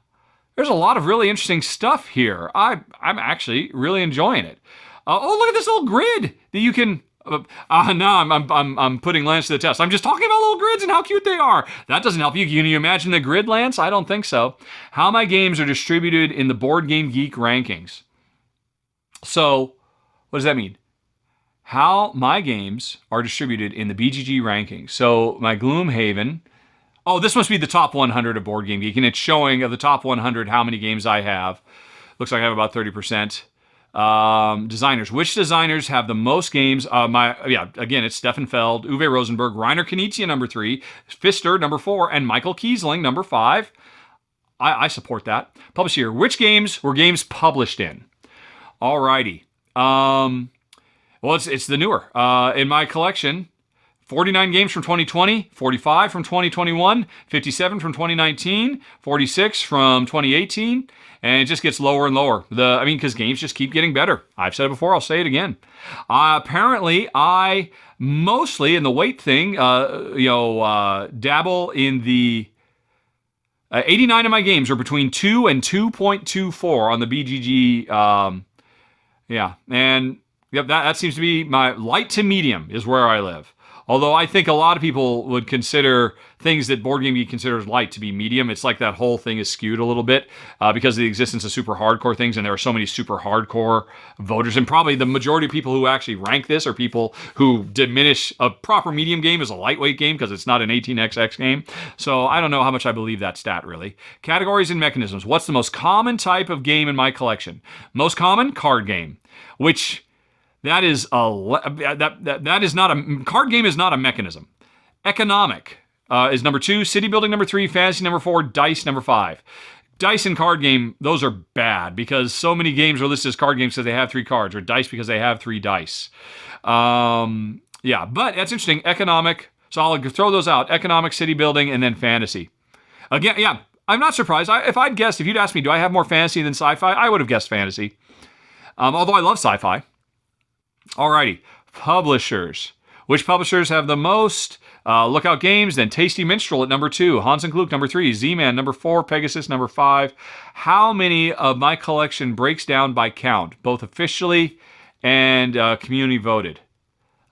there's a lot of really interesting stuff here. I'm actually really enjoying it. Oh, look at this little grid that you can... Now I'm putting Lance to the test. I'm just talking about little grids and how cute they are. That doesn't help you. Can you imagine the grid, Lance? I don't think so. How my games are distributed in the Board Game Geek rankings. So, what does that mean? How my games are distributed in the BGG rankings. So, my Gloomhaven. Oh, this must be the top 100 of Board Game Geek, and it's showing of the top 100 how many games I have. Looks like I have about 30%. Designers. Which designers have the most games? Again, it's Stefan Feld, Uwe Rosenberg, Rainer Knizia, number 3, Pfister, number 4, and Michael Kiesling, number 5. I support that. Published here. Which games were games published in? Alrighty. Well, it's the newer. In my collection, 49 games from 2020, 45 from 2021, 57 from 2019, 46 from 2018, and it just gets lower and lower. Because games just keep getting better. I've said it before, I'll say it again. Apparently, I mostly, in the weight thing, dabble in the 89 of my games are between 2 and 2.24 on the BGG. And that seems to be my light to medium is where I live. Although I think a lot of people would consider things that Board Game Geek considers light to be medium. It's like that whole thing is skewed a little bit because of the existence of super hardcore things, and there are so many super hardcore voters. And probably the majority of people who actually rank this are people who diminish a proper medium game as a lightweight game because it's not an 18xx game. So I don't know how much I believe that stat, really. Categories and mechanisms. What's the most common type of game in my collection? Most common? Card game. Which... That is that is not a card game is not a mechanism. Economic is number 2, city building number 3, fantasy number 4, dice number 5. Dice and card game, those are bad because so many games are listed as card games because they have 3 cards, or dice because they have 3 dice. But that's interesting. Economic, so I'll throw those out. Economic, city building, and then fantasy. Again, I'm not surprised. If you'd asked me, do I have more fantasy than sci-fi? I would have guessed fantasy. Although I love sci-fi. Alrighty, publishers. Which publishers have the most? Lookout Games, then Tasty Minstrel at number 2, Hans and Kluk number 3, Z-Man number 4, Pegasus number 5. How many of my collection breaks down by count, both officially and community voted?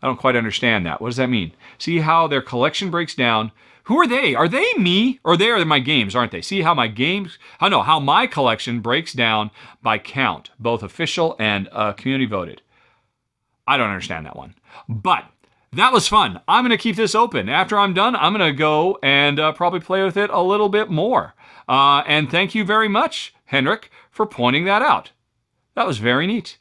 I don't quite understand that. What does that mean? See how their collection breaks down. Who are they? Are they me? Or they are my games, aren't they? See how my games... how my collection breaks down by count, both official and community voted. I don't understand that one. But that was fun. I'm going to keep this open. After I'm done, I'm going to go and probably play with it a little bit more. And thank you very much, Henrik, for pointing that out. That was very neat.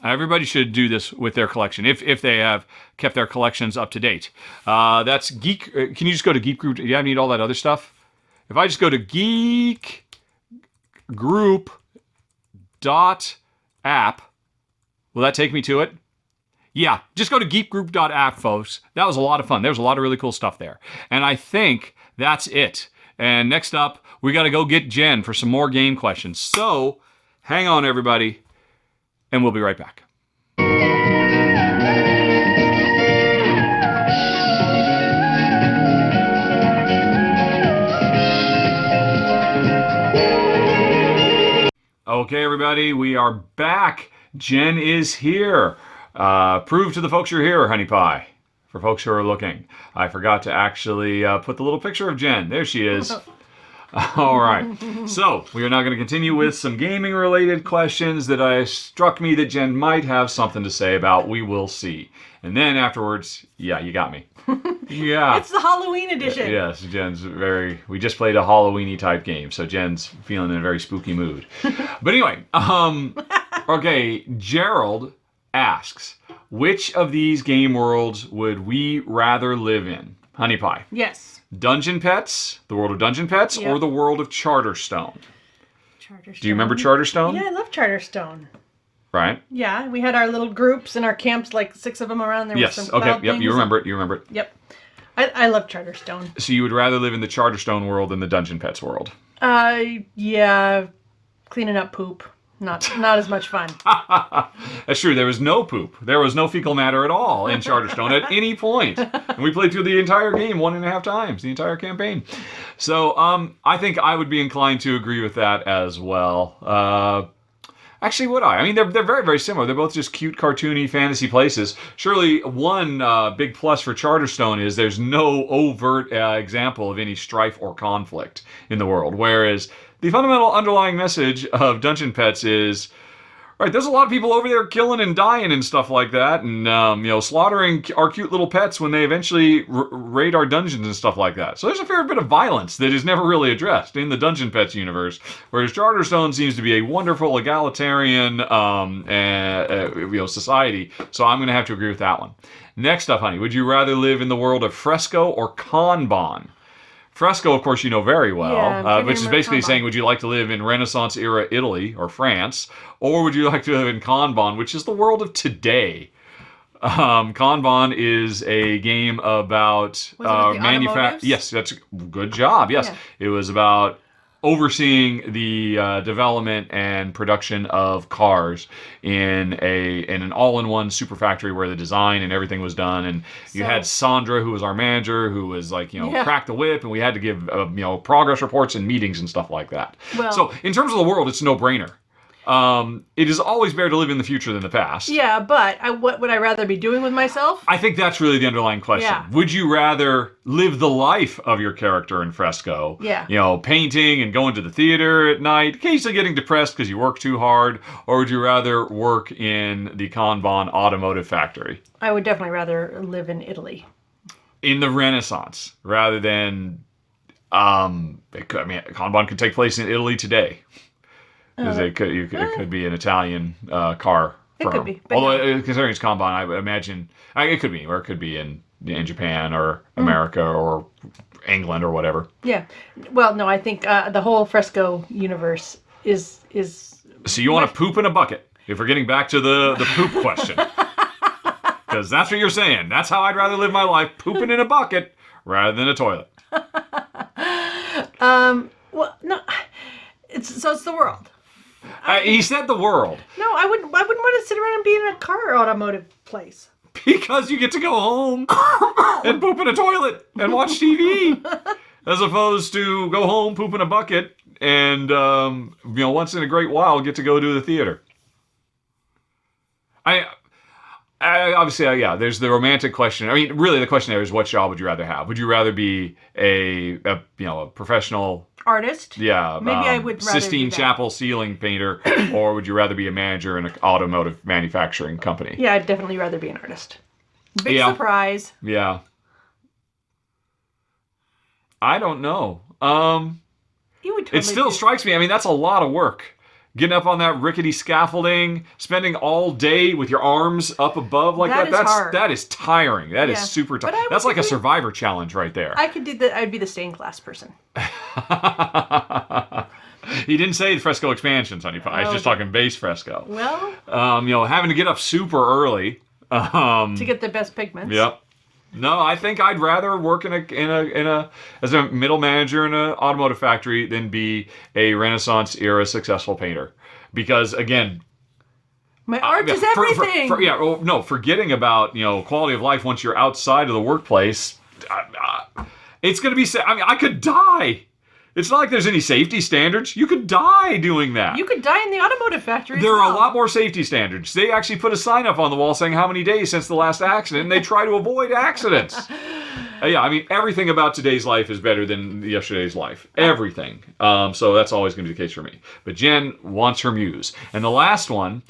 Everybody should do this with their collection, if they have kept their collections up to date. That's Geek... Can you just go to Geek Group? Do you need all that other stuff? If I just go to geekgroup.app... Will that take me to it? Yeah, just go to geekgroup.app, folks. That was a lot of fun. There's a lot of really cool stuff there. And I think that's it. And next up, we got to go get Jen for some more game questions. So, hang on, everybody, and we'll be right back. Okay, everybody, we are back. Jen is here. Prove to the folks you're here, honey pie. For folks who are looking. I forgot to actually put the little picture of Jen. There she is. All right. So, we are now going to continue with some gaming-related questions that struck me that Jen might have something to say about. We will see. And then afterwards, yeah, you got me. Yeah. It's the Halloween edition. Yes, Jen's we just played a Halloween-y type game, so Jen's feeling in a very spooky mood. But anyway, okay, Gerald asks, which of these game worlds would we rather live in? Honey Pie. Yes. Dungeon Pets, the world of Dungeon Pets, or the world of Charterstone? Charterstone. Do you remember Charterstone? Yeah, I love Charterstone. Right? Yeah, we had our little groups in our camps, like 6 of them around there. Yes, with some okay, yep, things. you remember it. Yep. I love Charterstone. So you would rather live in the Charterstone world than the Dungeon Pets world? Yeah, cleaning up poop. Not as much fun. That's true. There was no poop. There was no fecal matter at all in Charterstone at any point. And we played through the entire game 1.5 times, the entire campaign. So I think I would be inclined to agree with that as well. Actually, would I? I mean, they're very, very similar. They're both just cute, cartoony, fantasy places. Surely one big plus for Charterstone is there's no overt example of any strife or conflict in the world. Whereas the fundamental underlying message of Dungeon Pets is, right, there's a lot of people over there killing and dying and stuff like that, and slaughtering our cute little pets when they eventually raid our dungeons and stuff like that. So there's a fair bit of violence that is never really addressed in the Dungeon Pets universe, whereas Charterstone seems to be a wonderful egalitarian society. So I'm going to have to agree with that one. Next up, honey, would you rather live in the world of Fresco or Kanban? Fresco, of course, you know very well, which is basically saying, would you like to live in Renaissance-era Italy or France, or would you like to live in Kanban, which is the world of today? Kanban is a game about manufacturing. Yes, that's a good job. Yes, It was about overseeing the development and production of cars in an all-in-one super factory where the design and everything was done. And you had Sandra, who was our manager, who was like, crack the whip, and we had to give progress reports and meetings and stuff like that. Well, so in terms of the world, it's a no-brainer. It is always better to live in the future than the past. Yeah, but what would I rather be doing with myself? I think that's really the underlying question. Yeah. Would you rather live the life of your character in Fresco? Yeah. Painting and going to the theater at night, occasionally getting depressed because you work too hard, or would you rather work in the Kanban automotive factory? I would definitely rather live in Italy. In the Renaissance, rather than, Kanban could take place in Italy today. Because it could be an Italian car firm. It could be. Although, considering it's Kanban, I would imagine it could be, or it could be in Japan or America or England or whatever. Yeah. Well, no, I think the whole Fresco universe is. So you want to poop in a bucket? If we're getting back to the poop question, because that's what you're saying. That's how I'd rather live my life: pooping in a bucket rather than a toilet. Well, no. It's the world. He said the world. No, I wouldn't want to sit around and be in a car automotive place. Because you get to go home and poop in a toilet and watch TV, as opposed to go home, poop in a bucket, and once in a great while get to go to the theater. Obviously, there's the romantic question. I mean, really, the question there is, what job would you rather have? Would you rather be a professional artist? Yeah. Maybe I would rather Sistine Chapel ceiling painter, or would you rather be a manager in an automotive manufacturing company? Yeah, I'd definitely rather be an artist. Big surprise. Yeah. I don't know. It still strikes me. I mean, that's a lot of work. Getting up on that rickety scaffolding, spending all day with your arms up above like that. That is tiring. That is super tiring. That's like a Survivor challenge right there. I could do that. I'd be the stained glass person. He didn't say the Fresco expansions, honey pie. He's just talking base Fresco. Well, having to get up super early to get the best pigments. Yep. No, I think I'd rather work as a middle manager in an automotive factory than be a Renaissance era successful painter, because again, my art is everything. Forgetting about quality of life once you're outside of the workplace, it's going to be. I mean, I could die. It's not like there's any safety standards. You could die doing that. You could die in the automotive factory. There are a lot more safety standards. They actually put a sign up on the wall saying how many days since the last accident, and they try to avoid accidents. Everything about today's life is better than yesterday's life. Everything. So that's always going to be the case for me. But Jen wants her muse. And the last one,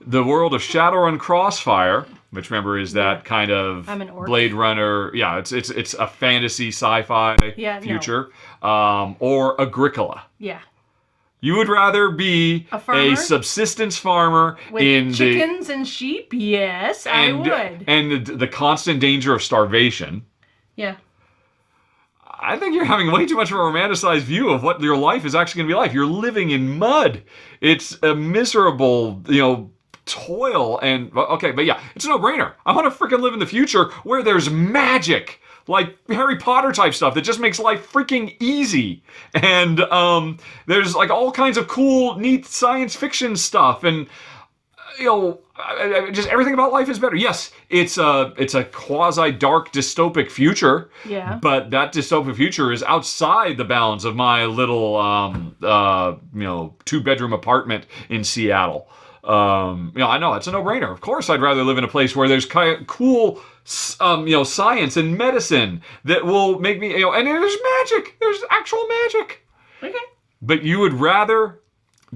the world of Shadowrun Crossfire, which remember is that kind of Blade Runner. Yeah, it's a fantasy sci-fi future. No. Or Agricola. Yeah. You would rather be a subsistence farmer with chickens and sheep? Yes, I would. And the constant danger of starvation. Yeah. I think you're having way too much of a romanticized view of what your life is actually going to be like. You're living in mud. It's a miserable, toil and but yeah, it's a no-brainer. I want to freaking live in the future where there's magic, like Harry Potter type stuff that just makes life freaking easy, and there's like all kinds of cool, neat science fiction stuff, and just everything about life is better. Yes, it's a quasi dark dystopic future. Yeah. But that dystopic future is outside the bounds of my little 2-bedroom apartment in Seattle. I know it's a no-brainer. Of course, I'd rather live in a place where there's kind of cool, science and medicine that will make me, and there's magic. There's actual magic. Okay. But you would rather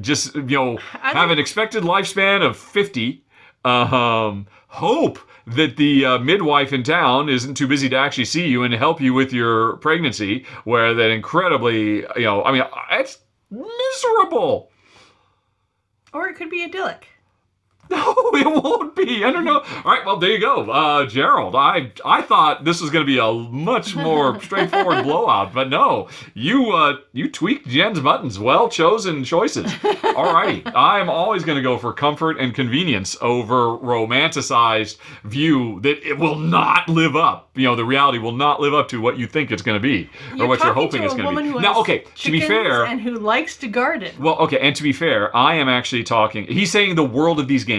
just, have an expected lifespan of 50, hope that the midwife in town isn't too busy to actually see you and help you with your pregnancy, where that incredibly, it's miserable. Or it could be idyllic. No, it won't be. I don't know. All right, well, there you go. Gerald, I thought this was going to be a much more straightforward blowout, but no. You tweaked Jen's buttons. Well chosen choices. All righty. I'm always going to go for comfort and convenience over romanticized view that it will not live up. The reality will not live up to what you think it's going to be or what you're hoping it's going to be. Now, okay, to be fair. And who likes to garden. Well, okay, and to be fair, I am actually talking. He's saying the world of these games.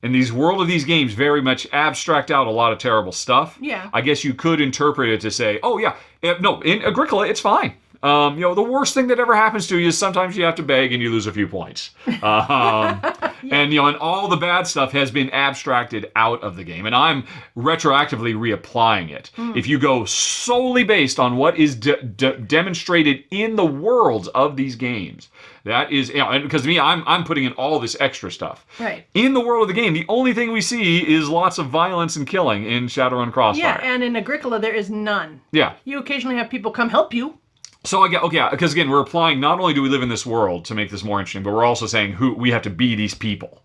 And these world of these games very much abstract out a lot of terrible stuff. Yeah. I guess you could interpret it to say, oh yeah, no, in Agricola it's fine. The worst thing that ever happens to you is sometimes you have to beg and you lose a few points. And all the bad stuff has been abstracted out of the game, and I'm retroactively reapplying it. If you go solely based on what is demonstrated in the worlds of these games, that is, and because to me, I'm putting in all this extra stuff. Right. In the world of the game, the only thing we see is lots of violence and killing in Shadowrun Crossfire. Yeah, and in Agricola there is none. Yeah. You occasionally have people come help you. So because again, we're applying, not only do we live in this world to make this more interesting, but we're also saying who we have to be these people.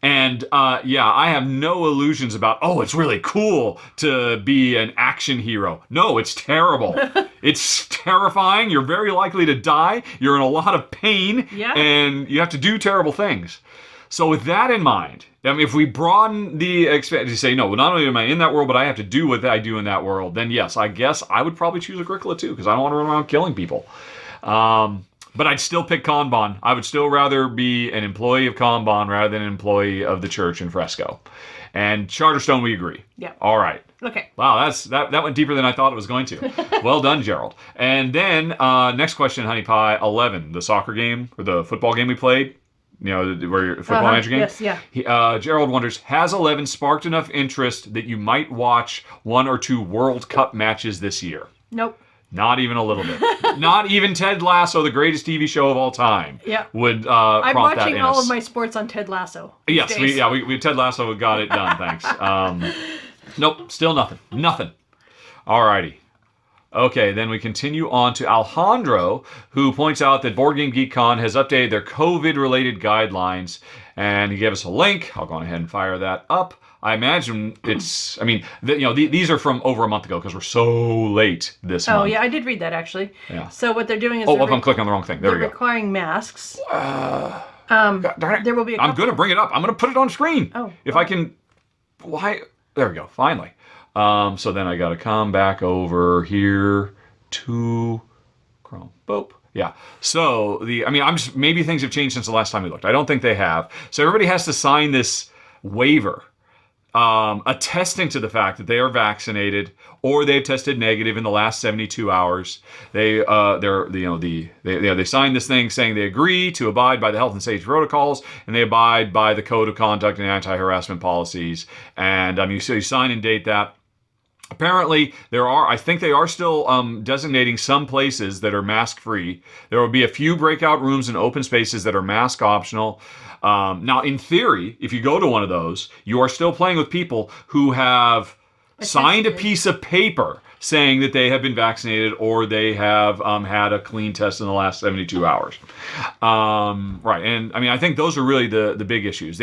And I have no illusions about, it's really cool to be an action hero. No, it's terrible. It's terrifying. You're very likely to die. You're in a lot of pain. Yeah. And you have to do terrible things. So with that in mind, if we broaden the to say, no, not only am I in that world, but I have to do what I do in that world, then yes, I guess I would probably choose Agricola too, because I don't want to run around killing people. But I'd still pick Kanban. I would still rather be an employee of Kanban rather than an employee of the church in Fresco. And Charterstone, we agree. Yeah. All right. Okay. Wow, that went deeper than I thought it was going to. Well done, Gerald. And then next question, Honey Pie 11, the soccer game or the football game we played. Where football manager game. Yes, yeah. Gerald wonders, has 11 sparked enough interest that you might watch 1 or 2 World Cup matches this year? Nope. Not even a little bit. Not even Ted Lasso, the greatest TV show of all time, would prompt that in us. I'm watching all of my sports on Ted Lasso. Yes, we Ted Lasso got it done, thanks. Nope, still nothing. Nothing. Alrighty. Okay, then we continue on to Alejandro, who points out that Board Game Geek Con has updated their COVID-related guidelines, and he gave us a link. I'll go ahead and fire that up. I imagine it's, these are from over a month ago because we're so late this month. Oh, yeah, I did read that, actually. Yeah. So what they're doing is... I'm clicking on the wrong thing. There we go. They're requiring masks. Darn it. There will be a couple... I'm going to bring it up. I'm going to put it on screen. Oh. If I can... Why? There we go, finally. So then I got to come back over here to Chrome. Boop. Yeah. So maybe things have changed since the last time we looked. I don't think they have. So everybody has to sign this waiver, attesting to the fact that they are vaccinated or they've tested negative in the last 72 hours. They sign this thing saying they agree to abide by the health and safety protocols and they abide by the code of conduct and anti-harassment policies. And you sign and date that. Apparently, I think they are still designating some places that are mask-free. There will be a few breakout rooms and open spaces that are mask optional. Now, in theory, if you go to one of those, you are still playing with people who have signed a piece of paper saying that they have been vaccinated or they have had a clean test in the last 72 hours. Right, and I think those are really the big issues.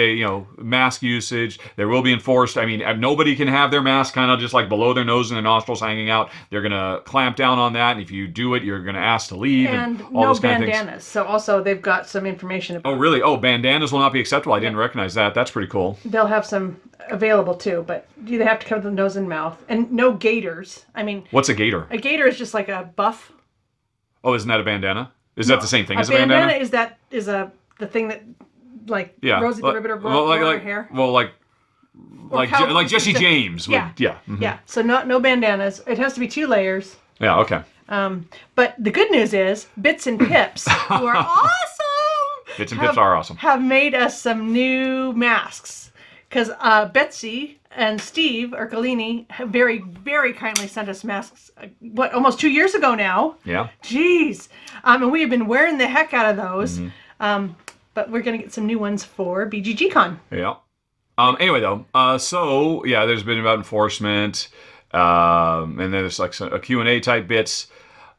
Mask usage, there will be enforced. Nobody can have their mask kind of just like below their nose and their nostrils hanging out. They're going to clamp down on that, and if you do it, you're going to ask to leave. And all no those kind of things. bandanas. So also they've got some information about... Oh, really? Oh, bandanas will not be acceptable? I didn't recognize that. That's pretty cool. They'll have some available too, but they have to cover the nose and mouth. And no gaiters. What's a gaiter? A gaiter is just like a buff. Oh, isn't that a bandana? Is that the same thing as a bandana? Bandana is the thing that like Yeah. Rosie the Riveter Well, wore her hair. Well, like Jesse James would. Yeah. Yeah. Mhm. Yeah. So no bandanas. It has to be 2 layers. Yeah. Okay. But the good news is Bits and Pips, who are awesome. Bits and Pips are awesome. Have made us some new masks because Betsy and Steve Ercolini have very, very kindly sent us masks. Almost 2 years ago now. Yeah. Jeez. And we have been wearing the heck out of those. But we're gonna get some new ones for BGG-Con. Yeah. Anyway, though, so yeah, there's been about enforcement, and then there's like a Q&A type bits.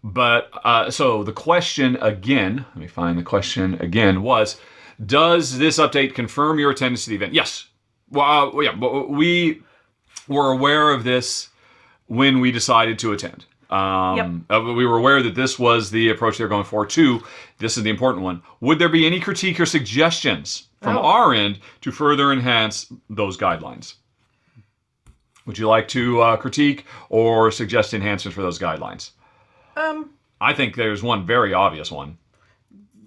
But so the question again, let me find the question again, was, does this update confirm your attendance to the event? Yes. Well, yeah, but we were aware of this when we decided to attend. We were aware that this was the approach they were going for. 2, this is the important one. Would there be any critique or suggestions from our end to further enhance those guidelines? Would you like to critique or suggest enhancements for those guidelines? I think there's one very obvious one.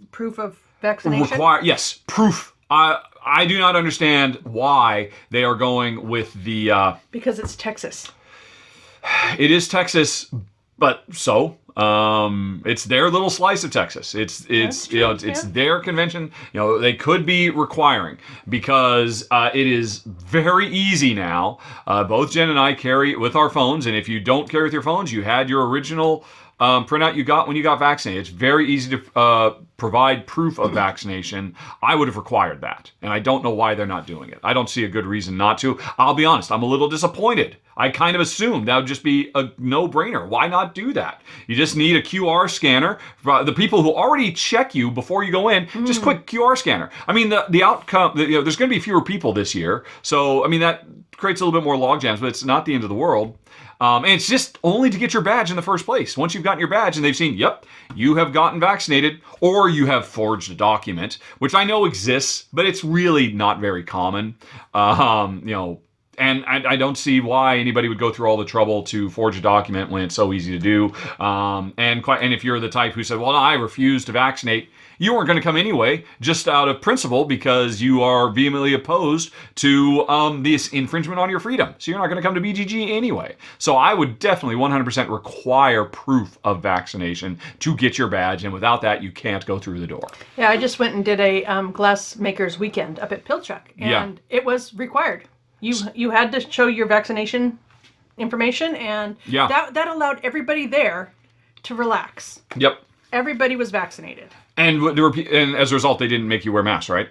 Proof of vaccination? Yes, proof. I do not understand why they are going with the... because it's Texas. It is Texas, but so... it's their little slice of Texas. It's their convention. They could be requiring, because it is very easy now. Both Jen and I carry with our phones, and if you don't carry with your phones, you had your original printout you got when you got vaccinated. It's very easy to provide proof of vaccination. I would have required that, and I don't know why they're not doing it. I don't see a good reason not to. I'll be honest, I'm a little disappointed. I kind of assumed that would just be a no-brainer. Why not do that? You just need a QR scanner. The people who already check you before you go in, just quick QR scanner. I mean, the outcome, there's going to be fewer people this year, so I mean that creates a little bit more log jams, but it's not the end of the world. And it's just only to get your badge in the first place. Once you've gotten your badge and they've seen, yep, you have gotten vaccinated, or you have forged a document, which I know exists, but it's really not very common. And I don't see why anybody would go through all the trouble to forge a document when it's so easy to do. And if you're the type who said, well, no, I refuse to vaccinate, you weren't going to come anyway, just out of principle, because you are vehemently opposed to this infringement on your freedom. So you're not going to come to BGG anyway. So I would definitely 100% require proof of vaccination to get your badge. And without that, you can't go through the door. Yeah, I just went and did a glassmakers weekend up at Pilchuck, and it was required. You had to show your vaccination information, and that allowed everybody there to relax. Yep. Everybody was vaccinated. And as a result, they didn't make you wear masks, right?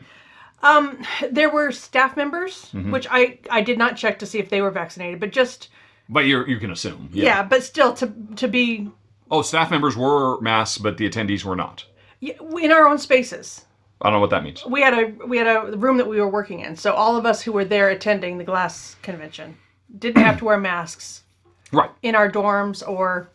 There were staff members, which I did not check to see if they were vaccinated, but just... But you can assume. Yeah, but still to be... Oh, staff members wore masks, but the attendees were not. Yeah, in our own spaces. I don't know what that means. We had a room that we were working in, so all of us who were there attending the glass convention didn't have to wear masks. Right. In our dorms or...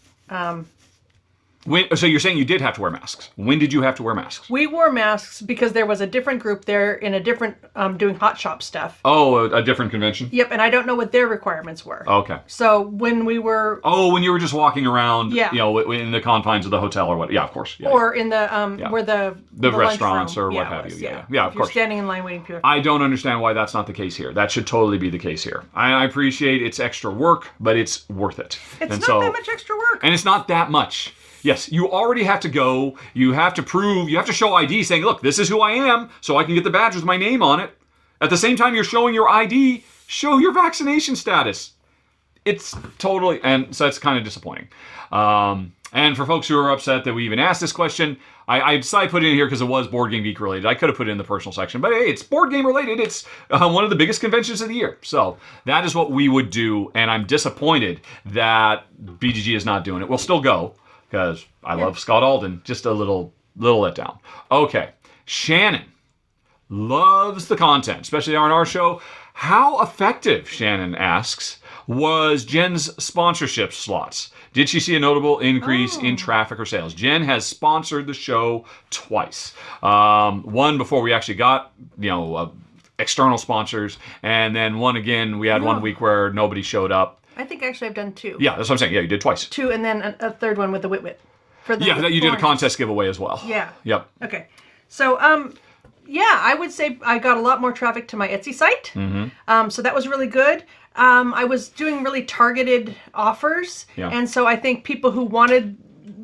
So you're saying you did have to wear masks. When did you have to wear masks? We wore masks because there was a different group there in a different, doing hot shop stuff. Oh, a different convention? Yep, and I don't know what their requirements were. Okay. So when we were... Oh, when you were just walking around, in the confines of the hotel or what? Yeah, of course. Yeah, or in the, where the restaurants or what have you. Yeah, of course. You're standing in line waiting for your... I don't understand why that's not the case here. That should totally be the case here. I appreciate it's extra work, but it's worth it. It's not that much extra work. And it's not that much. Yes, you already have to go, you have to show ID saying, look, this is who I am, so I can get the badge with my name on it. At the same time you're showing your ID, show your vaccination status. It's totally, and so that's kind of disappointing. And for folks who are upset that we even asked this question, I decided to put it in here because it was Board Game Geek related. I could have put it in the personal section, but hey, it's board game related. It's one of the biggest conventions of the year. So that is what we would do, and I'm disappointed that BGG is not doing it. We'll still go, because I love Scott Alden. Just a little letdown. Okay, Shannon loves the content, especially on our show. How effective, Shannon asks, was Jen's sponsorship slots? Did she see a notable increase in traffic or sales? Jen has sponsored the show twice. One before we actually got, external sponsors, and then one again, we had 1 week where nobody showed up. I think actually I've done 2. Yeah, that's what I'm saying. Yeah, you did twice. 2, and then a third one with the Wit-Wit. You did a contest giveaway as well. Yeah. Yep. Okay. So, I would say I got a lot more traffic to my Etsy site. So that was really good. I was doing really targeted offers. And so I think people who wanted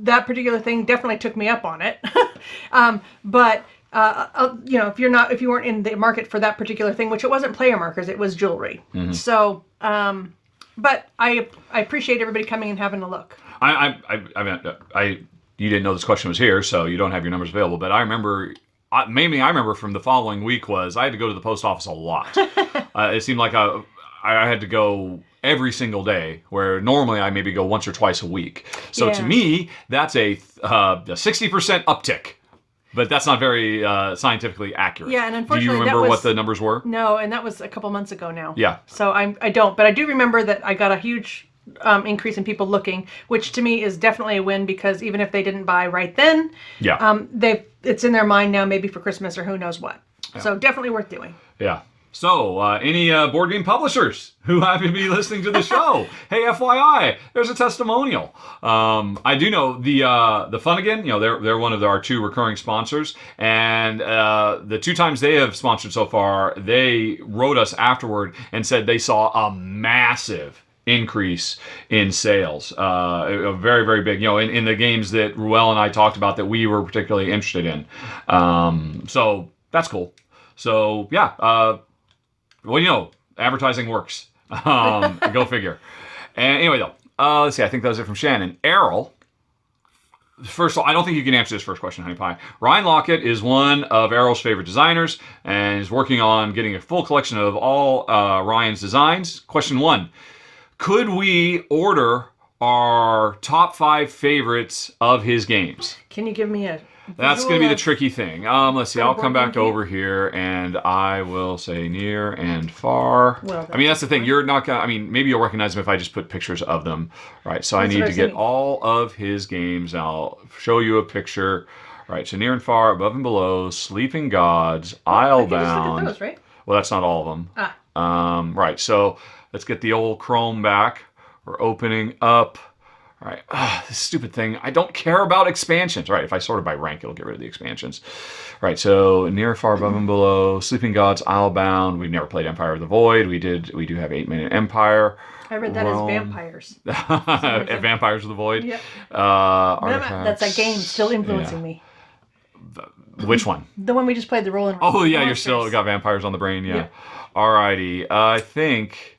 that particular thing definitely took me up on it. But if you weren't in the market for that particular thing, which it wasn't player markers, it was jewelry. So, but I appreciate everybody coming and having a look. You didn't know this question was here, so you don't have your numbers available. But I remember, mainly I remember from the following week was I had to go to the post office a lot. It seemed like I had to go every single day, where normally I maybe go once or twice a week. So to me, that's a 60% uptick. But that's not very scientifically accurate. Yeah, and unfortunately, do you remember what the numbers were? No, and that was a couple months ago now. Yeah. So I don't, but I do remember that I got a huge increase in people looking, which to me is definitely a win, because even if they didn't buy right then, it's in their mind now, maybe for Christmas or who knows what. Yeah. So definitely worth doing. Yeah. So, any board game publishers who happen to be listening to the show, hey, FYI, there's a testimonial. I do know the Fun Again, they're one of our 2 recurring sponsors, and the 2 times they have sponsored so far, they wrote us afterward and said they saw a massive increase in sales, a very, very big, in the games that Ruel and I talked about that we were particularly interested in. So that's cool. So yeah, advertising works. Go figure. And anyway, though, let's see. I think that was it from Shannon. Errol. First of all, I don't think you can answer this first question, Honey Pie. Ryan Lockett is one of Errol's favorite designers and is working on getting a full collection of all Ryan's designs. Question 1. Could we order our top 5 favorites of his games? Can you give me a... That's going to be the tricky thing. Let's see. I'll come back over here and I will say near and far. Well, that's the thing. You're not going to... maybe you'll recognize them if I just put pictures of them. Right. So I need to get all of his games. I'll show you a picture. Right. So near and far, above and below, Sleeping Gods, Islebound. Just look at those, right? Well, that's not all of them. Right. So let's get the old Chrome back. We're opening up. All right, this stupid thing. I don't care about expansions. All right, if I sort it by rank, it'll get rid of the expansions. All right, so near, far, above, and below, Sleeping Gods, Islebound. We've never played Empire of the Void. We do have 8-Minute Empire. I read that as vampires. Vampires of the Void. Yep. That's that game still influencing me. Which one? The one we just played, the roll and Oh yeah, you're still got vampires on the brain. Yeah. Yep. Alrighty, I think.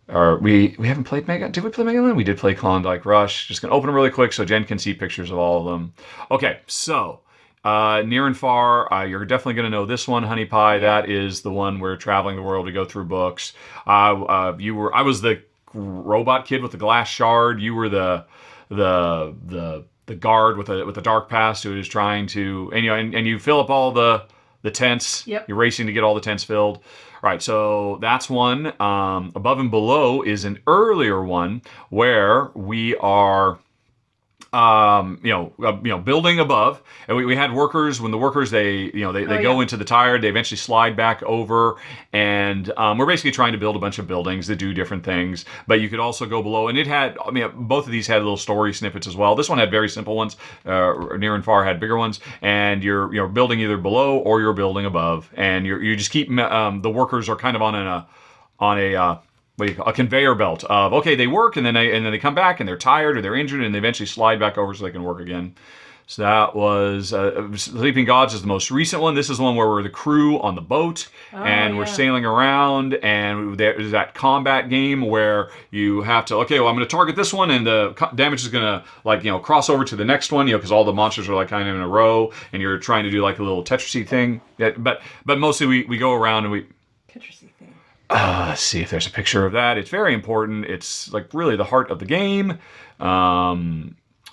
Or we haven't played Mega. Did we play Mega Man? We did play Klondike Rush. Just gonna open them really quick so Jen can see pictures of all of them. Okay, so near and far, you're definitely gonna know this one, Honey Pie. That is the one where traveling the world to go through books. I was the robot kid with the glass shard. You were the guard with a dark past who is trying to and you fill up all the tents. Yep. You're racing to get all the tents filled. Right, so that's one. Above and Below is an earlier one where we are, building above, and we had workers. When the workers they go into the tire, they eventually slide back over, and we're basically trying to build a bunch of buildings that do different things. But you could also go below, and it had. Both of these had little story snippets as well. This one had very simple ones. Near and Far had bigger ones, and you're building either below or you're building above, and you just keep the workers are kind of on a conveyor belt of, okay, they work and then they come back and they're tired or they're injured and they eventually slide back over so they can work again. So that was Sleeping Gods is the most recent one. This is the one where we're the crew on the boat and we're sailing around, and there's that combat game where you have to, I'm going to target this one and the damage is going to cross over to the next one, because all the monsters are kind of in a row and you're trying to do a little Tetrisy thing. Yeah, but mostly we go around and we... Tetrisy thing. Let's see if there's a picture of that. It's very important. It's really the heart of the game.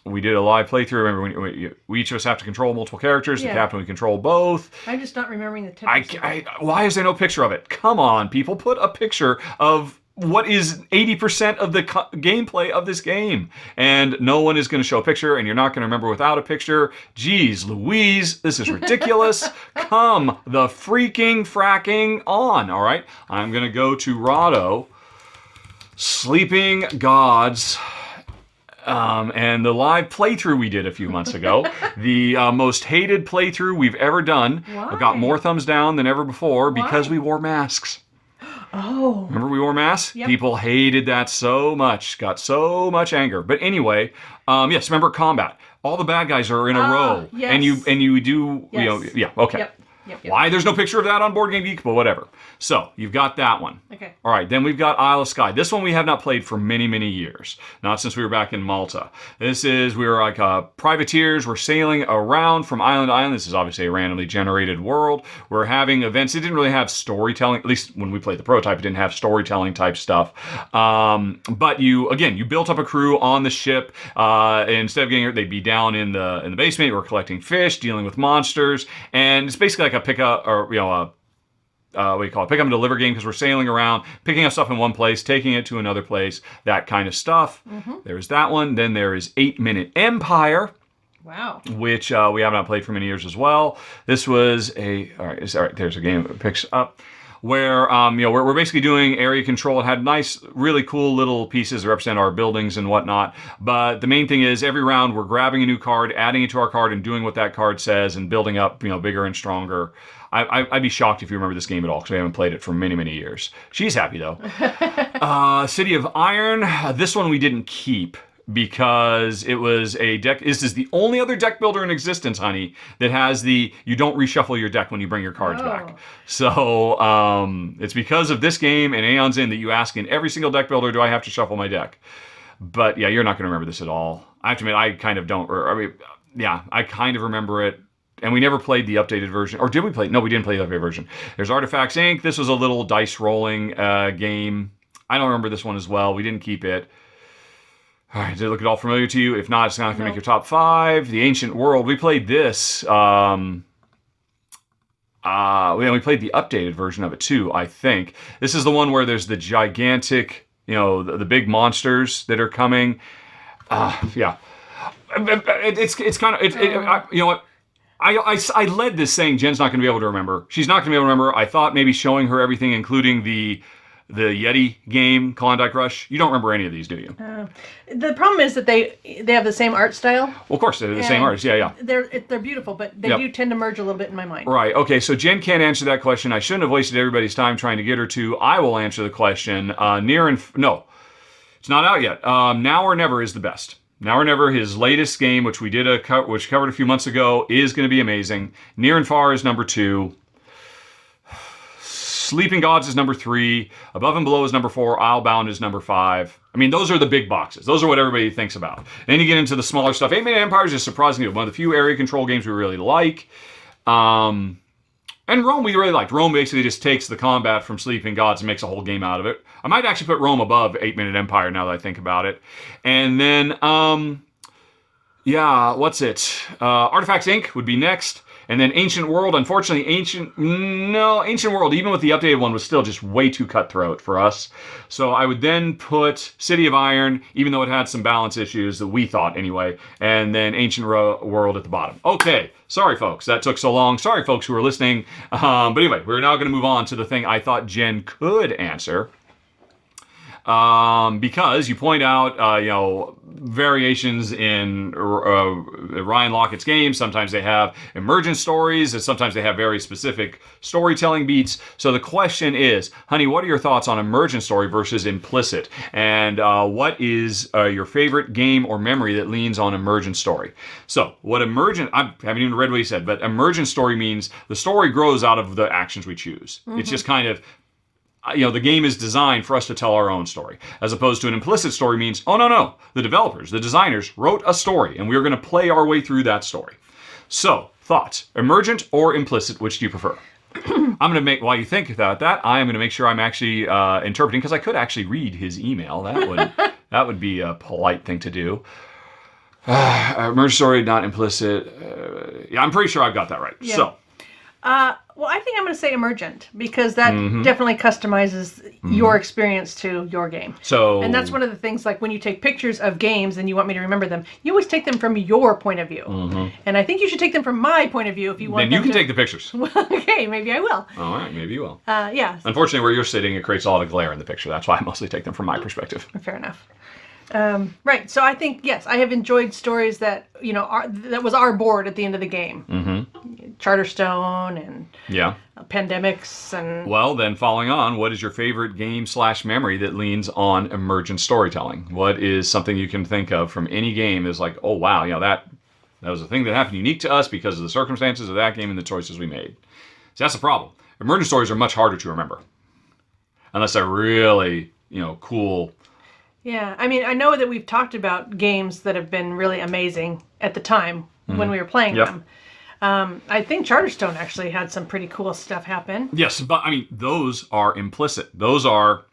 We did a live playthrough. Remember, we each of us have to control multiple characters. Yeah. The captain, we control both. I'm just not remembering the Tetris. Why is there no picture of it? Come on, people. Put a picture of what is 80% of the gameplay of this game. And no one is going to show a picture, and you're not going to remember without a picture. Jeez Louise, this is ridiculous. Come the freaking fracking on, all right? I'm going to go to Rahdo. Sleeping Gods. And the live playthrough we did a few months ago, the most hated playthrough we've ever done. Why? We got more thumbs down than ever before because we wore masks. Oh. Remember we wore masks? Yep. People hated that so much, got so much anger. But anyway, yes, remember combat. All the bad guys are in a row. Yes. And you do, Yes. yeah, okay. Yep. Why there's no picture of that on Board Game Geek, but whatever. So, you've got that one. Okay. All right, then we've got Isle of Skye. This one we have not played for many, many years. Not since we were back in Malta. We were like privateers. We're sailing around from island to island. This is obviously a randomly generated world. We're having events. It didn't really have storytelling. At least when we played the prototype, it didn't have storytelling type stuff. But you built up a crew on the ship. Instead of getting hurt, they'd be down in the basement. We're collecting fish, dealing with monsters. And it's basically like a pick up, or what do you call it? Pick up and deliver game, because we're sailing around, picking up stuff in one place, taking it to another place, that kind of stuff. Mm-hmm. There's that one. Then there is 8 Minute Empire. Wow. Which we have not played for many years as well. This was all right, there's a game that picks up where we're basically doing area control. It had nice, really cool little pieces that represent our buildings and whatnot. But the main thing is every round we're grabbing a new card, adding it to our card, and doing what that card says, and building up, bigger and stronger. I'd be shocked if you remember this game at all, because we haven't played it for many, many years. She's happy though. City of Iron. This one we didn't keep, because it was a deck. This is the only other deck builder in existence, honey, that has you don't reshuffle your deck when you bring your cards back. So it's because of this game and Aeon's End that you ask in every single deck builder, do I have to shuffle my deck? But yeah, you're not going to remember this at all. I have to admit, I kind of don't. I kind of remember it. And we never played the updated version. Or did we play? No, we didn't play the updated version. There's Artifacts Inc. This was a little dice rolling game. I don't remember this one as well. We didn't keep it. All right, did it look at all familiar to you? If not, it's not going to make your top 5. The Ancient World. We played this. We played the updated version of it too, I think. This is the one where there's the gigantic, the big monsters that are coming. Yeah. It's kind of, you know what? I led this saying Jen's not going to be able to remember. She's not going to be able to remember. I thought maybe showing her everything, including the Yeti game, Klondike Rush. You don't remember any of these, do you? The problem is that they have the same art style. Well, of course, they're the same artists. Yeah. They're beautiful, but they do tend to merge a little bit in my mind. Right. Okay, so Jen can't answer that question. I shouldn't have wasted everybody's time trying to get her to. I will answer the question. No, it's not out yet. Now or Never is the best. Now or Never, his latest game, which we did which covered a few months ago, is going to be amazing. Near and Far is number 2. Sleeping Gods is number 3. Above and Below is number 4. Islebound is number 5. I mean, those are the big boxes. Those are what everybody thinks about. Then you get into the smaller stuff. 8 Minute Empire is just surprisingly one of the few area control games we really like. And Rome we really liked. Rome basically just takes the combat from Sleeping Gods and makes a whole game out of it. I might actually put Rome above 8 Minute Empire now that I think about it. And then, what's it? Artifacts Inc. would be next. And then Ancient World, unfortunately, Ancient World, even with the updated one, was still just way too cutthroat for us. So I would then put City of Iron, even though it had some balance issues that we thought anyway, and then Ancient World at the bottom. Okay, sorry folks, that took so long. Sorry folks who are listening. But anyway, we're now going to move on to the thing I thought Jen could answer. Because you point out, variations in Ryan Lockett's games. Sometimes they have emergent stories, and sometimes they have very specific storytelling beats. So the question is, honey, what are your thoughts on emergent story versus implicit? And what is your favorite game or memory that leans on emergent story? So what emergent, I haven't even read what he said, but emergent story means the story grows out of the actions we choose. Mm-hmm. It's just kind of, the game is designed for us to tell our own story, as opposed to an implicit story means, no, the developers, the designers wrote a story, and we're going to play our way through that story. So, thoughts, emergent or implicit, which do you prefer? I'm going to make, while you think about that, I am going to make sure I'm actually interpreting, because I could actually read his email. That would be a polite thing to do. Emergent story, not implicit. I'm pretty sure I've got that right. Yeah. So. Well, I think I'm going to say emergent, because that definitely customizes your experience to your game. And that's one of the things, like when you take pictures of games and you want me to remember them, you always take them from your point of view. Mm-hmm. And I think you should take them from my point of view if you want. Then you can take the pictures. Okay, maybe I will. All right, maybe you will. Yeah. Unfortunately, where you're sitting, it creates a lot of glare in the picture. That's why I mostly take them from my perspective. Fair enough. Right. So I think, yes, I have enjoyed stories that, that was our board at the end of the game. Mm-hmm. Charterstone and pandemics and... Well, then following on, what is your favorite game/memory that leans on emergent storytelling? What is something you can think of from any game that's like, oh, wow, that was a thing that happened unique to us because of the circumstances of that game and the choices we made. So that's the problem. Emergent stories are much harder to remember. Unless they're really, cool. Yeah, I mean, I know that we've talked about games that have been really amazing at the time when we were playing them. I think Charterstone actually had some pretty cool stuff happen. Yes, but I mean, those are implicit. Those are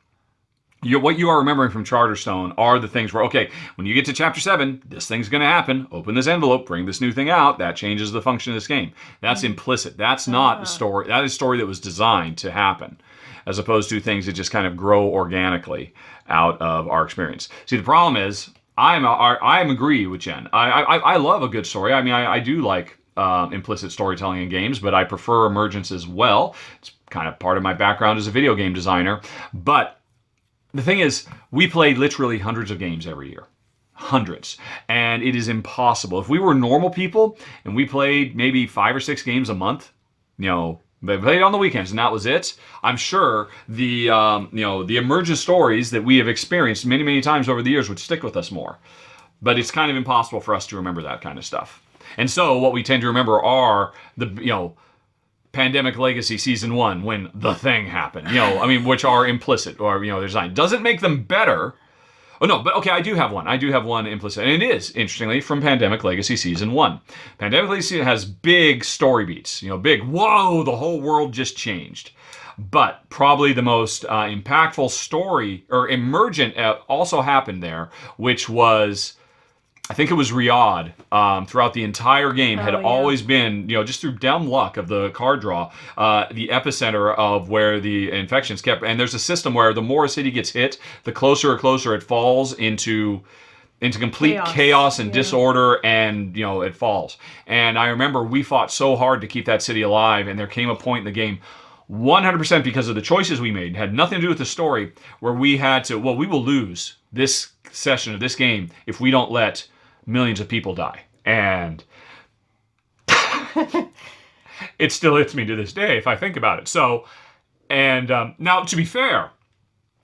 what you are remembering from Charterstone are the things where, okay, when you get to Chapter 7, this thing's going to happen. Open this envelope, bring this new thing out. That changes the function of this game. That's implicit. That's not the story. That is a story that was designed to happen, as opposed to things that just kind of grow organically out of our experience. See, the problem is, I agree with Jen. I love a good story. I mean, I do like implicit storytelling in games, but I prefer emergence as well. It's kind of part of my background as a video game designer. But the thing is, we play literally hundreds of games every year. Hundreds. And it is impossible. If we were normal people and we played maybe 5 or 6 games a month, they played on the weekends, and that was it. I'm sure the emergent stories that we have experienced many, many times over the years would stick with us more. But it's kind of impossible for us to remember that kind of stuff. And so what we tend to remember are the, Pandemic Legacy Season 1, when the thing happened, which are implicit or, they're designed. Doesn't make them better. Oh, no, but okay, I do have one. I do have one implicit. And it is, interestingly, from Pandemic Legacy Season 1. Pandemic Legacy has big story beats. Big, whoa, the whole world just changed. But probably the most impactful story, or emergent, also happened there, which was... I think it was Riyadh, throughout the entire game, had always been, just through dumb luck of the card draw, the epicenter of where the infections kept. And there's a system where the more a city gets hit, the closer and closer it falls into complete chaos and disorder, and, it falls. And I remember we fought so hard to keep that city alive, and there came a point in the game, 100% because of the choices we made, had nothing to do with the story, where we had to, we will lose this session of this game if we don't let millions of people die. And it still hits me to this day if I think about it. So, and now to be fair,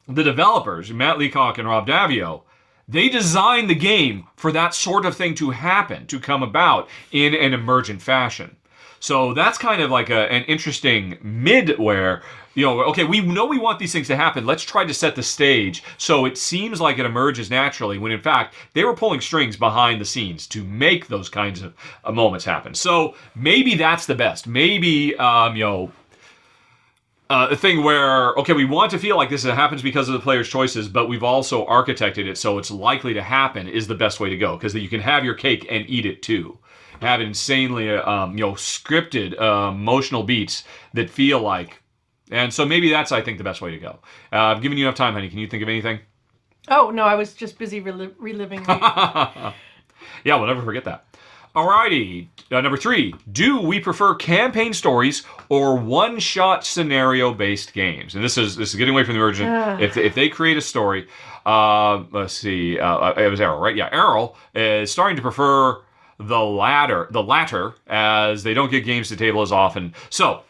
the developers, Matt Leacock and Rob Davio, they designed the game for that sort of thing to happen, to come about in an emergent fashion. So that's kind of like an interesting mid where, okay, we know we want these things to happen. Let's try to set the stage so it seems like it emerges naturally, when in fact they were pulling strings behind the scenes to make those kinds of moments happen. So maybe that's the best. Maybe, a thing where, okay, we want to feel like this happens because of the player's choices, but we've also architected it so it's likely to happen is the best way to go, because you can have your cake and eat it too. Have insanely, scripted emotional beats that feel like, and so maybe that's, I think, the best way to go. I've given you enough time, honey. Can you think of anything? Oh, no, I was just busy reliving. Yeah, we'll never forget that. Alrighty, number 3. Do we prefer campaign stories or one-shot scenario-based games? And this is getting away from the emergent. If they create a story, let's see, it was Errol, right? Yeah, Errol is starting to prefer the latter, as they don't get games to table as often. So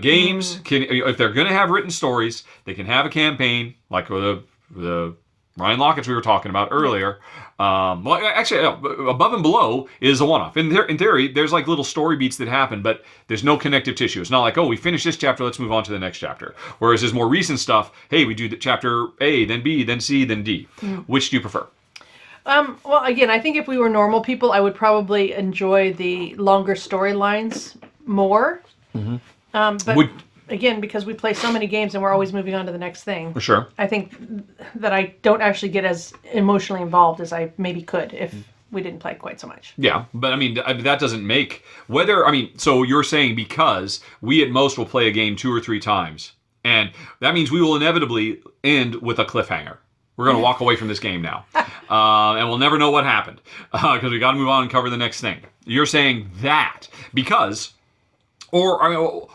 games can, if they're going to have written stories, they can have a campaign like the Ryan Lockett's we were talking about earlier. Well, actually, Above and Below is a one-off. In theory, there's like little story beats that happen, but there's no connective tissue. It's not like, oh, we finished this chapter, let's move on to the next chapter. Whereas there's more recent stuff, hey, we do the chapter A, then B, then C, then D. Which do you prefer? Well, again, I think if we were normal people, I would probably enjoy the longer storylines more. But again, because we play so many games and we're always moving on to the next thing. For sure. I think that I don't actually get as emotionally involved as I maybe could if we didn't play quite so much. Yeah, but I mean, that doesn't make... so you're saying because we at most will play a game 2 or 3 times, and that means we will inevitably end with a cliffhanger. We're going to walk away from this game now. And we'll never know what happened. Because we got to move on and cover the next thing. You're saying that because... Or,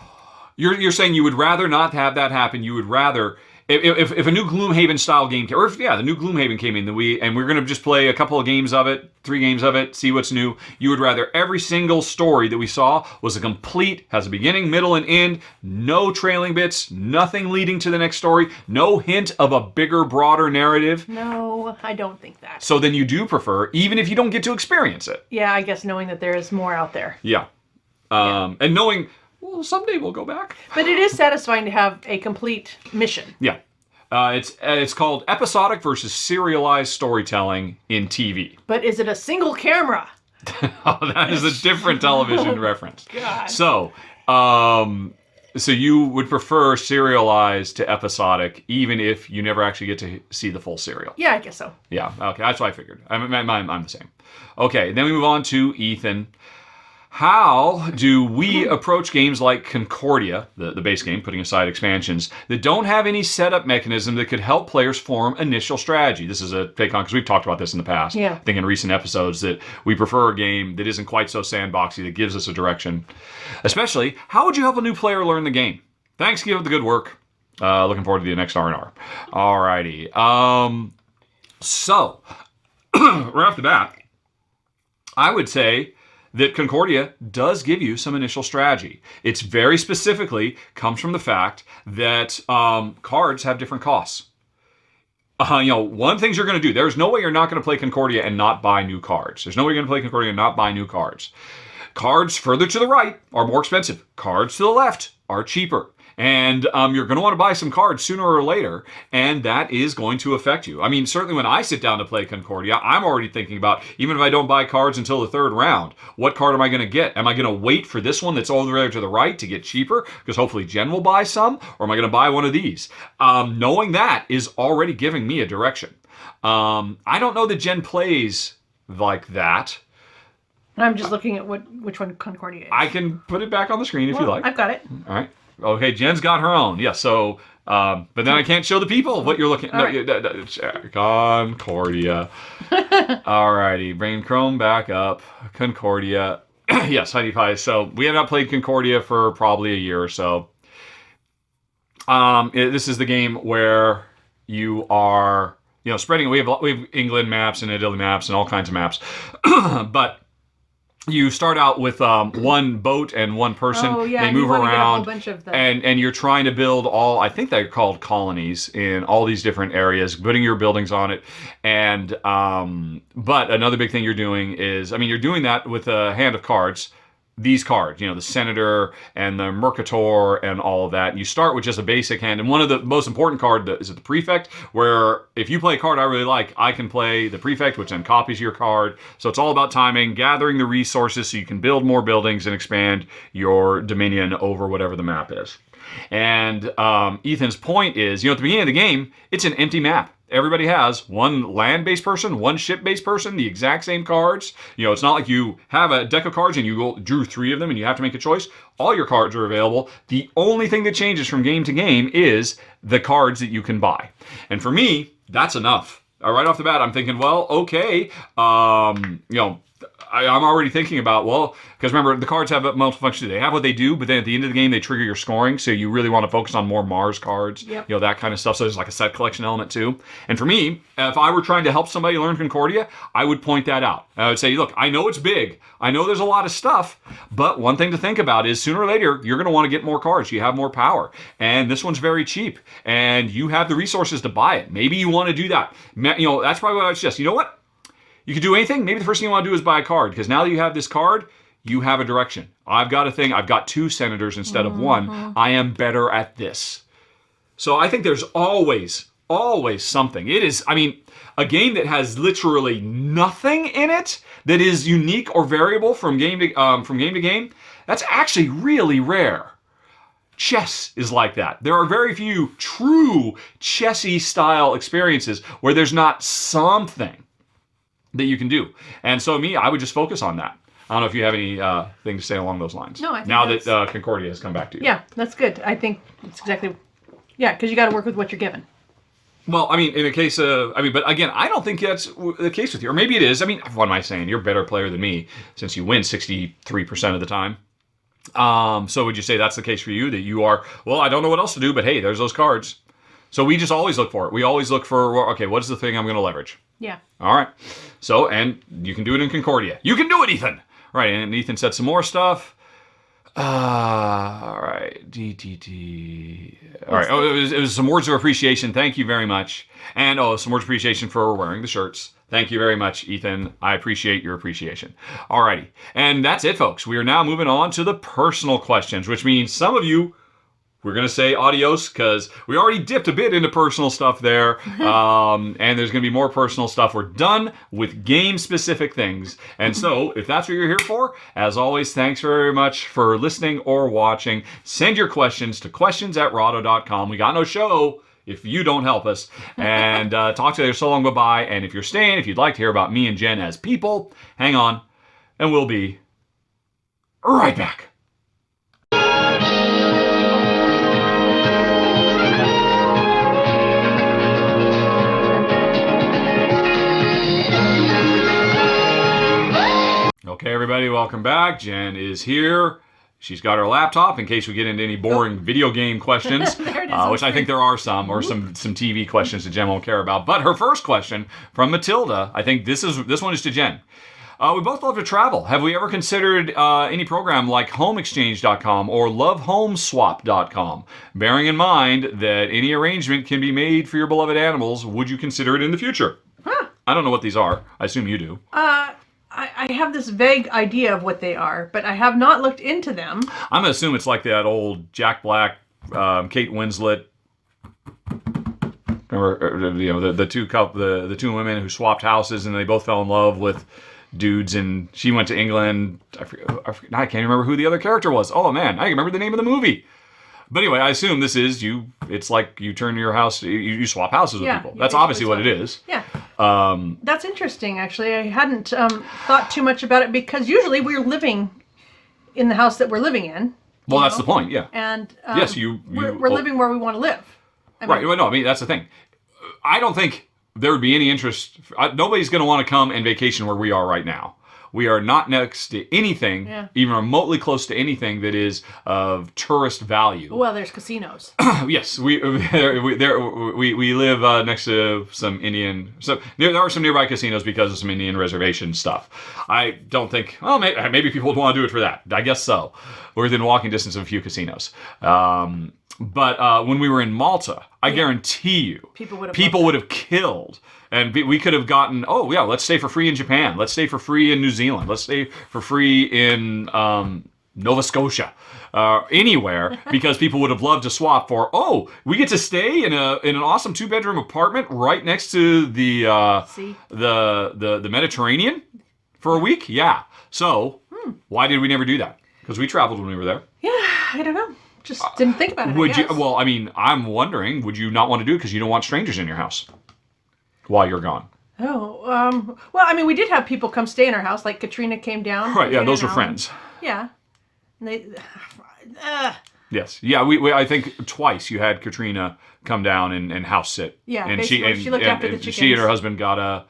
you're saying you would rather not have that happen. You would rather if a new Gloomhaven style game, or if the new Gloomhaven came in, and we're going to just play a couple of games of it, 3 games of it, see what's new. You would rather every single story that we saw was a complete, has a beginning, middle, and end, no trailing bits, nothing leading to the next story, no hint of a bigger, broader narrative. No, I don't think that. So then you do prefer, even if you don't get to experience it. Yeah, I guess knowing that there is more out there. Yeah. And knowing, well, someday we'll go back. But it is satisfying to have a complete mission. Yeah. It's called episodic versus serialized storytelling in TV. But is it a single camera? Oh, that is a different television reference. God. So you would prefer serialized to episodic, even if you never actually get to see the full serial. Yeah, I guess so. Yeah, okay, that's what I figured. I'm the same. Okay, then we move on to Ethan. How do we approach games like Concordia, the base game, putting aside expansions, that don't have any setup mechanism that could help players form initial strategy? This is a take on, because we've talked about this in the past. Yeah. I think in recent episodes that we prefer a game that isn't quite so sandboxy, that gives us a direction. Especially, how would you help a new player learn the game? Thanks, keep up the good work. Looking forward to the next R&R. Alrighty. So, right off the bat, I would say that Concordia does give you some initial strategy. It's very specifically comes from the fact that cards have different costs. One of the things you're going to do, there's no way you're not going to play Concordia and not buy new cards. There's no way you're going to play Concordia and not buy new cards. Cards further to the right are more expensive. Cards to the left are cheaper. And you're going to want to buy some cards sooner or later, and that is going to affect you. I mean, certainly when I sit down to play Concordia, I'm already thinking about, even if I don't buy cards until the 3rd round, what card am I going to get? Am I going to wait for this one that's over there to the right to get cheaper, because hopefully Jen will buy some, or am I going to buy one of these? Knowing that is already giving me a direction. I don't know that Jen plays like that. I'm just looking at which one Concordia is. I can put it back on the screen if you like. I've got it. All right. Okay, Jen's got her own. Yeah, so, but then I can't show the people what you're looking at. Concordia. Alrighty, bring Chrome back up. Concordia. Yes, Honey Pie. So, we have not played Concordia for probably a year or so. This is the game where you are, spreading. We have England maps and Italy maps and all kinds of maps. But you start out with one boat and one person. Oh, yeah, they move around, get a whole bunch of them. and you're trying to build all. I think they're called colonies in all these different areas, putting your buildings on it. And but another big thing you're doing is, you're doing that with a hand of cards. These cards, the Senator and the Mercator and all of that. You start with just a basic hand. And one of the most important cards is the Prefect, where if you play a card I really like, I can play the Prefect, which then copies your card. So it's all about timing, gathering the resources so you can build more buildings and expand your dominion over whatever the map is. And Ethan's point is, at the beginning of the game, it's an empty map. Everybody has one land-based person, one ship-based person, the exact same cards. It's not like you have a deck of cards and you drew 3 of them and you have to make a choice. All your cards are available. The only thing that changes from game to game is the cards that you can buy. And for me, that's enough. Right off the bat, I'm thinking, well, okay, I'm already thinking about, because remember, the cards have multiple functions. They have what they do, but then at the end of the game, they trigger your scoring, so you really want to focus on more Mars cards, that kind of stuff. So there's like a set collection element too. And for me, if I were trying to help somebody learn Concordia, I would point that out. I would say, look, I know it's big. I know there's a lot of stuff, but one thing to think about is sooner or later, you're going to want to get more cards. You have more power. And this one's very cheap, and you have the resources to buy it. Maybe you want to do that. That's probably what I would suggest. You know what? You can do anything. Maybe the first thing you want to do is buy a card, because now that you have this card, you have a direction. I've got a thing. I've got 2 senators instead of 1. I am better at this. So I think there's always something. It is, a game that has literally nothing in it that is unique or variable from game to game. That's actually really rare. Chess is like that. There are very few true chessy style experiences where there's not something that you can do. And so I would just focus on that. I don't know if you have any thing to say along those lines. No, I think now that Concordia has come back to you. Yeah, that's good. I think it's exactly, because you got to work with what you're given. Well, in a case of, but again, I don't think that's the case with you. Or maybe it is. What am I saying? You're a better player than me since you win 63% of the time. So would you say that's the case for you, that you are, I don't know what else to do, but hey, there's those cards. So we just always look for it. We always look for, okay, what's the thing I'm going to leverage? Yeah. All right. So, and you can do it in Concordia. You can do it, Ethan. Right. And Ethan said some more stuff. All right. DTT. All right. Oh, it was some words of appreciation. Thank you very much. And some words of appreciation for wearing the shirts. Thank you very much, Ethan. I appreciate your appreciation. All righty. And that's it, folks. We are now moving on to the personal questions, which means some of you, we're going to say adios because we already dipped a bit into personal stuff there. And there's going to be more personal stuff. We're done with game-specific things. And so, if that's what you're here for, as always, thanks very much for listening or watching. Send your questions to questions@rahdo.com. We got no show if you don't help us. And talk to you later. So long, bye-bye. And if you're staying, if you'd like to hear about me and Jen as people, hang on. And we'll be right back. Okay, everybody, welcome back. Jen is here. She's got her laptop in case we get into any boring video game questions, which I think there are some, or some TV questions that Jen won't care about. But her first question from Matilda, I think this one is to Jen. We both love to travel. Have we ever considered any program like HomeExchange.com or LoveHomeSwap.com? Bearing in mind that any arrangement can be made for your beloved animals, would you consider it in the future? Huh. I don't know what these are. I assume you do. I have this vague idea of what they are, but I have not looked into them. I'm gonna assume it's like that old Jack Black, Kate Winslet. Remember, the two women who swapped houses and they both fell in love with dudes, and she went to England. I can't remember who the other character was. Oh man, I can remember the name of the movie. But anyway, I assume this is you. It's like you turn your house, you swap houses with people. That's obviously what it is. Yeah. That's interesting, actually. I hadn't thought too much about it because usually we're living in the house that we're living in. Well, that's the point, yeah. And yes, we're living where we want to live. Right. Well, no, I mean, that's the thing. I don't think there would be any interest. Nobody's going to want to come and vacation where we are right now. We are not next to anything, even remotely close to anything that is of tourist value. Well, there's casinos. Yes, we live next to some Indian. So there are some nearby casinos because of some Indian reservation stuff. I don't think. Oh, maybe people would want to do it for that. I guess so. We're within walking distance of a few casinos. But when we were in Malta, I guarantee you, people would have killed. And we could have gotten, let's stay for free in Japan. Let's stay for free in New Zealand. Let's stay for free in Nova Scotia. Anywhere, because people would have loved to swap for, we get to stay in an awesome 2-bedroom apartment right next to the Mediterranean for a week? Yeah. So, why did we never do that? Because we traveled when we were there. Yeah, I don't know. Just didn't think about it, Would you? Well, I mean, I'm wondering, would you not want to do it because you don't want strangers in your house while you're gone? Well, I mean, we did have people come stay in our house, like Katrina came down. Right, yeah, those were friends. Yeah. And they... Yes. Yeah, we I think twice you had Katrina come down and house sit. Yeah, and she looked after the chickens. She and her husband got a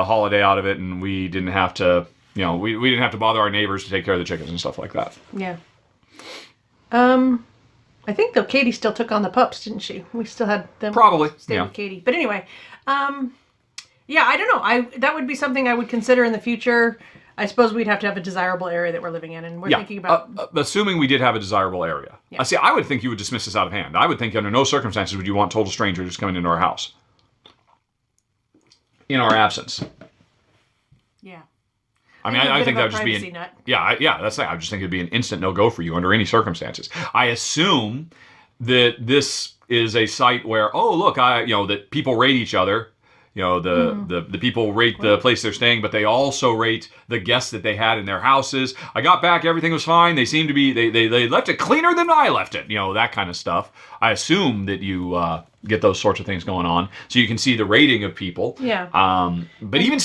holiday out of it, and we didn't have to, we didn't have to bother our neighbors to take care of the chickens and stuff like that. Yeah. I think though Katie still took on the pups, didn't she? We still had them stay with Katie. But anyway, yeah, I don't know. That would be something I would consider in the future. I suppose we'd have to have a desirable area that we're living in, and we're thinking about... assuming we did have a desirable area. Yeah. See, I would think you would dismiss this out of hand. I would think under no circumstances would you want total strangers coming into our house. In our absence. Yeah. I mean, I think that would just be an... Nut. Yeah, that's it. I just think it'd be an instant no-go for you under any circumstances. I assume that this is a site where, look, that people rate each other. The people rate the place they're staying, but they also rate the guests that they had in their houses. I got back, everything was fine. They seemed to be, they left it cleaner than I left it. That kind of stuff. I assume that you get those sorts of things going on, so you can see the rating of people. Yeah. But even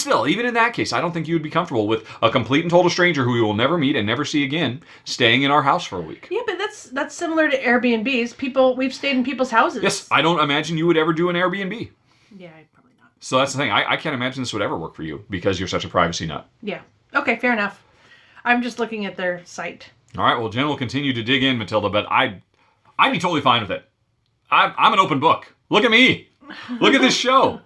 in that case, I don't think you would be comfortable with a complete and total stranger who you will never meet and never see again staying in our house for a week. Yeah, but that's similar to Airbnbs. We've stayed in people's houses. Yes, I don't imagine you would ever do an Airbnb. Yeah. So that's the thing. I can't imagine this would ever work for you because you're such a privacy nut. Yeah. Okay, fair enough. I'm just looking at their site. All right. Well, Jen will continue to dig in, Matilda, but I'd be totally fine with it. I'm an open book. Look at me. Look at this show.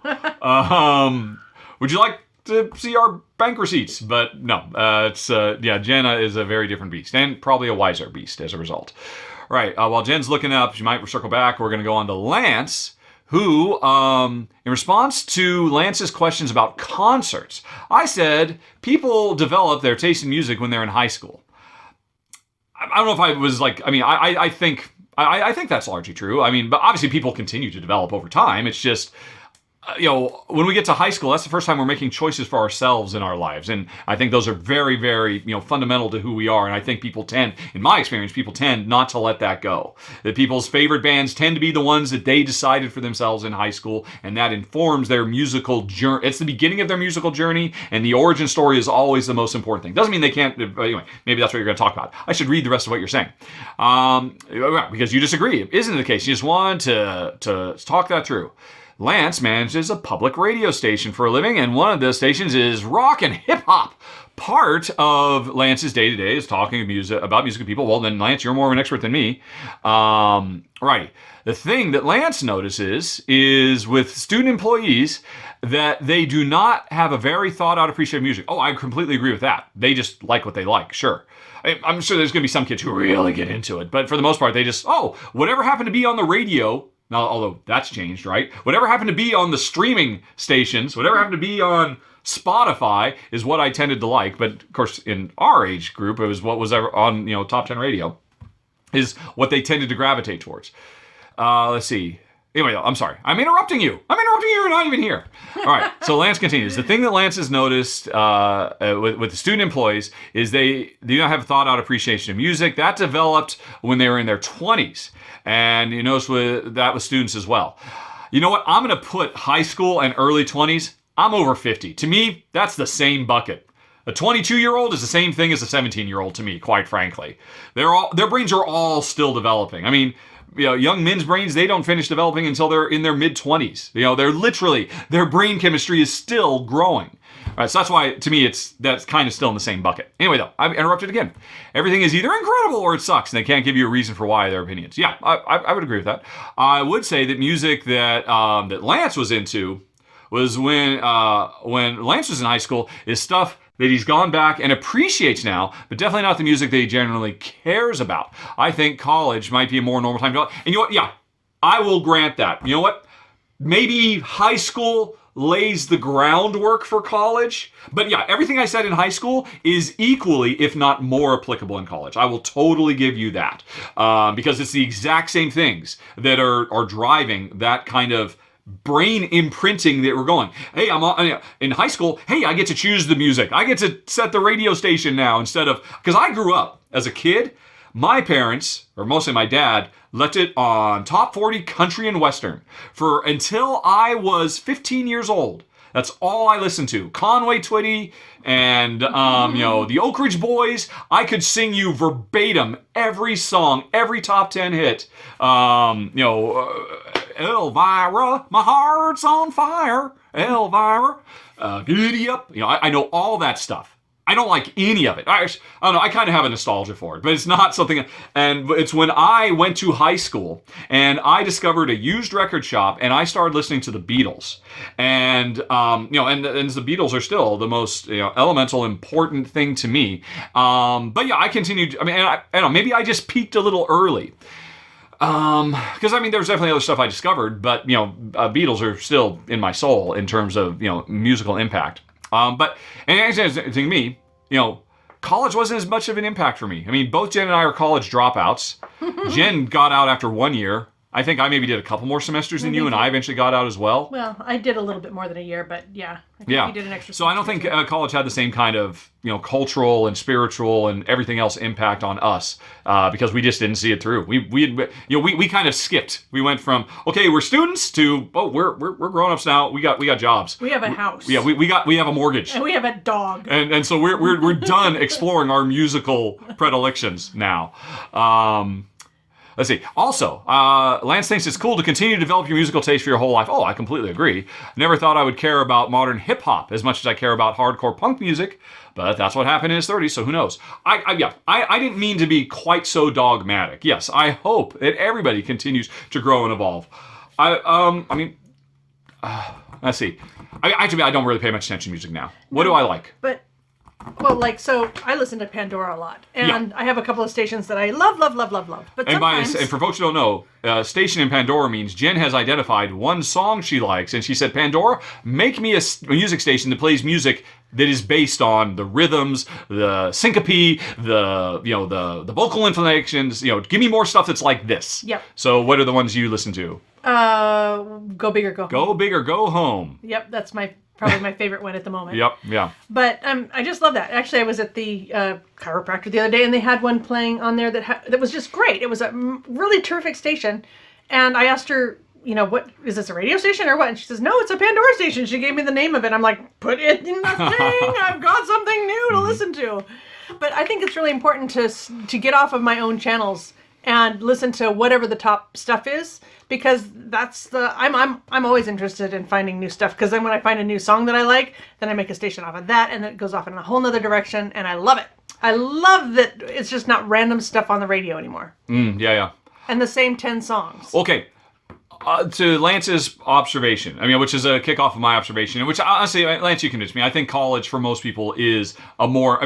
Would you like to see our bank receipts? But no, Jenna is a very different beast, and probably a wiser beast as a result. All right, while Jen's looking up, she might circle back. We're going to go on to Lance, who, in response to Lance's questions about concerts, I said people develop their taste in music when they're in high school. I don't know if I was like, I mean, I think that's largely true. I mean, but obviously people continue to develop over time. It's just, when we get to high school, that's the first time we're making choices for ourselves in our lives. And I think those are very, very, fundamental to who we are. And I think in my experience, people tend not to let that go. That people's favorite bands tend to be the ones that they decided for themselves in high school. And that informs their musical journey. It's the beginning of their musical journey. And the origin story is always the most important thing. Doesn't mean they can't, but anyway, maybe that's what you're going to talk about. I should read the rest of what you're saying. Because you disagree. Isn't it the case? You just want to talk that through. Lance manages a public radio station for a living, and one of the stations is rock and hip-hop. Part of Lance's day-to-day is talking about music and people. Well, then, Lance, you're more of an expert than me. Right. The thing that Lance notices is with student employees that they do not have a very thought-out appreciation of music. Oh, I completely agree with that. They just like what they like, sure. I'm sure there's going to be some kids who really get into it, but for the most part, they just, whatever happened to be on the radio. Now, although that's changed, right? Whatever happened to be on the streaming stations, whatever happened to be on Spotify is what I tended to like. But of course, in our age group, it was what was ever on, top 10 radio, is what they tended to gravitate towards. Let's see. Anyway, I'm sorry. I'm interrupting you. You're not even here. All right. So Lance continues. The thing that Lance has noticed with the student employees is they do not have thought-out appreciation of music. That developed when they were in their 20s. And you notice with students as well. You know what? I'm going to put high school and early 20s. I'm over 50. To me, that's the same bucket. A 22-year-old is the same thing as a 17-year-old to me, quite frankly. Their brains are all still developing. I mean, young men's brains, they don't finish developing until they're in their mid-20s. Their brain chemistry is still growing. All right, so that's why, to me, that's kind of still in the same bucket. Anyway, though, I'm interrupted again. Everything is either incredible or it sucks, and they can't give you a reason for why their opinions. Yeah, I would agree with that. I would say that music that Lance was into was when Lance was in high school is stuff that he's gone back and appreciates now, but definitely not the music that he generally cares about. I think college might be a more normal time to. And you know what? Yeah, I will grant that. You know what? Maybe high school lays the groundwork for college. But yeah, everything I said in high school is equally, if not more, applicable in college. I will totally give you that. Because it's the exact same things that are driving that kind of brain imprinting that we're going. Hey, in high school, hey, I get to choose the music. I get to set the radio station now instead of, because I grew up as a kid, my parents, or mostly my dad, left it on top 40 country and western for until I was 15 years old. That's all I listened to. Conway Twitty and, the Oak Ridge Boys. I could sing you verbatim every song, every top 10 hit. Elvira, my heart's on fire. Elvira, giddy up. I know all that stuff. I don't like any of it. I don't know. I kind of have a nostalgia for it, but it's not something. And it's when I went to high school and I discovered a used record shop and I started listening to the Beatles. And and the Beatles are still the most elemental, important thing to me. But yeah, I continued. I mean, I don't know. Maybe I just peaked a little early. Because there's definitely other stuff I discovered, but Beatles are still in my soul in terms of musical impact. But to me, college wasn't as much of an impact for me. I mean, both Jen and I are college dropouts. Jen got out after 1 year. I think I maybe did a couple more semesters than you, and I eventually got out as well. Well, I did a little bit more than a year, but yeah. I think you did an extra. So I don't think college had the same kind of cultural and spiritual and everything else impact on us because we just didn't see it through. We kind of skipped. We went from we're students to we're grown-ups now. We got jobs. We have a house. We have a mortgage. And we have a dog. And so we're done exploring our musical predilections now. Let's see. Also, Lance thinks it's cool to continue to develop your musical taste for your whole life. Oh, I completely agree. Never thought I would care about modern hip-hop as much as I care about hardcore punk music, but that's what happened in his 30s, so who knows? I didn't mean to be quite so dogmatic. Yes, I hope that everybody continues to grow and evolve. I mean, let's see. Actually, I don't really pay much attention to music now. What do I like? But, well, like, so I listen to Pandora a lot. And I have a couple of stations that I love. But sometimes... And for folks who don't know, station in Pandora means Jen has identified one song she likes, and she said, Pandora, make me a music station that plays music that is based on the rhythms, the syncope, the vocal inflections. Give me more stuff that's like this. Yep. So what are the ones you listen to? Go Big or Go Home. Go Big or Go Home. Yep, that's probably my favorite one at the moment. Yep, yeah. But I just love that. Actually, I was at the chiropractor the other day, and they had one playing on there that was just great. It was a really terrific station, and I asked her, what is this, a radio station or what? And she says, no, it's a Pandora station. She gave me the name of it. I'm like, put it in the thing. I've got something new to listen to. But I think it's really important to get off of my own channels and listen to whatever the top stuff is, because I'm always interested in finding new stuff, because then when I find a new song that I like, then I make a station off of that, and then it goes off in a whole nother direction, and I love it. I love that it's just not random stuff on the radio anymore. Yeah. And the same 10 songs. Okay. To Lance's observation, which is a kickoff of my observation, which honestly, Lance, you convinced me. I think college for most people is a more,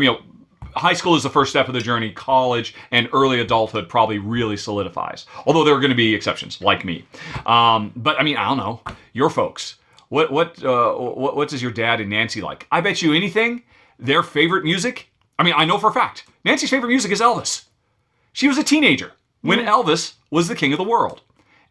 high school is the first step of the journey. College and early adulthood probably really solidifies. Although there are going to be exceptions, like me. But I don't know. Your folks, what does your dad and Nancy like? I bet you anything, their favorite music. I know for a fact, Nancy's favorite music is Elvis. She was a teenager when Elvis was the king of the world.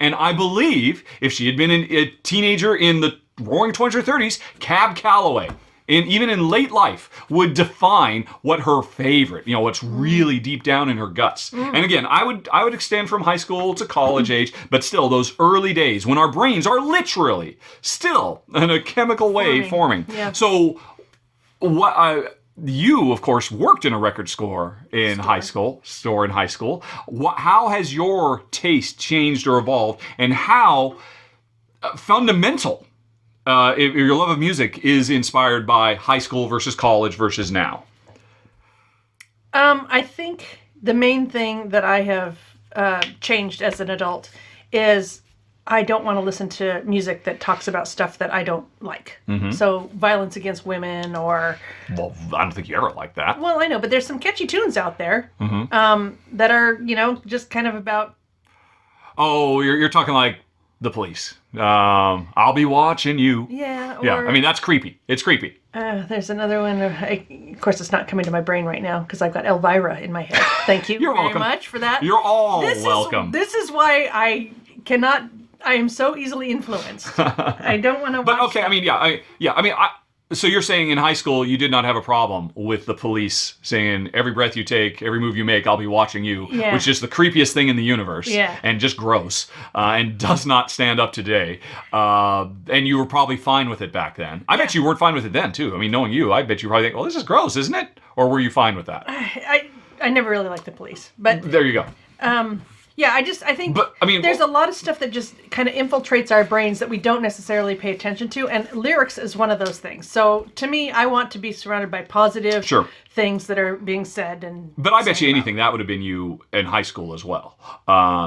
And I believe if she had been a teenager in the roaring 20s or 30s, Cab Calloway, even in late life, would define what her favorite, what's really deep down in her guts. And again, I would extend from high school to college age, but still those early days when our brains are literally still in a chemical way forming. Yeah. So you, of course, worked in a record store in high school. How has your taste changed or evolved, and how fundamental your love of music is inspired by high school versus college versus now? I think the main thing that I have changed as an adult is I don't want to listen to music that talks about stuff that I don't like. So violence against women or... Well, I don't think you ever liked that. Well, I know, but there's some catchy tunes out there that are, just kind of about... Oh, you're talking like The Police. I'll be watching you. Yeah. Or, yeah, that's creepy. It's creepy. There's another one. Of course, it's not coming to my brain right now because I've got Elvira in my head. Thank you You're very welcome. much for that. You're all welcome. This is why I cannot... I am so easily influenced. I don't want to watch... But okay, so you're saying in high school you did not have a problem with the Police saying every breath you take, every move you make, I'll be watching you, which is the creepiest thing in the universe, and just gross, and does not stand up today. And you were probably fine with it back then. I bet you weren't fine with it then too. Knowing you, I bet you probably think, well, this is gross, isn't it? Or were you fine with that? I never really liked the Police, but there you go. Yeah, I think there's a lot of stuff that just kind of infiltrates our brains that we don't necessarily pay attention to, and lyrics is one of those things. So to me, I want to be surrounded by positive things that are being said. But I bet you anything that would have been you in high school as well.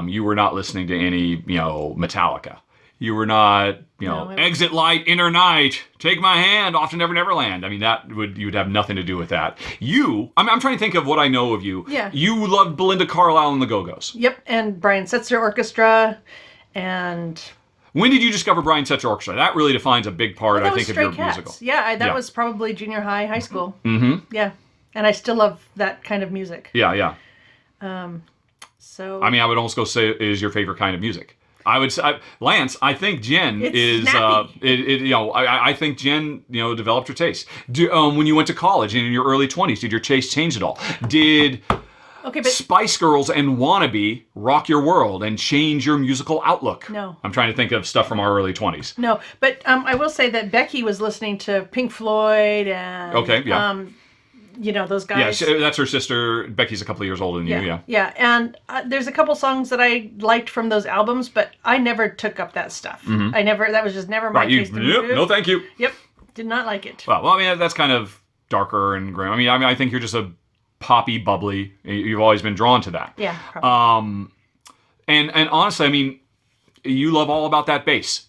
You were not listening to any, Metallica. You were not, Exit Light, Inner Night, Take My Hand, Off to Never Never Land. You would have nothing to do with that. I'm trying to think of what I know of you. Yeah. You loved Belinda Carlisle and the Go-Go's. Yep, and Brian Setzer Orchestra, and... When did you discover Brian Setzer Orchestra? That really defines a big part, I think, of your musical. Yeah, that was probably junior high school. Mm-hmm. Yeah, and I still love that kind of music. Yeah. So... I would almost go say it is your favorite kind of music. I would say, Lance, I think Jen is, I think Jen, developed her taste. When you went to college and in your early 20s, did your taste change at all? Did Spice Girls and Wannabe rock your world and change your musical outlook? No. I'm trying to think of stuff from our early 20s. No, but I will say that Becky was listening to Pink Floyd and... those guys. Yeah, that's her sister. Becky's a couple of years older than you, yeah. Yeah, and there's a couple songs that I liked from those albums, but I never took up that stuff. That was just never my taste in music. No, thank you. Yep, did not like it. Well, that's kind of darker and grim. I think you're just a poppy, bubbly. You've always been drawn to that. Yeah, probably. And honestly, you love All About That Bass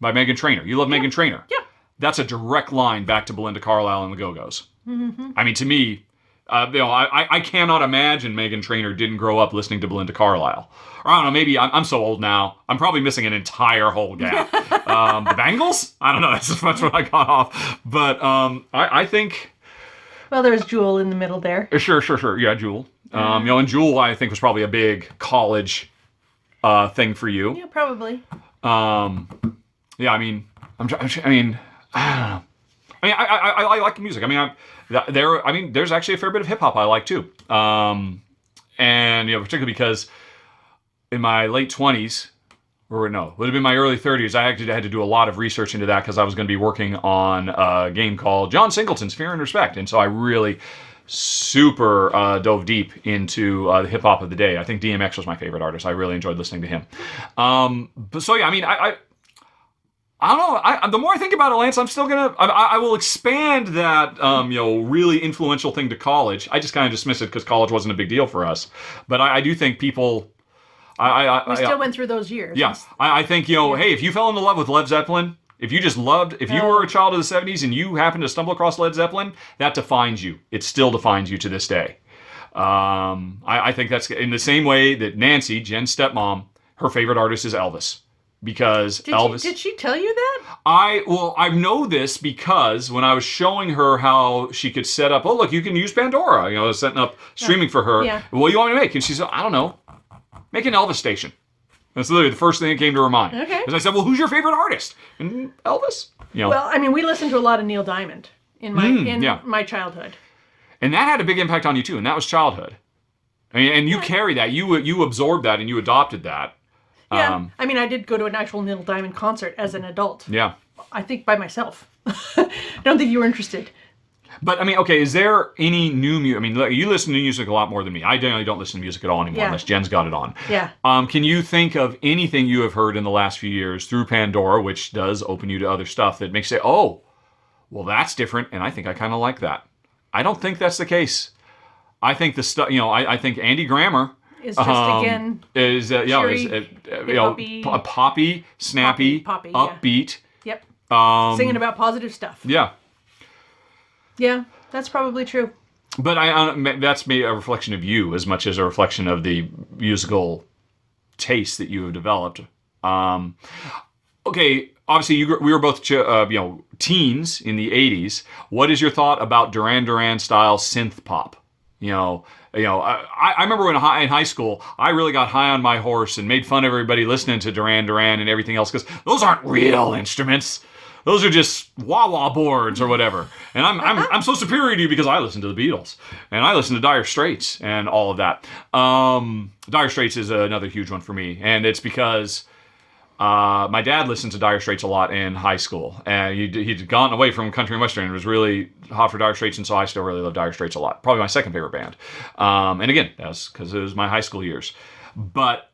by Meghan Trainor. You love Meghan Trainor. Yeah. That's a direct line back to Belinda Carlisle and the Go-Go's. I mean, to me, I cannot imagine Meghan Trainor didn't grow up listening to Belinda Carlisle. Or I don't know, maybe I'm so old now. I'm probably missing an entire whole gap. The Bangles? I don't know. That's what I got off. But I think... Well, there's Jewel in the middle there. Sure. Yeah, Jewel. And Jewel, I think, was probably a big college thing for you. Yeah, probably. Yeah, I mean, I don't know. I mean, I like music. I mean, there's actually a fair bit of hip hop I like too. And particularly because in my late 20s, or no, it would have been my early 30s, I actually had to do a lot of research into that because I was going to be working on a game called John Singleton's Fear and Respect, and so I really super dove deep into the hip hop of the day. I think DMX was my favorite artist. I really enjoyed listening to him. But so yeah, I mean, I don't know. The more I think about it, Lance, I'm still gonna. I will expand that really influential thing to college. I just kind of dismiss it because college wasn't a big deal for us. But I do think people. We still went through those years. Yeah, I think hey, if you fell into love with Led Zeppelin, if you were a child of the '70s and you happened to stumble across Led Zeppelin, that defines you. It still defines you to this day. I think that's in the same way that Nancy, Jen's stepmom, her favorite artist is Elvis. Because Elvis... Did she tell you that? I know this because when I was showing her how she could set up, look, you can use Pandora, setting up streaming for her. Yeah. What do you want me to make? And she said, I don't know. Make an Elvis station. That's literally the first thing that came to her mind. Okay. Because I said, well, who's your favorite artist? And Elvis. Well, I mean, we listened to a lot of Neil Diamond in my childhood. And that had a big impact on you too, and that was childhood. I mean, and you carry that. You absorbed that and you adopted that. Yeah, I mean, I did go to an actual Neil Diamond concert as an adult. Yeah. I think by myself. I don't think you were interested. But, I mean, okay, is there any new music? I mean, you listen to music a lot more than me. I generally don't listen to music at all anymore unless Jen's got it on. Yeah. Can you think of anything you have heard in the last few years through Pandora, which does open you to other stuff, that makes you say, oh, well, that's different, and I think I kind of like that? I don't think that's the case. I think the stuff, I think Andy Grammer... is just again poppy, snappy, poppy, upbeat. Yep. Singing about positive stuff. Yeah. Yeah, that's probably true. But that's maybe a reflection of you as much as a reflection of the musical taste that you have developed. Okay, obviously we were both teens in the 80s. What is your thought about Duran Duran style synth pop? I remember in high school, I really got high on my horse and made fun of everybody listening to Duran Duran and everything else because those aren't real instruments. Those are just wah-wah boards or whatever. And I'm so superior to you because I listen to the Beatles and I listen to Dire Straits and all of that. Dire Straits is another huge one for me, and it's because my dad listened to Dire Straits a lot in high school, and he'd gone away from country and western and was really hot for Dire Straits, and so I still really love Dire Straits a lot. Probably my second favorite band. And again, that's because it was my high school years. But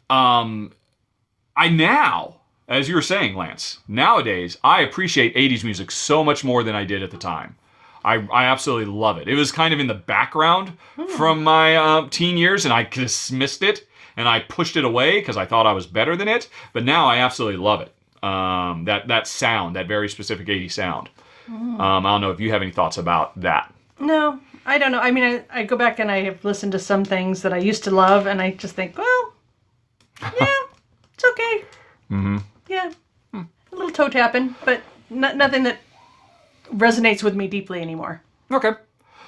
I now, as you were saying, Lance, nowadays I appreciate 80s music so much more than I did at the time. I absolutely love it. It was kind of in the background from my teen years, and I dismissed it. And I pushed it away because I thought I was better than it. But now I absolutely love it. That sound, that very specific 80s sound. I don't know if you have any thoughts about that. No, I don't know. I mean, I go back and I have listened to some things that I used to love, and I just think, well, yeah, it's okay. Mm-hmm. Yeah, a little toe tapping, but nothing that resonates with me deeply anymore. Okay.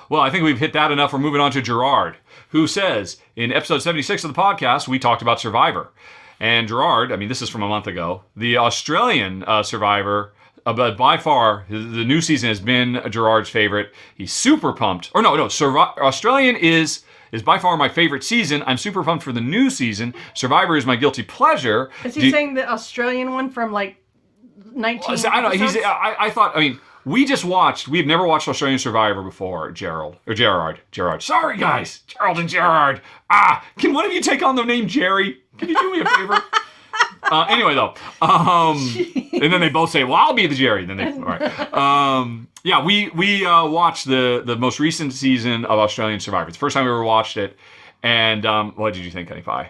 Well, I think we've hit that enough. We're moving on to Gerard, who says, in episode 76 of the podcast, we talked about Survivor. And Gerard, I mean, this is from a month ago, the Australian Survivor, but by far, the new season has been Gerard's favorite. He's super pumped. Or no, Australian is by far my favorite season. I'm super pumped for the new season. Survivor is my guilty pleasure. Is he saying the Australian one from like 19? I don't know. I thought, I mean... we've never watched Australian Survivor before, Gerard. Sorry, guys. Gerald and Gerard. Can one of you take on the name Jerry? Can you do me a favor? Anyway, though. And then they both say, well, I'll be the Jerry. Then all right. We watched the most recent season of Australian Survivor. It's the first time we ever watched it. And what did you think, Honey Pie?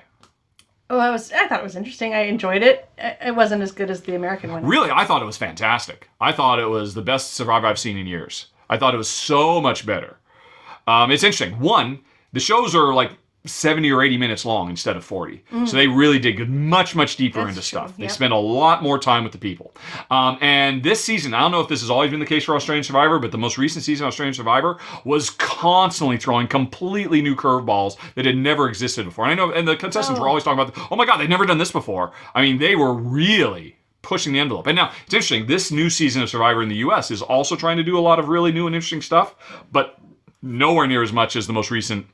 Oh, I thought it was interesting. I enjoyed it. It wasn't as good as the American one. Really, I thought it was fantastic. I thought it was the best Survivor I've seen in years. I thought it was so much better. It's interesting. One, the shows are like 70 or 80 minutes long instead of 40. So they really dig much, much deeper into stuff. Yep. They spend a lot more time with the people. And this season, I don't know if this has always been the case for Australian Survivor, but the most recent season of Australian Survivor was constantly throwing completely new curveballs that had never existed before. And I know, and the contestants were always talking about, oh my God, they've never done this before. I mean, they were really pushing the envelope. And now, it's interesting, this new season of Survivor in the US is also trying to do a lot of really new and interesting stuff, but nowhere near as much as the most recent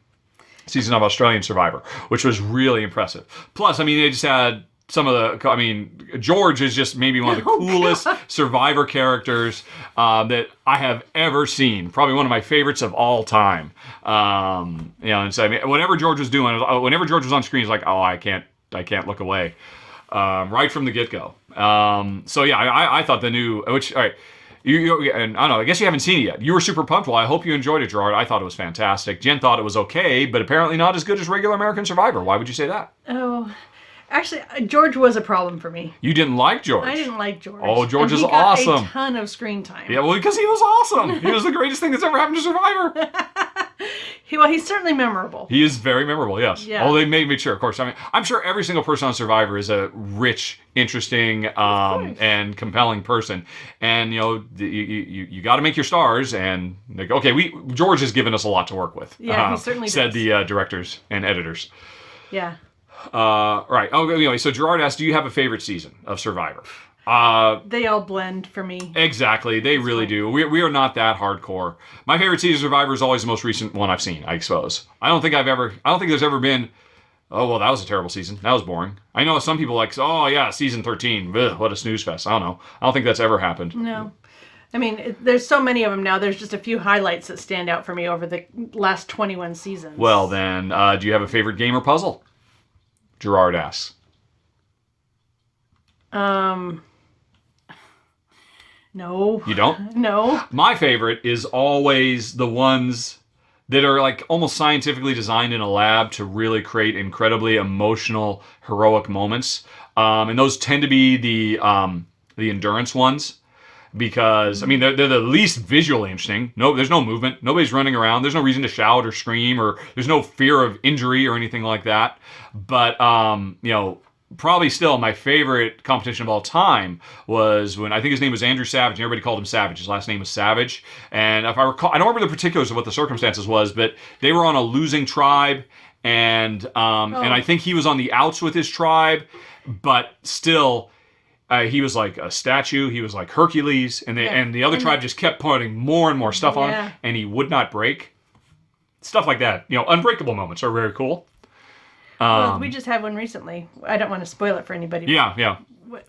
season of Australian Survivor, which was really impressive. Plus, I mean, they just had some of the, I mean, George is just maybe one of the coolest Survivor characters that I have ever seen. Probably one of my favorites of all time. And so I mean, whatever George was doing, whenever George was on screen, he's like, oh, I can't look away. Right from the get-go. So yeah, I thought the new, which, all right, and I don't know, I guess you haven't seen it yet. You were super pumped. Well, I hope you enjoyed it, Gerard. I thought it was fantastic. Jen thought it was okay, but apparently not as good as regular American Survivor. Why would you say that? Oh, actually, George was a problem for me. You didn't like George? I didn't like George. Oh, George is awesome. awesome. A ton of screen time. Yeah, well, because he was awesome. He was the greatest thing that's ever happened to Survivor. Well, he's certainly memorable. He is very memorable, yes. Yeah. Oh, they made sure, of course. I mean, I'm sure every single person on Survivor is a rich, interesting, and compelling person. And, you know, you got to make your stars. And, like, okay, George has given us a lot to work with. Yeah, he certainly said does. the directors and editors. Yeah. Right. Oh, anyway, so Gerard asked, do you have a favorite season of Survivor? They all blend for me. Exactly, they really do. We are not that hardcore. My favorite season of Survivor is always the most recent one I've seen, I suppose. I don't think there's ever been, oh, well, that was a terrible season. That was boring. I know some people like, oh, yeah, season 13. Ugh, what a snooze fest. I don't know. I don't think that's ever happened. No. I mean, there's so many of them now. There's just a few highlights that stand out for me over the last 21 seasons. Well, then, do you have a favorite game or puzzle? Gerard asks. No. You don't? No. My favorite is always the ones that are like almost scientifically designed in a lab to really create incredibly emotional, heroic moments. And those tend to be the endurance ones. Because, I mean, they're the least visually interesting. No, there's no movement. Nobody's running around. There's no reason to shout or scream, or there's no fear of injury or anything like that. But, you know, probably still my favorite competition of all time was when, I think his name was Andrew Savage, and everybody called him Savage. His last name was Savage. And if I recall, I don't remember the particulars of what the circumstances was, but they were on a losing tribe, and I think he was on the outs with his tribe, but still... he was like a statue. He was like Hercules, and the other tribe just kept putting more and more stuff on him, and he would not break. Stuff like that. You know, unbreakable moments are very cool. Well, we just had one recently. I don't want to spoil it for anybody. Yeah.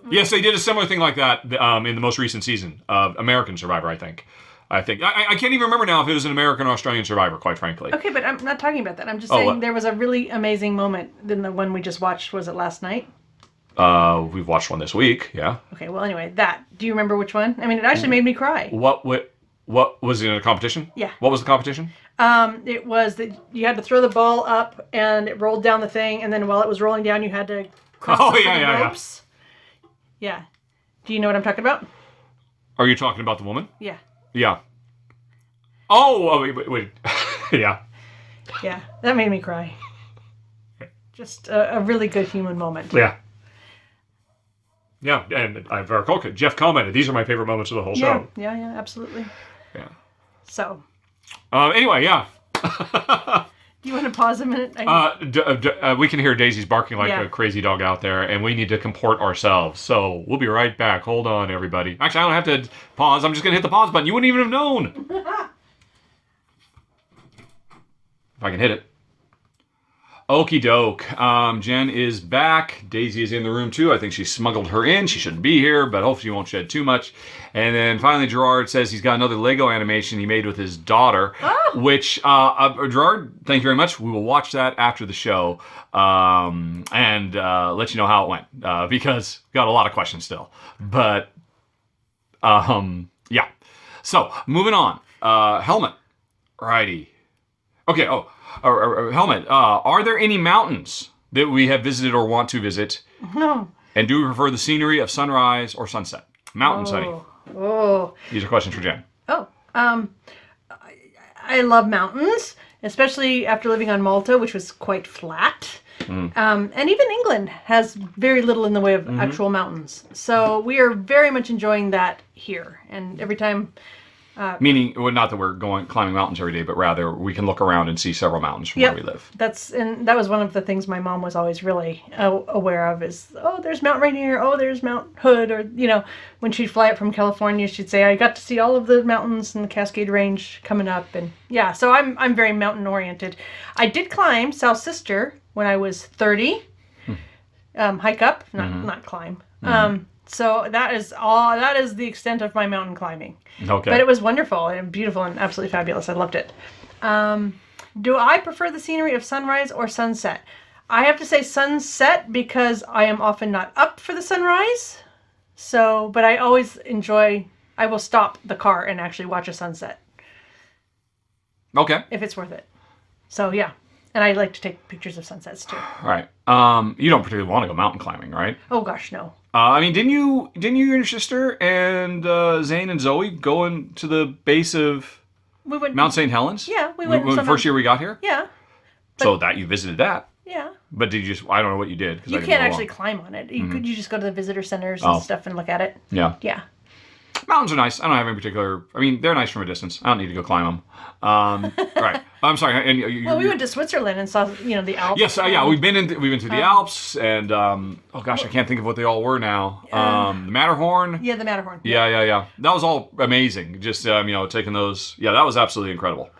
Yes, they did a similar thing like that in the most recent season of American Survivor, I think. I can't even remember now if it was an American or Australian Survivor, quite frankly. Okay, but I'm not talking about that. I'm just saying there was a really amazing moment in the one we just watched. Was it last night? We've watched one this week, yeah. Okay, well, anyway, do you remember which one? I mean, it actually made me cry. What was it in a competition? Yeah. What was the competition? It was that you had to throw the ball up, and it rolled down the thing, and then while it was rolling down, you had to cross the ropes. Yeah. Do you know what I'm talking about? Are you talking about the woman? Yeah. Yeah. Oh, wait. Yeah. Yeah, that made me cry. Just a really good human moment. Yeah. Yeah, and I've recalled Jeff commented, these are my favorite moments of the whole show. Yeah, absolutely. Yeah. So. Anyway, yeah. Do you want to pause a minute? We can hear Daisy's barking like a crazy dog out there, and we need to comport ourselves. So we'll be right back. Hold on, everybody. Actually, I don't have to pause. I'm just going to hit the pause button. You wouldn't even have known. If I can hit it. Okie doke. Jen is back. Daisy is in the room too. I think she smuggled her in. She shouldn't be here, but hopefully she won't shed too much. And then finally Gerard says he's got another Lego animation he made with his daughter, which, Gerard, thank you very much. We will watch that after the show and let you know how it went because we got a lot of questions still. But, yeah. So, moving on. Helmet. Righty. Okay, Helmet, are there any mountains that we have visited or want to visit? No. And do we prefer the scenery of sunrise or sunset? Mountains, honey. Oh. These are questions for Jen. Oh. I love mountains, especially after living on Malta, which was quite flat. And even England has very little in the way of actual mountains. So we are very much enjoying that here. And every time... Meaning, well, not that we're climbing mountains every day, but rather we can look around and see several mountains from where we live. That was one of the things my mom was always really aware of is, oh, there's Mount Rainier, oh, there's Mount Hood, or, when she'd fly up from California, she'd say, I got to see all of the mountains and the Cascade Range coming up. And yeah, so I'm very mountain oriented. I did climb South Sister when I was 30, hike up, not climb. So that is the extent of my mountain climbing. Okay. But it was wonderful and beautiful and absolutely fabulous. I loved it. Do I prefer the scenery of sunrise or sunset? I have to say sunset because I am often not up for the sunrise. But I always I will stop the car and actually watch a sunset. Okay. If it's worth it. So yeah. And I like to take pictures of sunsets too. All right. You don't particularly want to go mountain climbing, right? Oh gosh, no. Didn't you and your sister and Zane and Zoe go into the base of Mount St. Helens? Yeah, we went. The first year we got here? Yeah. So that you visited that? Yeah. But did you I don't know what you did. You can't actually climb on it. You just go to the visitor centers and stuff and look at it. Yeah. Yeah. Mountains are nice. I don't have any particular... they're nice from a distance. I don't need to go climb them. Right. I'm sorry. And we went to Switzerland and saw, the Alps. Yes, we've been to the Alps, and oh gosh, I can't think of what they all were now. The Matterhorn. Yeah, the Matterhorn. Yeah. That was all amazing. Just taking those. Yeah, that was absolutely incredible.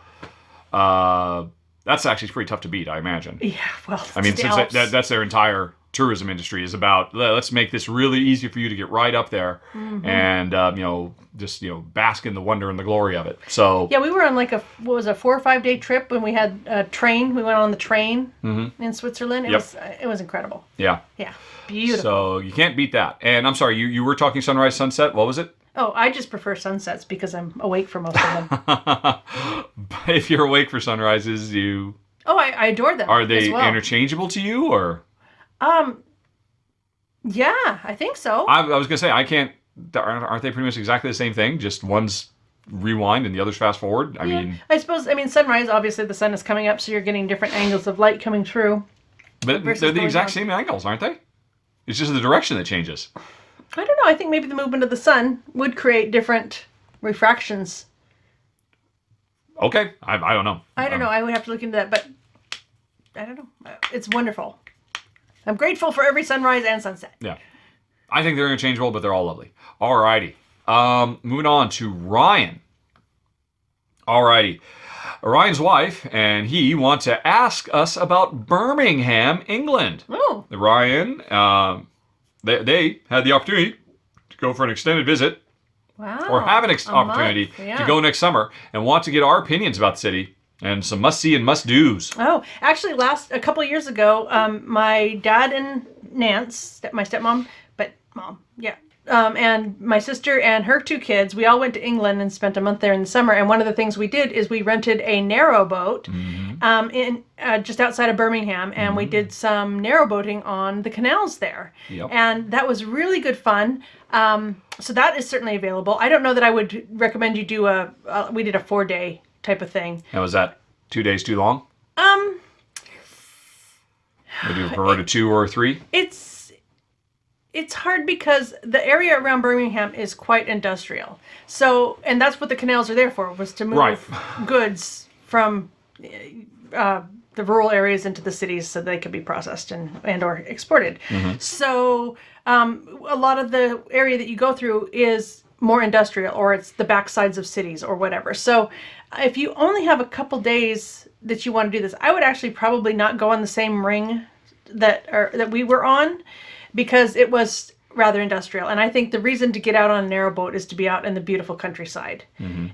That's actually pretty tough to beat, I imagine. Yeah, well, since that's their entire tourism industry is about, let's make this really easy for you to get right up there and just bask in the wonder and the glory of it. So yeah, we were on a 4 or 5 day trip when we had a train. We went on the train in Switzerland. It was incredible. Yeah Beautiful. So you can't beat that. And I'm sorry, you were talking sunrise, sunset. What was it? Oh, I just prefer sunsets because I'm awake for most of them. If you're awake for sunrises, you... Oh, I adore them. Are they interchangeable to you, or... Yeah, I think so. I was gonna say aren't they pretty much exactly the same thing? Just one's rewind and the other's fast forward. I suppose sunrise. Obviously, the sun is coming up, so you're getting different angles of light coming through. But they're the exact same angles, aren't they? It's just the direction that changes. I don't know. I think maybe the movement of the sun would create different refractions. Okay, I don't know. I don't know. I would have to look into that, but I don't know. It's wonderful. I'm grateful for every sunrise and sunset. Yeah. I think they're interchangeable, but they're all lovely. Alrighty. Moving on to Ryan. Alrighty. Ryan's wife and he want to ask us about Birmingham, England. Oh. Ryan, they had the opportunity to go for an extended visit. Wow. Or have an opportunity to go next summer and want to get our opinions about the city. And some must-see and must-dos. Oh, actually, a couple of years ago, my dad and Nance, my stepmom, and my sister and her 2 kids, we all went to England and spent a month there in the summer. And one of the things we did is we rented a narrowboat in just outside of Birmingham, and we did some narrowboating on the canals there. Yep. And that was really good fun. So that is certainly available. I don't know that I would recommend you do we did a 4-day type of thing. And was that 2 days too long? Would you prefer to 2 or 3? It's hard because the area around Birmingham is quite industrial. So, and that's what the canals are there for, was to move goods from the rural areas into the cities so they could be processed and or exported. So a lot of the area that you go through is more industrial, or it's the backsides of cities or whatever. So if you only have a couple days that you want to do this, I would actually probably not go on the same ring that we were on, because it was rather industrial. And I think the reason to get out on a narrowboat is to be out in the beautiful countryside.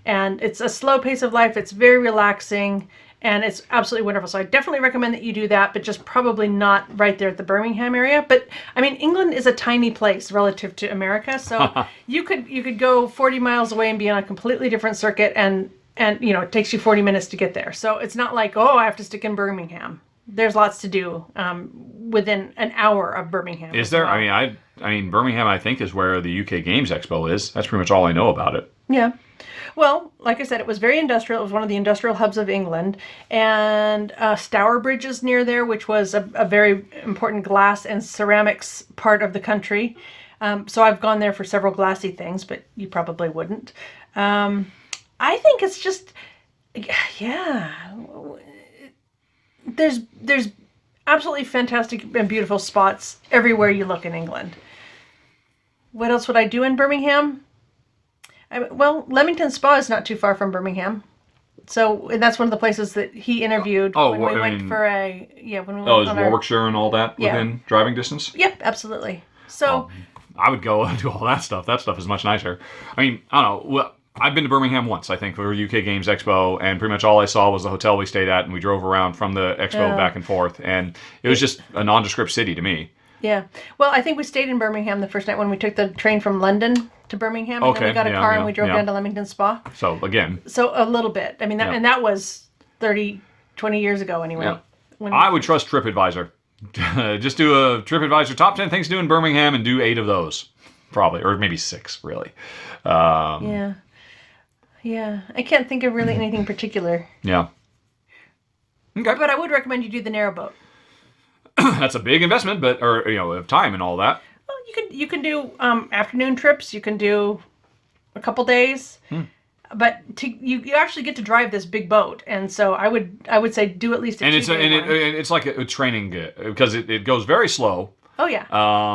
And it's a slow pace of life. It's very relaxing, and it's absolutely wonderful. So I definitely recommend that you do that, but just probably not right there at the Birmingham area. But England is a tiny place relative to America. So you could go 40 miles away and be on a completely different circuit, and it takes you 40 minutes to get there. So it's not like, I have to stick in Birmingham. There's lots to do. within an hour of Birmingham. Is there? Well. I mean, Birmingham, I think, is where the UK Games Expo is. That's pretty much all I know about it. Yeah. Well, like I said, it was very industrial. It was one of the industrial hubs of England. And Stourbridge is near there, which was a very important glass and ceramics part of the country. So I've gone there for several glassy things, but you probably wouldn't. I think it's just, yeah. There's absolutely fantastic and beautiful spots everywhere you look in England. What else would I do in Birmingham? Well, Leamington Spa is not too far from Birmingham. So, and that's one of the places that he interviewed when we went for a, when we went is Warwickshire and all that within driving distance? Yep, absolutely. So, I would go and do all that stuff. That stuff is much nicer. I mean, I don't know. Well, I've been to Birmingham once, I think, for UK Games Expo, and pretty much all I saw was the hotel we stayed at, and we drove around from the expo back and forth, and it was just a nondescript city to me. Yeah. Well, I think we stayed in Birmingham the first night when we took the train from London to Birmingham, and then we got a car and we drove down to Leamington Spa. So, again. So, a little bit. I mean, and that was 20 years ago anyway. Yeah. I would trust TripAdvisor. Just do a TripAdvisor top 10 things to do in Birmingham and do 8 of those. Probably. Or maybe 6, really. Yeah. I can't think of really anything particular. Yeah. Okay. But I would recommend you do the narrowboat. That's a big investment, of time and all that. Well, you can do afternoon trips. You can do a couple days. But you actually get to drive this big boat, and so I would say do at least a 2-day one. And it's like a training because it goes very slow. Oh yeah.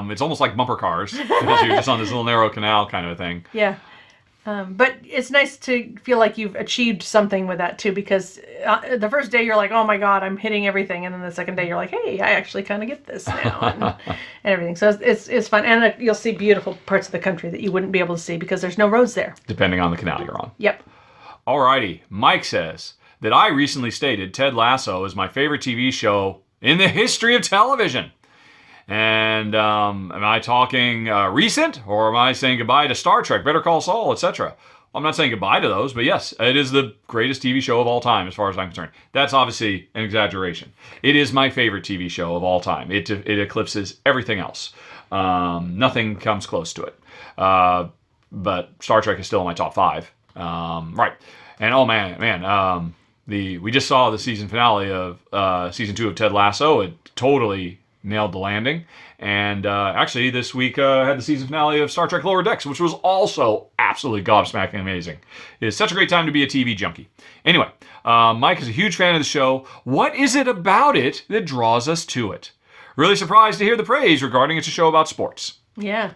It's almost like bumper cars because you're just on this little narrow canal kind of thing. Yeah. But it's nice to feel like you've achieved something with that too, because the first day you're like, oh my God, I'm hitting everything. And then the second day you're like, hey, I actually kind of get this now and everything. So it's fun. And you'll see beautiful parts of the country that you wouldn't be able to see because there's no roads there. Depending on the canal you're on. Yep. Alrighty. Mike says that I recently stated Ted Lasso is my favorite TV show in the history of television. And am I talking recent, or am I saying goodbye to Star Trek, Better Call Saul, etc.? I'm not saying goodbye to those, but yes, it is the greatest TV show of all time as far as I'm concerned. That's obviously an exaggeration. It is my favorite TV show of all time. It eclipses everything else. Nothing comes close to it. But Star Trek is still in my top 5. Right. And oh man, we just saw the season finale of season 2 of Ted Lasso. It totally nailed the landing. And actually, this week had the season finale of Star Trek Lower Decks, which was also absolutely gobsmacking amazing. It is such a great time to be a TV junkie. Anyway, Mike is a huge fan of the show. What is it about it that draws us to it? Really surprised to hear the praise regarding it's a show about sports. Yeah.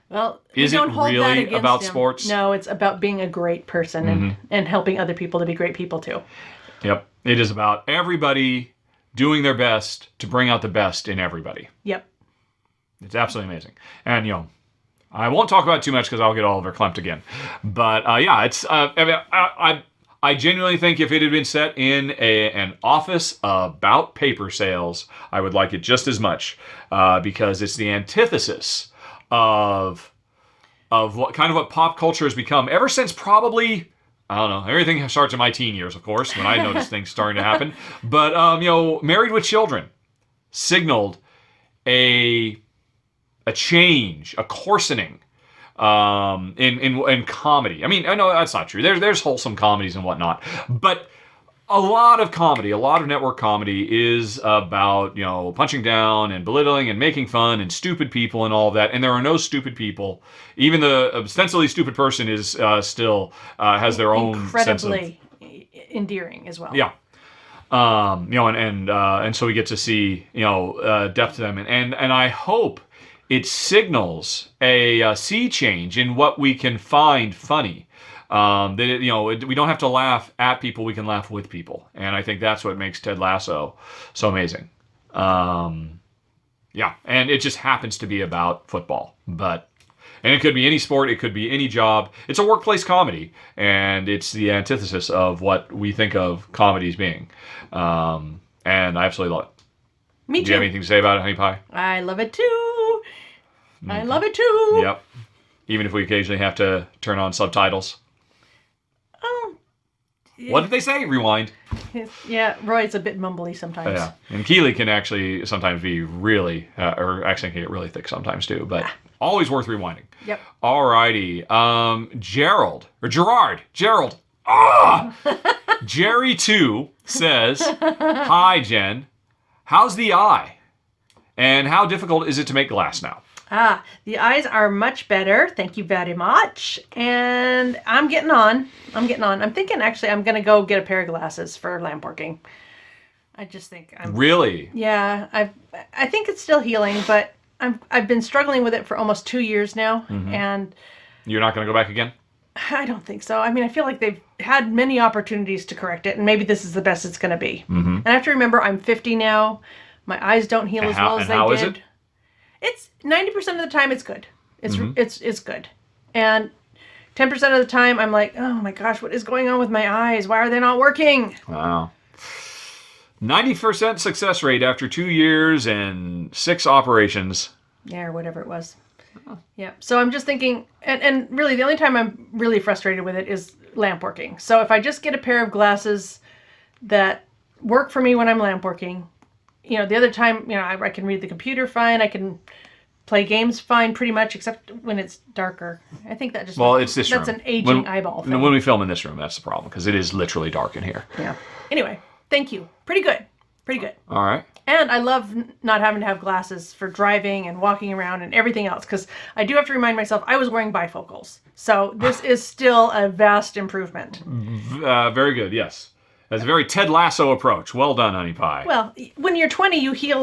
Well, is it really about sports? No, it's about being a great person and helping other people to be great people too. Yep. It is about everybody doing their best to bring out the best in everybody. Yep. It's absolutely amazing. And, I won't talk about it too much because I'll get all verklempt again. But, it's... I genuinely think if it had been set in an office about paper sales, I would like it just as much because it's the antithesis of what pop culture has become ever since probably... I don't know. Everything starts in my teen years, of course, when I noticed things starting to happen. But, Married with Children signaled a change, a coarsening in comedy. I mean, I know that's not true. There's wholesome comedies and whatnot. But a lot of comedy, a lot of network comedy is about, punching down and belittling and making fun and stupid people and all of that. And there are no stupid people. Even the ostensibly stupid person is still has their own sense of... Incredibly endearing as well. Yeah. And so we get to see, depth to them. And I hope it signals a sea change in what we can find funny. That we don't have to laugh at people, we can laugh with people. And I think that's what makes Ted Lasso so amazing. And it just happens to be about football. And it could be any sport, it could be any job. It's a workplace comedy, and it's the antithesis of what we think of comedies being. And I absolutely love it. Me too. Do you have anything to say about it, Honey Pie? I love it too. I love it too. Yep. Even if we occasionally have to turn on subtitles. What did they say? Rewind. Yeah, Roy's a bit mumbly sometimes. Yeah, and Keely can actually sometimes be really, or accent can get really thick sometimes too, but always worth rewinding. Yep. Alrighty. Gerald. Jerry2 says, "Hi, Jen. How's the eye? And how difficult is it to make glass now?" The eyes are much better. Thank you very much. And I'm getting on. I'm thinking actually I'm going to go get a pair of glasses for lamp working. I just think I'm... Really? Yeah. I think it's still healing, but I've been struggling with it for almost 2 years now. Mm-hmm. And... You're not going to go back again? I don't think so. I mean, I feel like they've had many opportunities to correct it, and maybe this is the best it's going to be. Mm-hmm. And I have to remember I'm 50 now. My eyes don't heal as well as they did. How is it? It's 90% of the time it's good. It's good. And 10% of the time I'm like, oh my gosh, what is going on with my eyes? Why are they not working? Wow. 90% success rate after 2 years and 6 operations. Yeah, or whatever it was. Oh. Yeah. So I'm just thinking, and really the only time I'm really frustrated with it is lamp working. So if I just get a pair of glasses that work for me when I'm lamp working, the other time, I can read the computer fine. I can play games fine pretty much, except when it's darker. I think that just... Well, it's this room. That's an aging eyeball thing. When we film in this room, that's the problem, because it is literally dark in here. Yeah. Anyway, thank you. Pretty good. All right. And I love not having to have glasses for driving and walking around and everything else, because I do have to remind myself I was wearing bifocals. So this is still a vast improvement. Very good, yes. That's a very Ted Lasso approach. Well done, honey pie. Well, when you're 20, you heal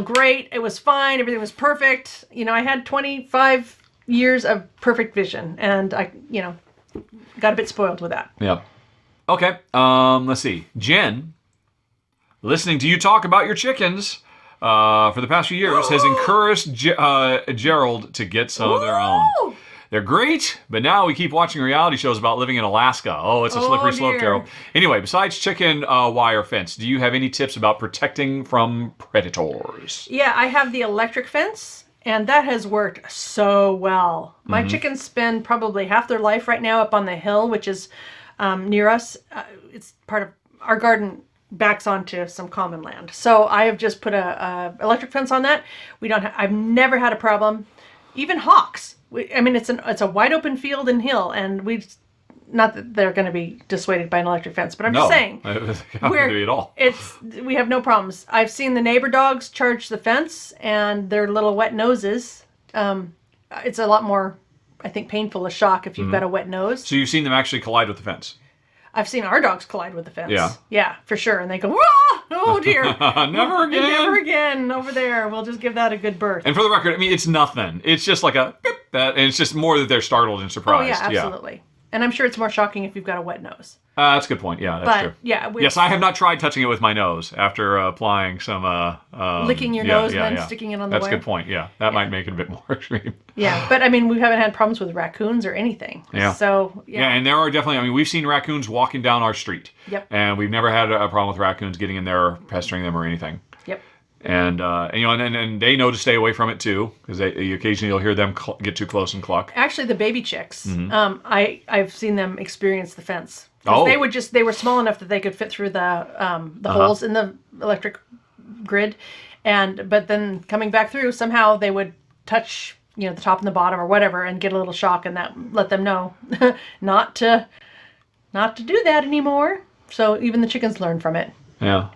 great. It was fine. Everything was perfect. I had 25 years of perfect vision, and I, got a bit spoiled with that. Yeah. Okay. Let's see. Jen, listening to you talk about your chickens for the past few years, has encouraged Gerald to get some of their own. They're great, but now we keep watching reality shows about living in Alaska. Oh, it's a slippery slope, Gerald. Anyway, besides chicken wire fence, do you have any tips about protecting from predators? Yeah, I have the electric fence, and that has worked so well. My chickens spend probably half their life right now up on the hill, which is near us. It's part of our garden. Backs onto some common land. So I have just put a electric fence on that. I've never had a problem. Even hawks. It's a wide open field and hill, and not that they're going to be dissuaded by an electric fence, but I'm just saying. No, not going to be at all. We have no problems. I've seen the neighbor dogs charge the fence, and their little wet noses. It's a lot more, I think, painful a shock if you've got a wet nose. So you've seen them actually collide with the fence? I've seen our dogs collide with the fence. Yeah. Yeah, for sure. And they go, "Wah! Oh dear. Never again. Never again over there. We'll just give that a good birth." And for the record, it's nothing. It's just like a beep, and it's just more that they're startled and surprised. Oh, yeah, absolutely. Yeah. And I'm sure it's more shocking if you've got a wet nose. That's a good point. Yeah, that's true. Yeah, yes, I have not tried touching it with my nose after applying some... licking your nose and then sticking it on the wire. That's a good point, yeah. That might make it a bit more extreme. Yeah, but we haven't had problems with raccoons or anything. Yeah. So, yeah, and there are definitely... we've seen raccoons walking down our street. Yep. And we've never had a problem with raccoons getting in there, pestering them or anything. Yep. And they know to stay away from it too, because occasionally you'll hear them get too close and cluck. Actually, the baby chicks, I've seen them experience the fence. They were small enough that they could fit through the holes in the electric grid, but then coming back through, somehow they would touch the top and the bottom or whatever and get a little shock, and that let them know not to do that anymore. So even the chickens learn from it. Yeah.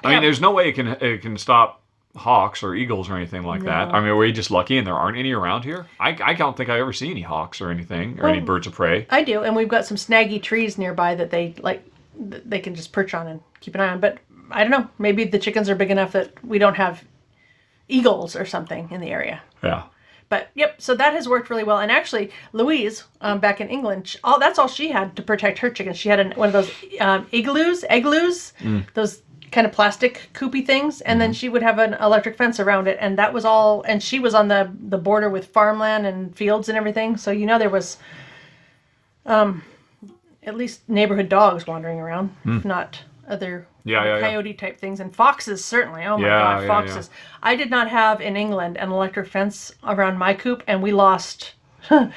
I mean, there's no way it can stop hawks or eagles or anything like that. I mean, were you just lucky and there aren't any around here? I don't think I ever see any hawks or anything, or any birds of prey. I do, and we've got some snaggy trees nearby that they can just perch on and keep an eye on. But I don't know, maybe the chickens are big enough that we don't have eagles or something in the area. Yeah. But yep, so that has worked really well. And actually, Louise, back in England, that's all she had to protect her chickens. She had one of those igloos, those kind of plastic coopy things, and then she would have an electric fence around it, and that was all. And she was on the border with farmland and fields and everything, so there was at least neighborhood dogs wandering around, if not other coyote type things, and foxes certainly. Oh my God, foxes! Yeah. I did not have in England an electric fence around my coop, and we lost my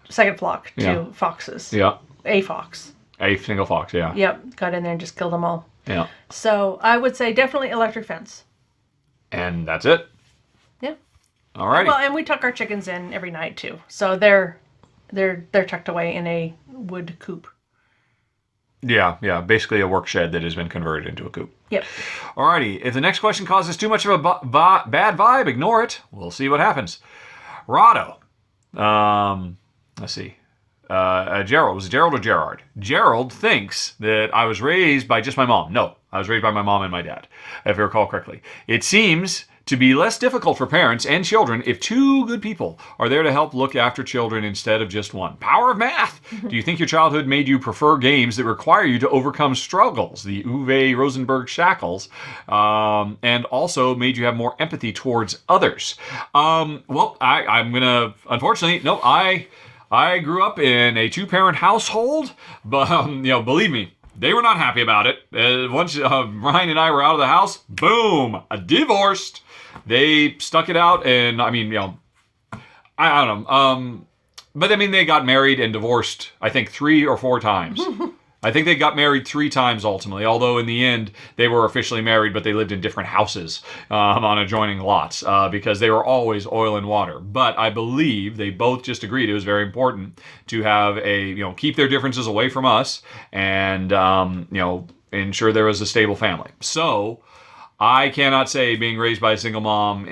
second flock to foxes. Yeah. a fox. A single fox, yeah. Yep, got in there and just killed them all. Yeah. So I would say definitely electric fence. And that's it? Yeah. All right. Well, and we tuck our chickens in every night too. So they're tucked away in a wood coop. Yeah. Basically a work shed that has been converted into a coop. Yep. Alrighty. If the next question causes too much of a bad vibe, ignore it. We'll see what happens. Rahdo. Let's see. Gerald. Was it Gerald or Gerard? Gerald thinks that I was raised by just my mom. No, I was raised by my mom and my dad, if I recall correctly. It seems to be less difficult for parents and children if two good people are there to help look after children instead of just one. Power of math! Do you think your childhood made you prefer games that require you to overcome struggles, the Uwe Rosenberg shackles, and also made you have more empathy towards others? Well, I'm going to, unfortunately, no, I grew up in a two-parent household, but, believe me, they were not happy about it. Once Ryan and I were out of the house, boom, divorced. They stuck it out, and I don't know. But they got married and divorced, I think, 3 or 4 times. I think they got married 3 times ultimately, although in the end they were officially married, but they lived in different houses on adjoining lots because they were always oil and water. But I believe they both just agreed it was very important to have keep their differences away from us and, ensure there was a stable family. So I cannot say being raised by a single mom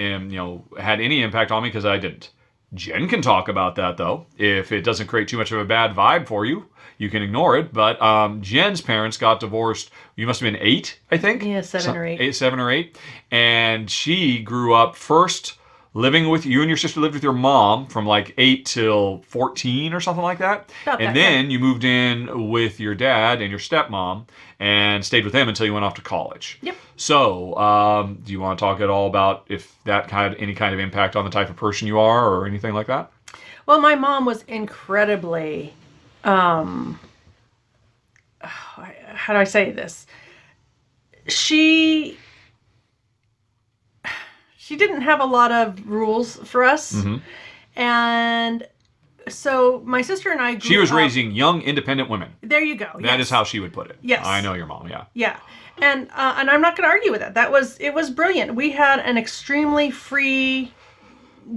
had any impact on me because I didn't. Jen can talk about that though. If it doesn't create too much of a bad vibe for you, you can ignore it. But Jen's parents got divorced. You must have been 8, I think. Yeah, 7 or 8. 7 or 8. And she grew up first living with you and your sister lived with your mom from like 8 till 14 or something like that. And then you moved in with your dad and your stepmom and stayed with them until you went off to college. Yep. So, do you want to talk at all about if that had any kind of impact on the type of person you are or anything like that? Well, my mom was incredibly, how do I say this? She didn't have a lot of rules for us. Mm-hmm. And so my sister and I grew up. She was raising young, independent women. There you go. That is how she would put it. Yes. I know your mom, yeah. Yeah. And I'm not going to argue with that. It was brilliant. We had an extremely free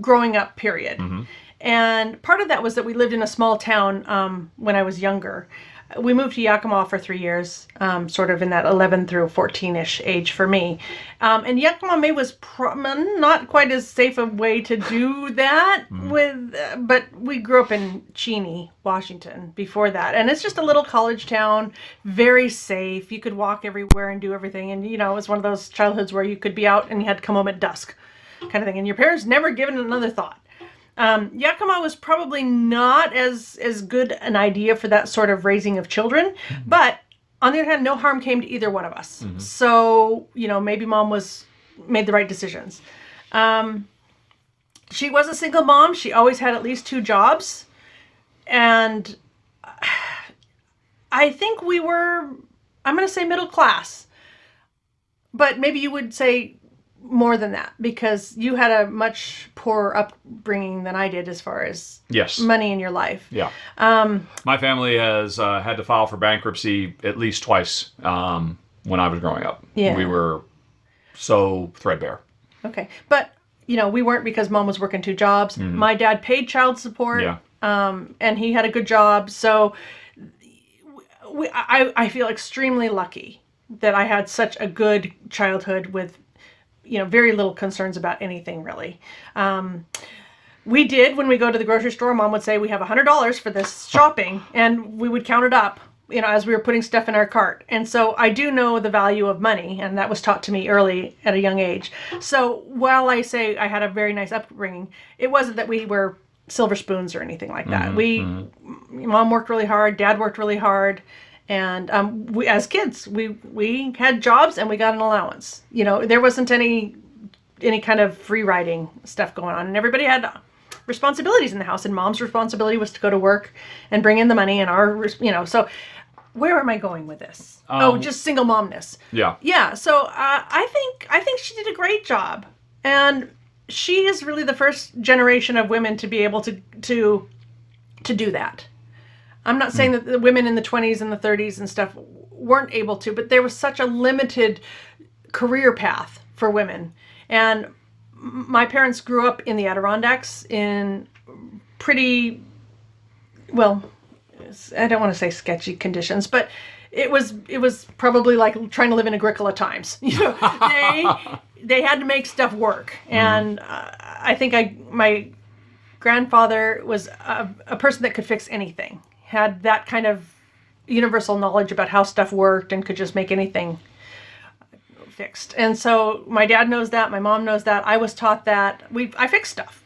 growing up period. Mm-hmm. And part of that was that we lived in a small town when I was younger. We moved to Yakima for 3 years, sort of in that 11 through 14-ish age for me. And Yakima was not quite as safe a way to do that but we grew up in Cheney, Washington before that. And it's just a little college town, very safe. You could walk everywhere and do everything. And, it was one of those childhoods where you could be out and you had to come home at dusk kind of thing. And your parents never given it another thought. Yakima was probably not as good an idea for that sort of raising of children, but on the other hand, no harm came to either one of us. Mm-hmm. So, maybe mom made the right decisions. She was a single mom. She always had at least 2 jobs. And I think we were, I'm going to say middle class, but maybe you would say more than that because you had a much poorer upbringing than I did as far as money in your life. Yeah. My family has had to file for bankruptcy at least twice when I was growing up. Yeah. We were so threadbare. Okay. But, we weren't because mom was working 2 jobs. Mm-hmm. My dad paid child support. Yeah. And he had a good job. So I feel extremely lucky that I had such a good childhood with very little concerns about anything really. We did, when we go to the grocery store, mom would say, we have $100 for this shopping, and we would count it up, as we were putting stuff in our cart. And so I do know the value of money, and that was taught to me early at a young age. So while I say I had a very nice upbringing, it wasn't that we were silver spoons or anything like that. Mom worked really hard, dad worked really hard. And we, as kids, we had jobs and we got an allowance. There wasn't any kind of free riding stuff going on, and everybody had responsibilities in the house. And mom's responsibility was to go to work and bring in the money, and our, So, where am I going with this? Just single momness. Yeah. Yeah. So I think she did a great job, and she is really the first generation of women to be able to do that. I'm not saying that the women in the 20s and the 30s and stuff weren't able to, but there was such a limited career path for women. And my parents grew up in the Adirondacks in pretty, well, I don't want to say sketchy conditions, but it was probably like trying to live in Agricola times. You know, they had to make stuff work. And I think my grandfather was a person that could fix anything, had that kind of universal knowledge about how stuff worked and could just make anything fixed. And so my dad knows that, my mom knows that, I was taught that. I fix stuff.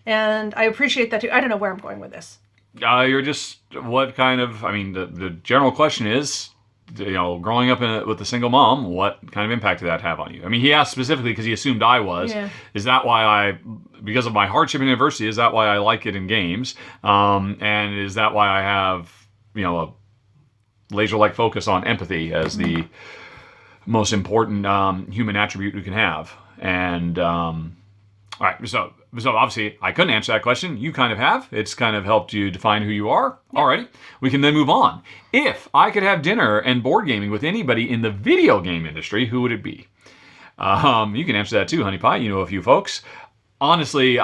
And I appreciate that too. I don't know where I'm going with this. You're just, what kind of, I mean, the general question is, you know, growing up with a single mom, what kind of impact did that have on you? I mean, he asked specifically because he assumed I was. Yeah. Is that why because of my hardship in university, is that why I like it in games? And is that why I have, you know, a laser-like focus on empathy as the most important human attribute we can have? And all right, so obviously I couldn't answer that question. You kind of have. It's kind of helped you define who you are. Yeah. Alrighty, we can then move on. If I could have dinner and board gaming with anybody in the video game industry, who would it be? You can answer that too, Honey Pie. You know a few folks. Honestly,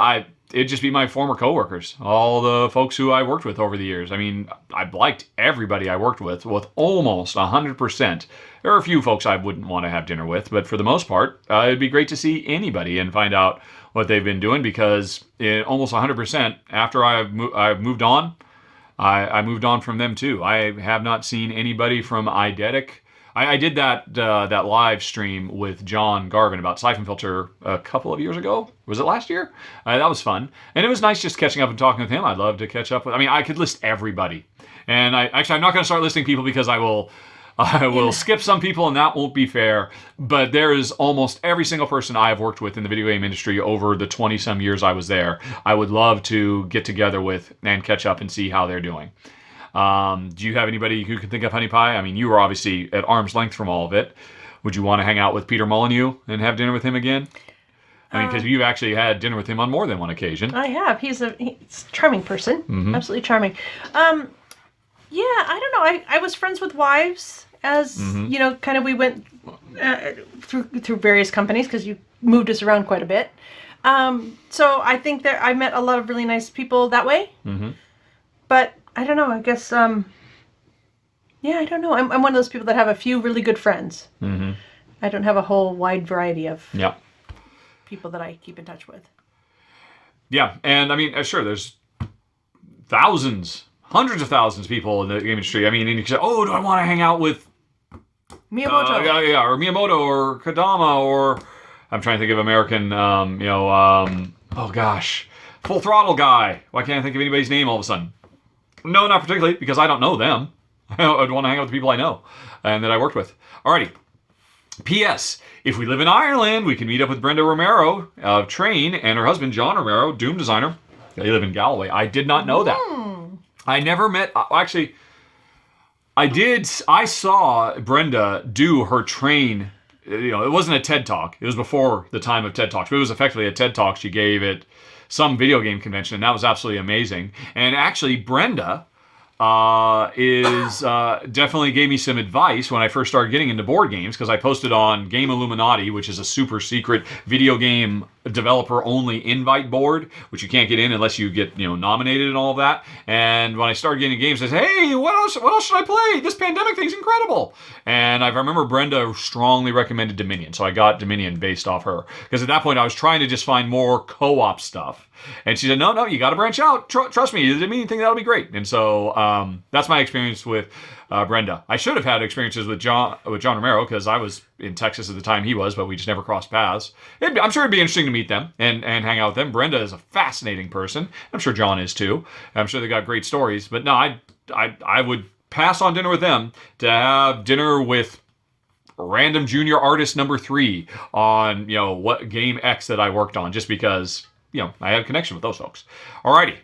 it'd just be my former coworkers, all the folks who I worked with over the years. I mean, I liked everybody I worked with almost 100%. There are a few folks I wouldn't want to have dinner with, but for the most part, it'd be great to see anybody and find out what they've been doing, because almost 100% after I've moved on, I moved on from them too. I have not seen anybody from Eidetic. I did that live stream with John Garvin about Siphon Filter a couple of years ago. Was it last year? That was fun. And it was nice just catching up and talking with him. I'd love to catch up with, I mean, I could list everybody. And I'm not going to start listing people because I will skip some people, and that won't be fair. But there is almost every single person I have worked with in the video game industry over the 20-some years I was there. I would love to get together with and catch up and see how they're doing. Do you have anybody who can think of, Honey Pie? I mean, you were obviously at arm's length from all of it. Would you want to hang out with Peter Molyneux and have dinner with him again? I mean, because you've actually had dinner with him on more than one occasion. I have. He's a charming person. Mm-hmm. Absolutely charming. Yeah, I don't know. I was friends with wives as, you know, kind of we went through various companies because you moved us around quite a bit. So I think that I met a lot of really nice people that way. Mm-hmm. But I don't know. I guess, yeah, I don't know. I'm one of those people that have a few really good friends. Mm-hmm. I don't have a whole wide variety of people that I keep in touch with. Yeah, and I mean, sure, there's thousands, hundreds of thousands of people in the game industry. I mean, and you can say, oh, do I want to hang out with Miyamoto? Or Miyamoto, or Kodama, or I'm trying to think of American, oh gosh, Full Throttle guy. Why can't I think of anybody's name all of a sudden? No, not particularly, because I don't know them. I'd want to hang out with the people I know and that I worked with. Alrighty. P.S. If we live in Ireland, we can meet up with Brenda Romero of Train and her husband, John Romero, Doom designer. They live in Galway. I did not know that. I never met... Actually, I did... I saw Brenda do her Train... You know, it wasn't a TED Talk. It was before the time of TED Talks. But it was effectively a TED Talk she gave at some video game convention, and that was absolutely amazing. And actually, Brenda definitely gave me some advice when I first started getting into board games, because I posted on Game Illuminati, which is a super secret video game developer only invite board, which you can't get in unless you get, you know, nominated and all of that. And when I started getting games, I said, hey, what else should I play? This pandemic thing's incredible. And I remember Brenda strongly recommended Dominion, so I got Dominion based off her, because at that point I was trying to just find more co-op stuff. And she said, no, you got to branch out. Trust me, the Dominion thing, that'll be great. And so that's my experience with Brenda. I should have had experiences with John Romero, because I was in Texas at the time he was, but we just never crossed paths. I'm sure it'd be interesting to meet them and hang out with them. Brenda is a fascinating person. I'm sure John is too. I'm sure they got great stories. But no, I would pass on dinner with them to have dinner with random junior artist number 3 on, you know, what game X that I worked on, just because, you know, I had a connection with those folks. Alrighty.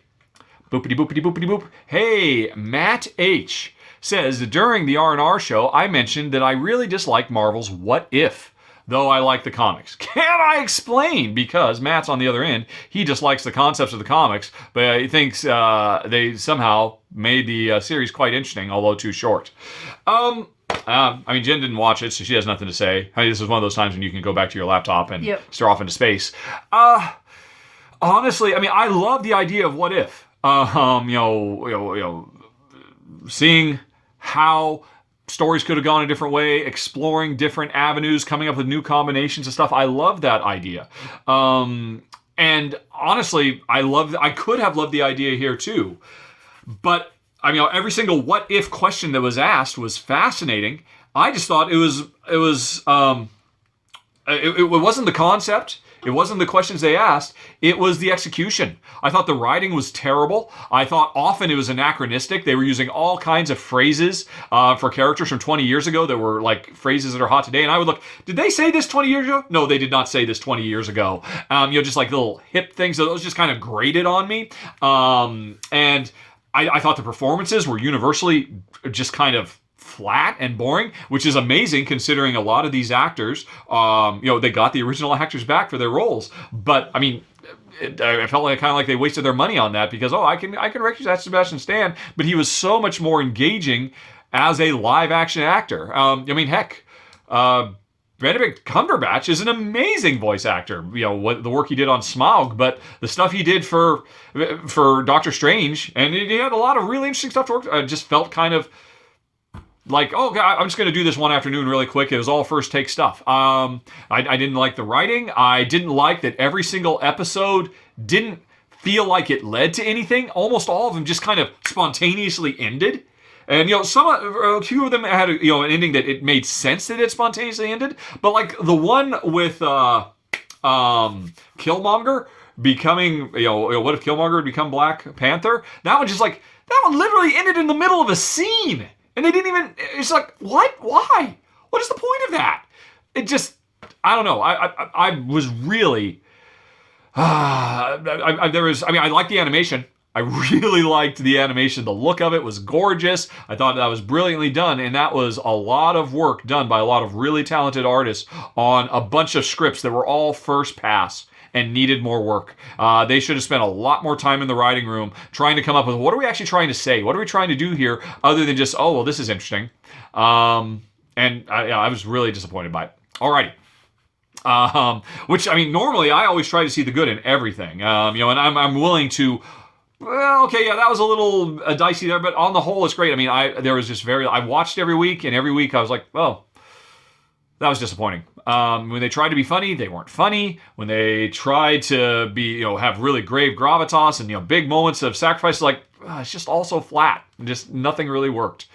Boopity boopity boopity boop. Hey, Matt H. says, during the R&R show, I mentioned that I really dislike Marvel's What If though I like the comics. Can I explain? Because Matt's on the other end. He just likes the concepts of the comics, but he thinks they somehow made the series quite interesting, although too short. I mean, Jen didn't watch it, so she has nothing to say. I mean, this is one of those times when you can go back to your laptop and stare off into space. Honestly, I mean, I love the idea of what if. Seeing how stories could have gone a different way, exploring different avenues, coming up with new combinations of stuff. I love that idea. And honestly, I could have loved the idea here too. But I mean, every single what if question that was asked was fascinating. I just thought it wasn't the concept. It wasn't the questions they asked. It was the execution. I thought the writing was terrible. I thought often it was anachronistic. They were using all kinds of phrases for characters from 20 years ago that were like phrases that are hot today. And I would look, did they say this 20 years ago? No, they did not say this 20 years ago. Just like little hip things. So those just kind of grated on me. And I thought the performances were universally just kind of flat and boring, which is amazing considering a lot of these actors, they got the original actors back for their roles. But I mean, I felt like kind of like they wasted their money on that because I can recognize Sebastian Stan, but he was so much more engaging as a live action actor. Benedict Cumberbatch is an amazing voice actor. What the work he did on Smaug, but the stuff he did for Doctor Strange, and he had a lot of really interesting stuff to work. Just felt kind of like, I'm just going to do this one afternoon really quick. It was all first take stuff. I didn't like the writing. I didn't like that every single episode didn't feel like it led to anything. Almost all of them just kind of spontaneously ended. And a few of them had an ending that it made sense that it spontaneously ended. But like the one with Killmonger becoming, what if Killmonger had become Black Panther? That one literally ended in the middle of a scene. And they didn't even, it's like, what? Why? What is the point of that? It just, I don't know. I was really, I liked the animation. I really liked the animation. The look of it was gorgeous. I thought that was brilliantly done. And that was a lot of work done by a lot of really talented artists on a bunch of scripts that were all first pass and needed more work. They should have spent a lot more time in the writing room trying to come up with what are we actually trying to say? What are we trying to do here other than just, this is interesting. And I was really disappointed by it. Alrighty. Which, I mean, normally I always try to see the good in everything. And I'm willing to, that was a little dicey there, but on the whole, it's great. I mean, I watched every week, and every week I was like, that was disappointing. When they tried to be funny, they weren't funny. When they tried to be, have really grave gravitas and, big moments of sacrifice, it's just all so flat. Just nothing really worked.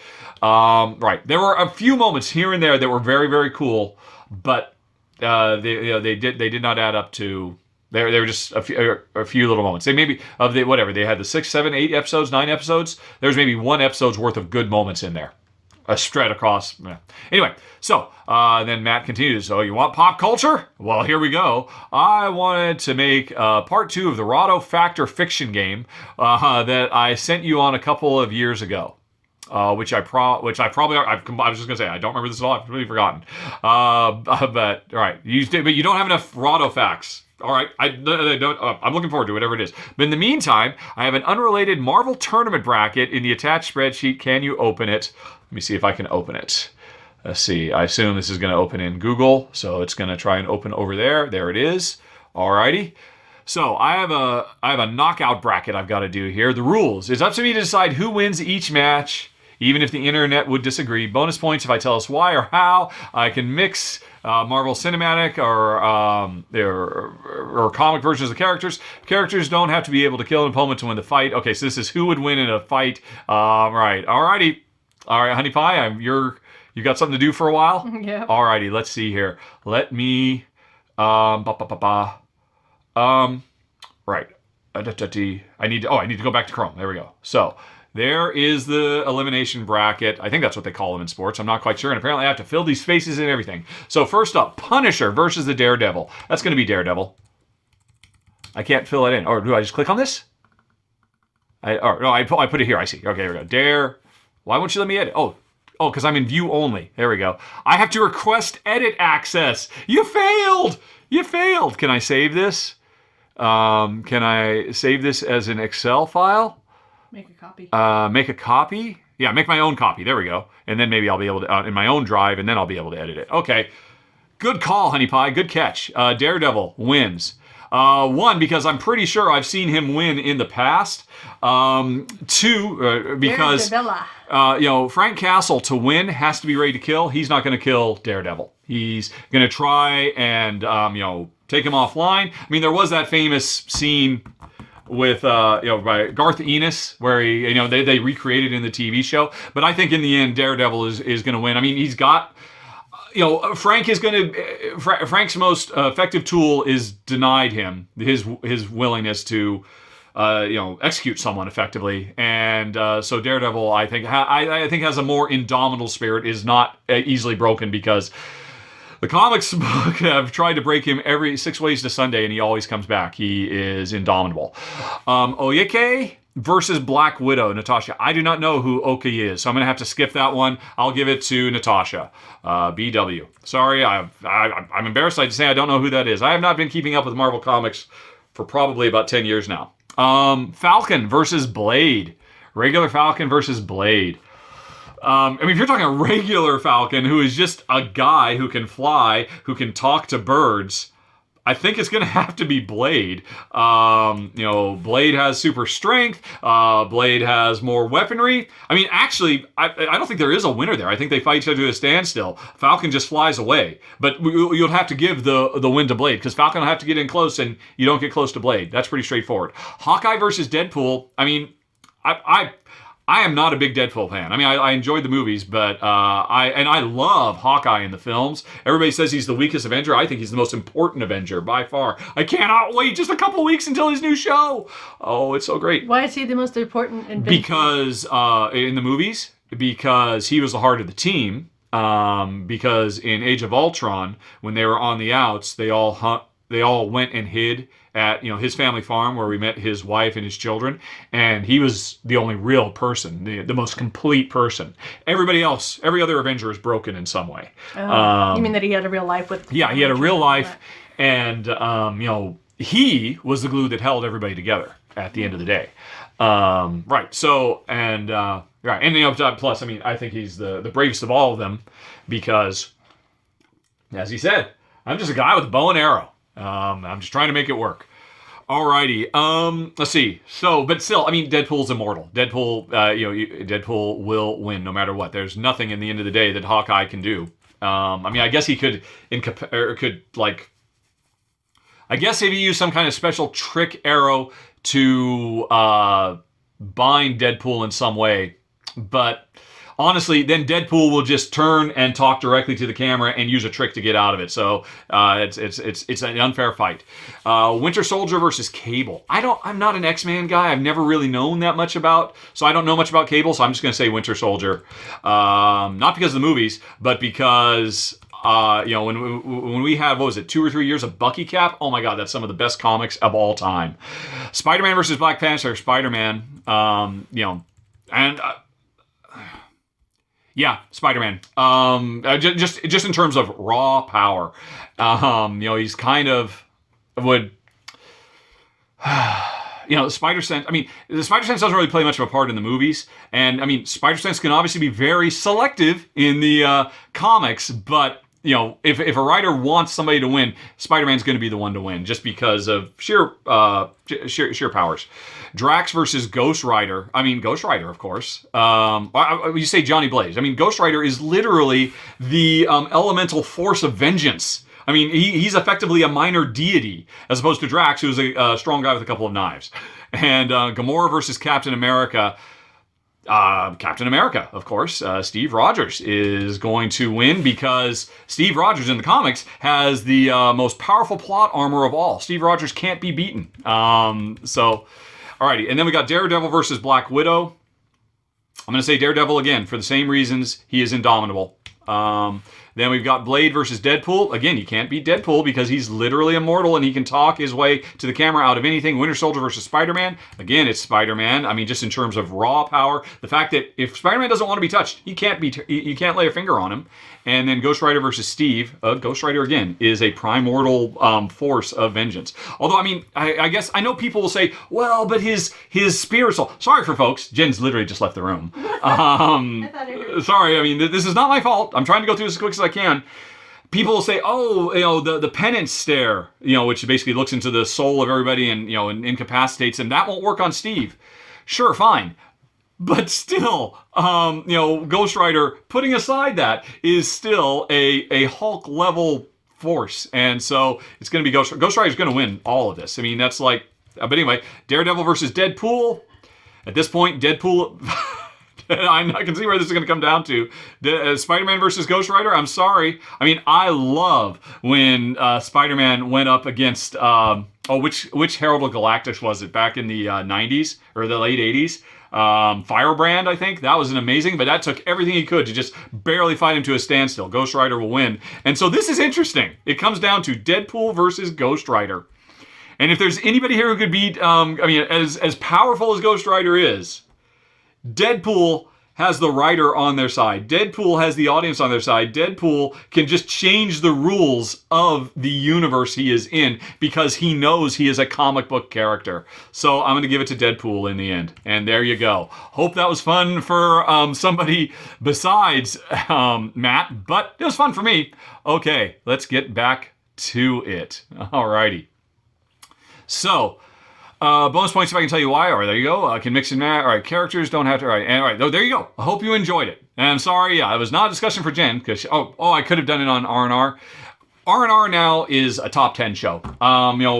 Right. There were a few moments here and there that were very, very cool, but they did not add up to. They were just a few little moments. They they had the 6, 7, 8 episodes, 9 episodes. There's maybe one episode's worth of good moments in there. Spread across. Yeah. Anyway, so then Matt continues. So you want pop culture? Well, here we go. I wanted to make part 2 of the Rahdo Factor fiction game that I sent you on a couple of years ago. I was just gonna say I don't remember this at all. I've completely forgotten. But all right, but you don't have enough Rahdo facts. All right, I'm looking forward to whatever it is. But in the meantime, I have an unrelated Marvel tournament bracket in the attached spreadsheet. Can you open it? Let me see if I can open it. Let's see. I assume this is going to open in Google, so it's going to try and open over there. There it is. Alrighty. So I have a knockout bracket I've got to do here. The rules. It's up to me to decide who wins each match, even if the internet would disagree. Bonus points if I tell us why or how. I can mix Marvel Cinematic or comic versions of characters. Characters don't have to be able to kill an opponent to win the fight. Okay, so this is who would win in a fight. Right. Alrighty. All right, Honey Pie, you got something to do for a while? Yeah. Alrighty, let's see here. Let me, right. I need to go back to Chrome. There we go. So there is the elimination bracket. I think that's what they call them in sports. I'm not quite sure. And apparently I have to fill these spaces and everything. So first up, Punisher versus the Daredevil. That's going to be Daredevil. I can't fill it in. Or do I just click on this? I put it here. I see. Okay, here we go. Why won't you let me edit? Oh, Oh, because I'm in view only. There we go. I have to request edit access. You failed. You failed. Can I save this? Can I save this as an Excel file? Make a copy. Make a copy? Yeah, make my own copy. There we go. And then maybe I'll be able to, in my own drive, and then I'll be able to edit it. Okay. Good call, Honey Pie. Good catch. Daredevil wins. One, because I'm pretty sure I've seen him win in the past. Two, because Frank Castle to win has to be ready to kill. He's not going to kill Daredevil. He's going to try and take him offline. I mean, there was that famous scene with by Garth Ennis where he they recreated in the TV show. But I think in the end Daredevil is going to win. I mean, he's got. Frank is going to. Frank's most effective tool is denied him his willingness to, execute someone effectively, and so Daredevil, I think, has a more indomitable spirit, is not easily broken because the comics book have tried to break him every 6 ways to Sunday, and he always comes back. He is indomitable. Oyeke versus Black Widow, Natasha. I do not know who Oki is, so I'm going to have to skip that one. I'll give it to Natasha. BW. Sorry, I'm embarrassed to say I don't know who that is. I have not been keeping up with Marvel Comics for probably about 10 years now. Falcon versus Blade. Regular Falcon versus Blade. If you're talking a regular Falcon who is just a guy who can fly, who can talk to birds, I think it's going to have to be Blade. Blade has super strength. Blade has more weaponry. I mean, actually, I don't think there is a winner there. I think they fight each other to a standstill. Falcon just flies away. But you'll have to give the win to Blade, because Falcon will have to get in close, and you don't get close to Blade. That's pretty straightforward. Hawkeye versus Deadpool. I mean, I am not a big Deadpool fan. I mean, I enjoyed the movies, but I love Hawkeye in the films. Everybody says he's the weakest Avenger. I think he's the most important Avenger by far. I cannot wait just a couple weeks until his new show. Oh, it's so great. Why is he the most important Avenger? Because in the movies, because he was the heart of the team. Because in Age of Ultron, when they were on the outs, they all went and hid at his family farm where we met his wife and his children, and he was the only real person, the most complete person. Everybody else, every other Avenger is broken in some way. You mean that he had a real life with? Yeah, he had a real life, and he was the glue that held everybody together at the end of the day. Right. So right, and plus, I mean, I think he's the bravest of all of them because, as he said, I'm just a guy with a bow and arrow. I'm just trying to make it work. Alrighty. Let's see. So, but still, I mean, Deadpool's immortal. Deadpool will win no matter what. There's nothing in the end of the day that Hawkeye can do. I mean, I guess he could, I guess if he used some kind of special trick arrow to bind Deadpool in some way, but honestly, then Deadpool will just turn and talk directly to the camera and use a trick to get out of it. So it's an unfair fight. Winter Soldier versus Cable. I'm not an X-Men guy. I've never really known that much about, so I don't know much about Cable. So I'm just going to say Winter Soldier. Not because of the movies, but because when we had, 2 or 3 years of Bucky Cap, oh my God, that's some of the best comics of all time. Spider-Man versus Black Panther. Spider-Man. Yeah, Spider-Man. Just in terms of raw power, he's kind of would. Spider Sense. I mean, the Spider Sense doesn't really play much of a part in the movies, and I mean, Spider Sense can obviously be very selective in the comics, but if a writer wants somebody to win, Spider-Man's going to be the one to win, just because of sheer powers. Drax versus Ghost Rider. I mean, Ghost Rider, of course. You say Johnny Blaze. I mean, Ghost Rider is literally the elemental force of vengeance. I mean, he's effectively a minor deity, as opposed to Drax, who's a strong guy with a couple of knives. And Gamora versus Captain America. Captain America, of course. Steve Rogers is going to win because Steve Rogers in the comics has the most powerful plot armor of all. Steve Rogers can't be beaten. Alrighty. And then we got Daredevil versus Black Widow. I'm going to say Daredevil again for the same reasons. He is indomitable. Then we've got Blade versus Deadpool. Again, you can't beat Deadpool because he's literally immortal and he can talk his way to the camera out of anything. Winter Soldier versus Spider-Man. Again, it's Spider-Man. I mean, just in terms of raw power, the fact that if Spider-Man doesn't want to be touched, you can't lay a finger on him. And then Ghost Rider versus Steve. Ghost Rider, again, is a primordial force of vengeance. Although, I mean, I guess, I know people will say, well, but his spirit soul. Sorry for folks. Jen's literally just left the room. Sorry, I mean, this is not my fault. I'm trying to go through this as quick as I can. People will say, oh, the penance stare, which basically looks into the soul of everybody and, and incapacitates them. That won't work on Steve. Sure, fine. But still, Ghost Rider, putting aside that, is still a Hulk level force. And so it's going to be Ghost Rider's going to win all of this. I mean, that's like, but anyway, Daredevil versus Deadpool. At this point, Deadpool, I can see where this is going to come down to. Spider-Man versus Ghost Rider, I'm sorry. I mean, I love when Spider-Man went up against, which Herald of Galactus was it? Back in the 90s or the late 80s? Firebrand, I think. That was an amazing, but that took everything he could to just barely fight him to a standstill. Ghost Rider will win. And so this is interesting. It comes down to Deadpool versus Ghost Rider. And if there's anybody here who could beat, as powerful as Ghost Rider is, Deadpool has the writer on their side. Deadpool has the audience on their side. Deadpool can just change the rules of the universe he is in because he knows he is a comic book character. So I'm going to give it to Deadpool in the end. And there you go. Hope that was fun for somebody besides Matt, but it was fun for me. Okay, let's get back to it. Alrighty. So, bonus points if I can tell you why. All right, there you go. Can mix and match. All right, characters don't have to. All right, there you go. I hope you enjoyed it. And I'm sorry, it was not a discussion for Jen because I could have done it on R&R. R&R now is a top 10 show.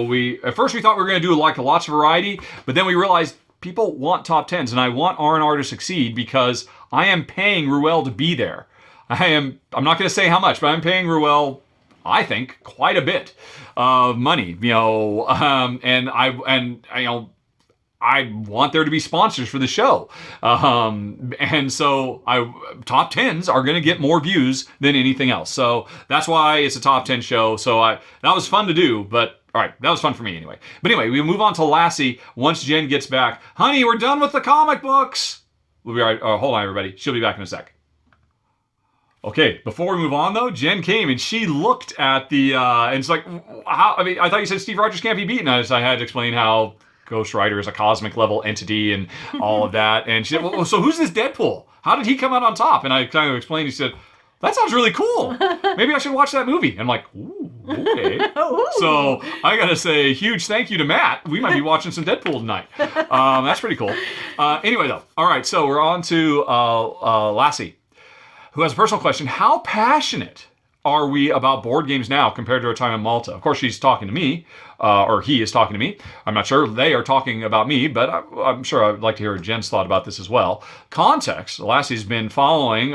We at first we thought we were going to do like lots of variety, but then we realized people want top 10s, and I want R&R to succeed because I am paying Ruel to be there. I'm not going to say how much, but I'm paying Ruel, I think, quite a bit of money, and I want there to be sponsors for the show, and so top 10s are going to get more views than anything else. So that's why it's a top 10 show. So that was fun to do, but all right, that was fun for me anyway. But anyway, we move on to Lassie once Jen gets back. Honey, we're done with the comic books. We'll be right. Hold on, everybody. She'll be back in a sec. Okay, before we move on though, Jen came and she looked at the, and it's like, I thought you said Steve Rogers can't be beaten. I had to explain how Ghost Rider is a cosmic level entity and all of that. And she said, well, so who's this Deadpool? How did he come out on top? And I kind of explained, he said, that sounds really cool. Maybe I should watch that movie. And I'm like, ooh, okay. Ooh. So I gotta say, huge thank you to Matt. We might be watching some Deadpool tonight. That's pretty cool. Anyway though, all right, so we're on to Lassie, who has a personal question. How passionate are we about board games now compared to our time in Malta? Of course, she's talking to me, or he is talking to me. I'm not sure they are talking about me, but I'm sure I'd like to hear Jen's thought about this as well. Context, Lassie's been following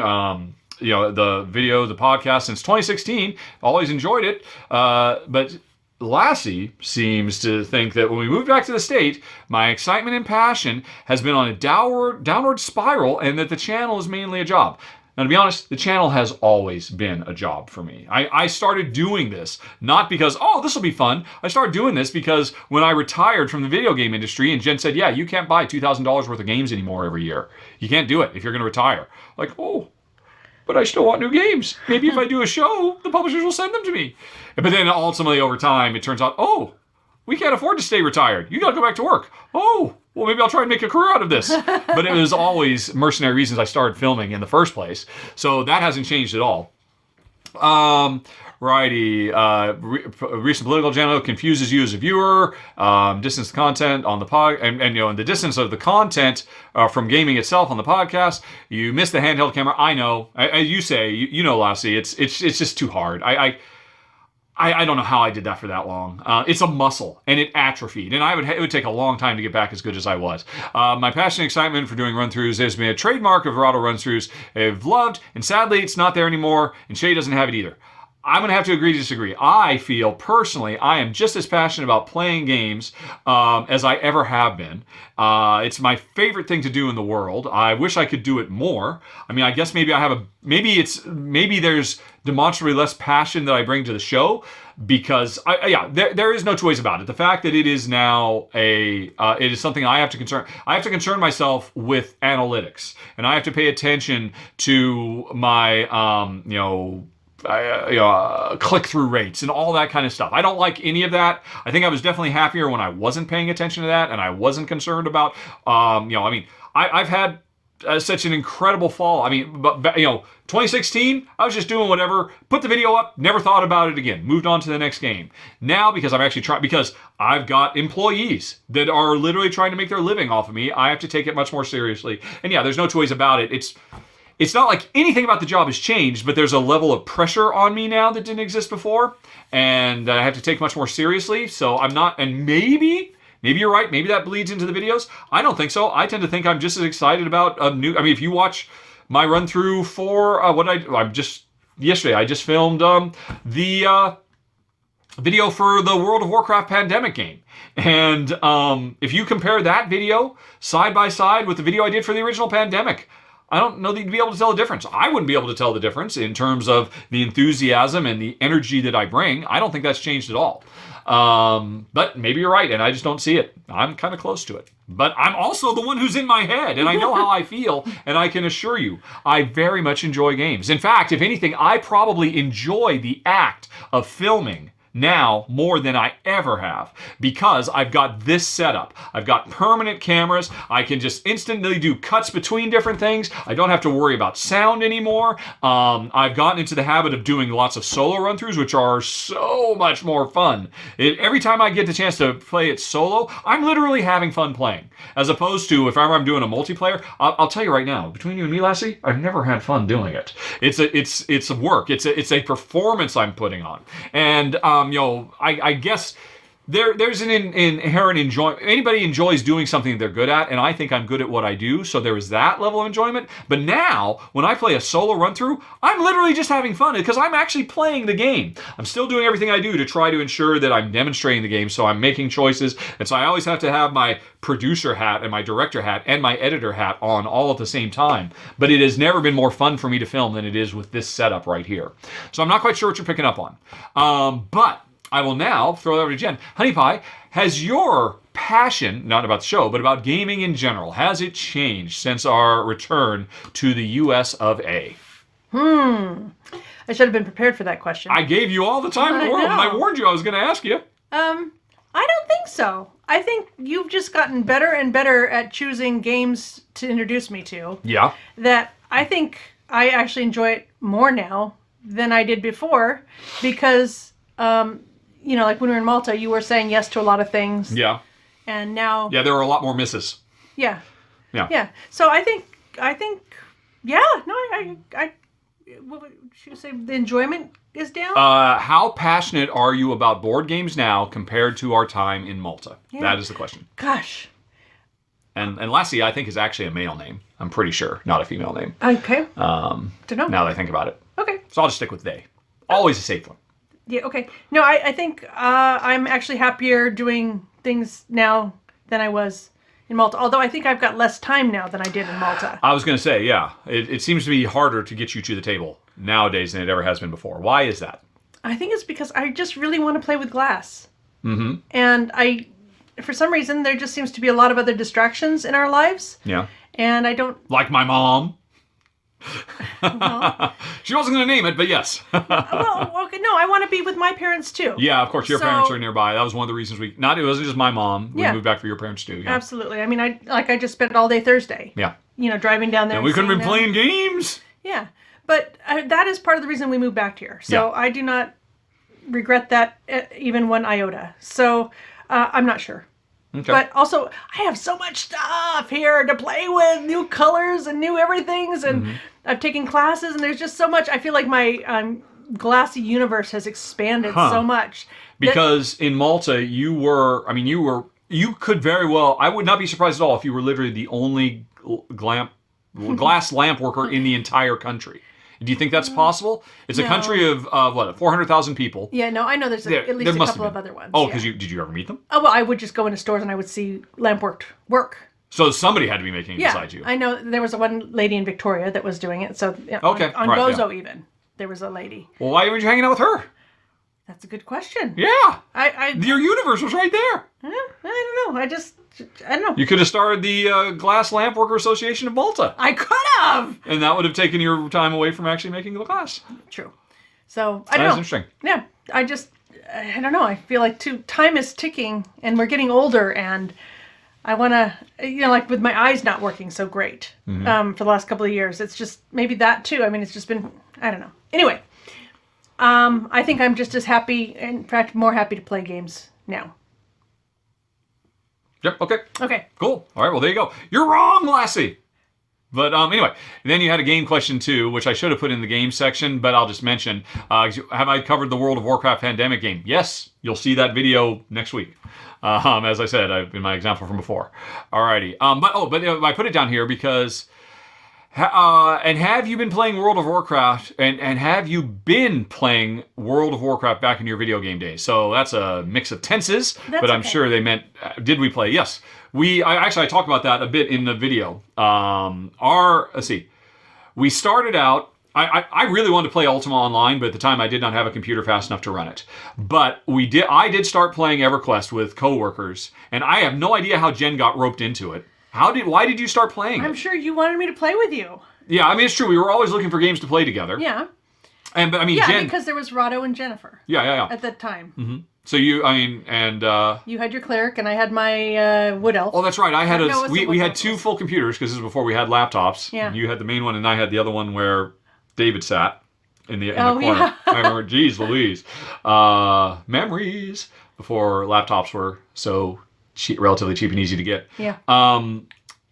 the video, the podcast since 2016, always enjoyed it, but Lassie seems to think that when we moved back to the state, my excitement and passion has been on a downward spiral and that the channel is mainly a job. Now, to be honest, the channel has always been a job for me. I started doing this not because, this will be fun. I started doing this because when I retired from the video game industry and Jen said, yeah, you can't buy $2,000 worth of games anymore every year. You can't do it if you're going to retire. Like, but I still want new games. Maybe if I do a show, the publishers will send them to me. But then ultimately over time, it turns out, we can't afford to stay retired. You got to go back to work. Well, maybe I'll try and make a career out of this. But it was always mercenary reasons I started filming in the first place. So that hasn't changed at all. Righty. Recent political agenda confuses you as a viewer. Distance content on the pod, and the distance of the content from gaming itself on the podcast. You miss the handheld camera. I know. You say, Lassie, it's just too hard. I don't know how I did that for that long. It's a muscle, and it atrophied, and it would take a long time to get back as good as I was. My passion and excitement for doing run-throughs has been a trademark of Rahdo run-throughs. I've loved, and sadly, it's not there anymore, and Shay doesn't have it either. I'm going to have to agree to disagree. I feel personally, I am just as passionate about playing games as I ever have been. It's my favorite thing to do in the world. I wish I could do it more. I mean, I guess maybe maybe there's demonstrably less passion that I bring to the show because there is no choice about it. The fact that it is now it is something I have to concern myself with analytics, and I have to pay attention to my click-through rates and all that kind of stuff. I don't like any of that. I think I was definitely happier when I wasn't paying attention to that and I wasn't concerned about, I've had such an incredible fall. I mean, but 2016, I was just doing whatever, put the video up, never thought about it again, moved on to the next game. Now, because because I've got employees that are literally trying to make their living off of me, I have to take it much more seriously. And yeah, there's no choice about it. It's not like anything about the job has changed, but there's a level of pressure on me now that didn't exist before, and I have to take much more seriously. So I'm not, and maybe you're right. Maybe that bleeds into the videos. I don't think so. I tend to think I'm just as excited about a new. I mean, if you watch my run through for yesterday, I just filmed the video for the World of Warcraft Pandemic game, and if you compare that video side by side with the video I did for the original Pandemic, I don't know that you'd be able to tell the difference. I wouldn't be able to tell the difference in terms of the enthusiasm and the energy that I bring. I don't think that's changed at all. But maybe you're right, and I just don't see it. I'm kind of close to it. But I'm also the one who's in my head, and I know how I feel, and I can assure you, I very much enjoy games. In fact, if anything, I probably enjoy the act of filming now more than I ever have, because I've got this setup. I've got permanent cameras. I can just instantly do cuts between different things. I don't have to worry about sound anymore. I've gotten into the habit of doing lots of solo run-throughs, which are so much more fun. Every time I get the chance to play it solo, I'm literally having fun playing, as opposed to if ever I'm doing a multiplayer. I'll tell you right now, between you and me, Lassie, I've never had fun doing it. It's a work. It's a performance I'm putting on, and I guess there's an inherent enjoyment. Anybody enjoys doing something they're good at, and I think I'm good at what I do, so there is that level of enjoyment. But now, when I play a solo run-through, I'm literally just having fun because I'm actually playing the game. I'm still doing everything I do to try to ensure that I'm demonstrating the game, so I'm making choices, and so I always have to have my producer hat and my director hat and my editor hat on all at the same time. But it has never been more fun for me to film than it is with this setup right here. So I'm not quite sure what you're picking up on. But I will now throw it over to Jen. Honey Pie, has your passion, not about the show, but about gaming in general, has it changed since our return to the US of A? I should have been prepared for that question. I gave you all the time in the world, and I warned you I was going to ask you. I don't think so. I think you've just gotten better and better at choosing games to introduce me to. Yeah. That I think I actually enjoy it more now than I did before because, like when we were in Malta, you were saying yes to a lot of things. Yeah. And now... Yeah, there were a lot more misses. Yeah. Yeah. Yeah. So I think, yeah, no, what would you say, the enjoyment is down? How passionate are you about board games now compared to our time in Malta? Yeah. That is the question. Gosh. And Lassie, I think, is actually a male name. I'm pretty sure, not a female name. Okay. Don't know. Now that I think about it. Okay. So I'll just stick with they. Always a safe one. Yeah, okay. No, I think I'm actually happier doing things now than I was in Malta. Although I think I've got less time now than I did in Malta. I was going to say, yeah. It seems to be harder to get you to the table nowadays than it ever has been before. Why is that? I think it's because I just really want to play with glass. Mm-hmm. And for some reason, there just seems to be a lot of other distractions in our lives. Yeah. And I don't... Like my mom. Well, she wasn't going to name it, but yes. Well, okay, no, I want to be with my parents too. Yeah, of course, your parents are nearby. That was one of the reasons it wasn't just my mom. We moved back for your parents too. Yeah. Absolutely. I mean, I just spent all day Thursday. Yeah. Driving down there. And we couldn't have been playing games. Yeah. But that is part of the reason we moved back here. So I do not regret that even one iota. So I'm not sure. Okay. But also, I have so much stuff here to play with, new colors and new everythings, and I've taken classes, and there's just so much. I feel like my glassy universe has expanded so much. Because in Malta, you could very well, I would not be surprised at all if you were literally the only glass lamp worker in the entire country. Do you think that's possible? It's a country of what, 400,000 people. Yeah, no, I know there's at least a couple of other ones. Oh, because did you ever meet them? Oh, well, I would just go into stores and I would see lamp work. So somebody had to be making it besides you. I know there was one lady in Victoria that was doing it. So on Gozo even, there was a lady. Well, why weren't you hanging out with her? That's a good question. Yeah. Your universe was right there. I don't know. I don't know. You could have started the Glass Lamp Worker Association of Malta. I could have. And that would have taken your time away from actually making the glass. True. So, I don't know. That's interesting. Yeah. I don't know. I feel like time is ticking and we're getting older and I want to, like with my eyes not working so great for the last couple of years. It's just maybe that too. I mean, it's just been, I don't know. Anyway, I think I'm just as happy, in fact, more happy to play games now. Yep, okay. Okay. Cool. All right, well, there you go. You're wrong, Lassie. But anyway, then you had a game question too, which I should have put in the game section, but I'll just mention. Have I covered the World of Warcraft pandemic game? Yes. You'll see that video next week. As I said, in my example from before. Alrighty. But I put it down here because... and have you been playing World of Warcraft, and have you been playing World of Warcraft back in your video game days? So that's a mix of tenses, but I'm sure they meant, did we play? Yes. I talked about that a bit in the video. Let's see. We started out, I really wanted to play Ultima Online, but at the time I did not have a computer fast enough to run it. But I did start playing EverQuest with coworkers, and I have no idea how Jen got roped into it. Why did you start playing it? I'm sure you wanted me to play with you. Yeah, I mean, it's true. We were always looking for games to play together. Yeah. Jen... because there was Rahdo and Jennifer. Yeah. At that time. Mm-hmm. So you had your cleric and I had my wood elf. Oh, that's right. We had two full computers because this is before we had laptops. Yeah. You had the main one and I had the other one where David sat in the corner. Yeah. I remember, geez Louise. Memories before laptops were so relatively cheap and easy to get. Yeah.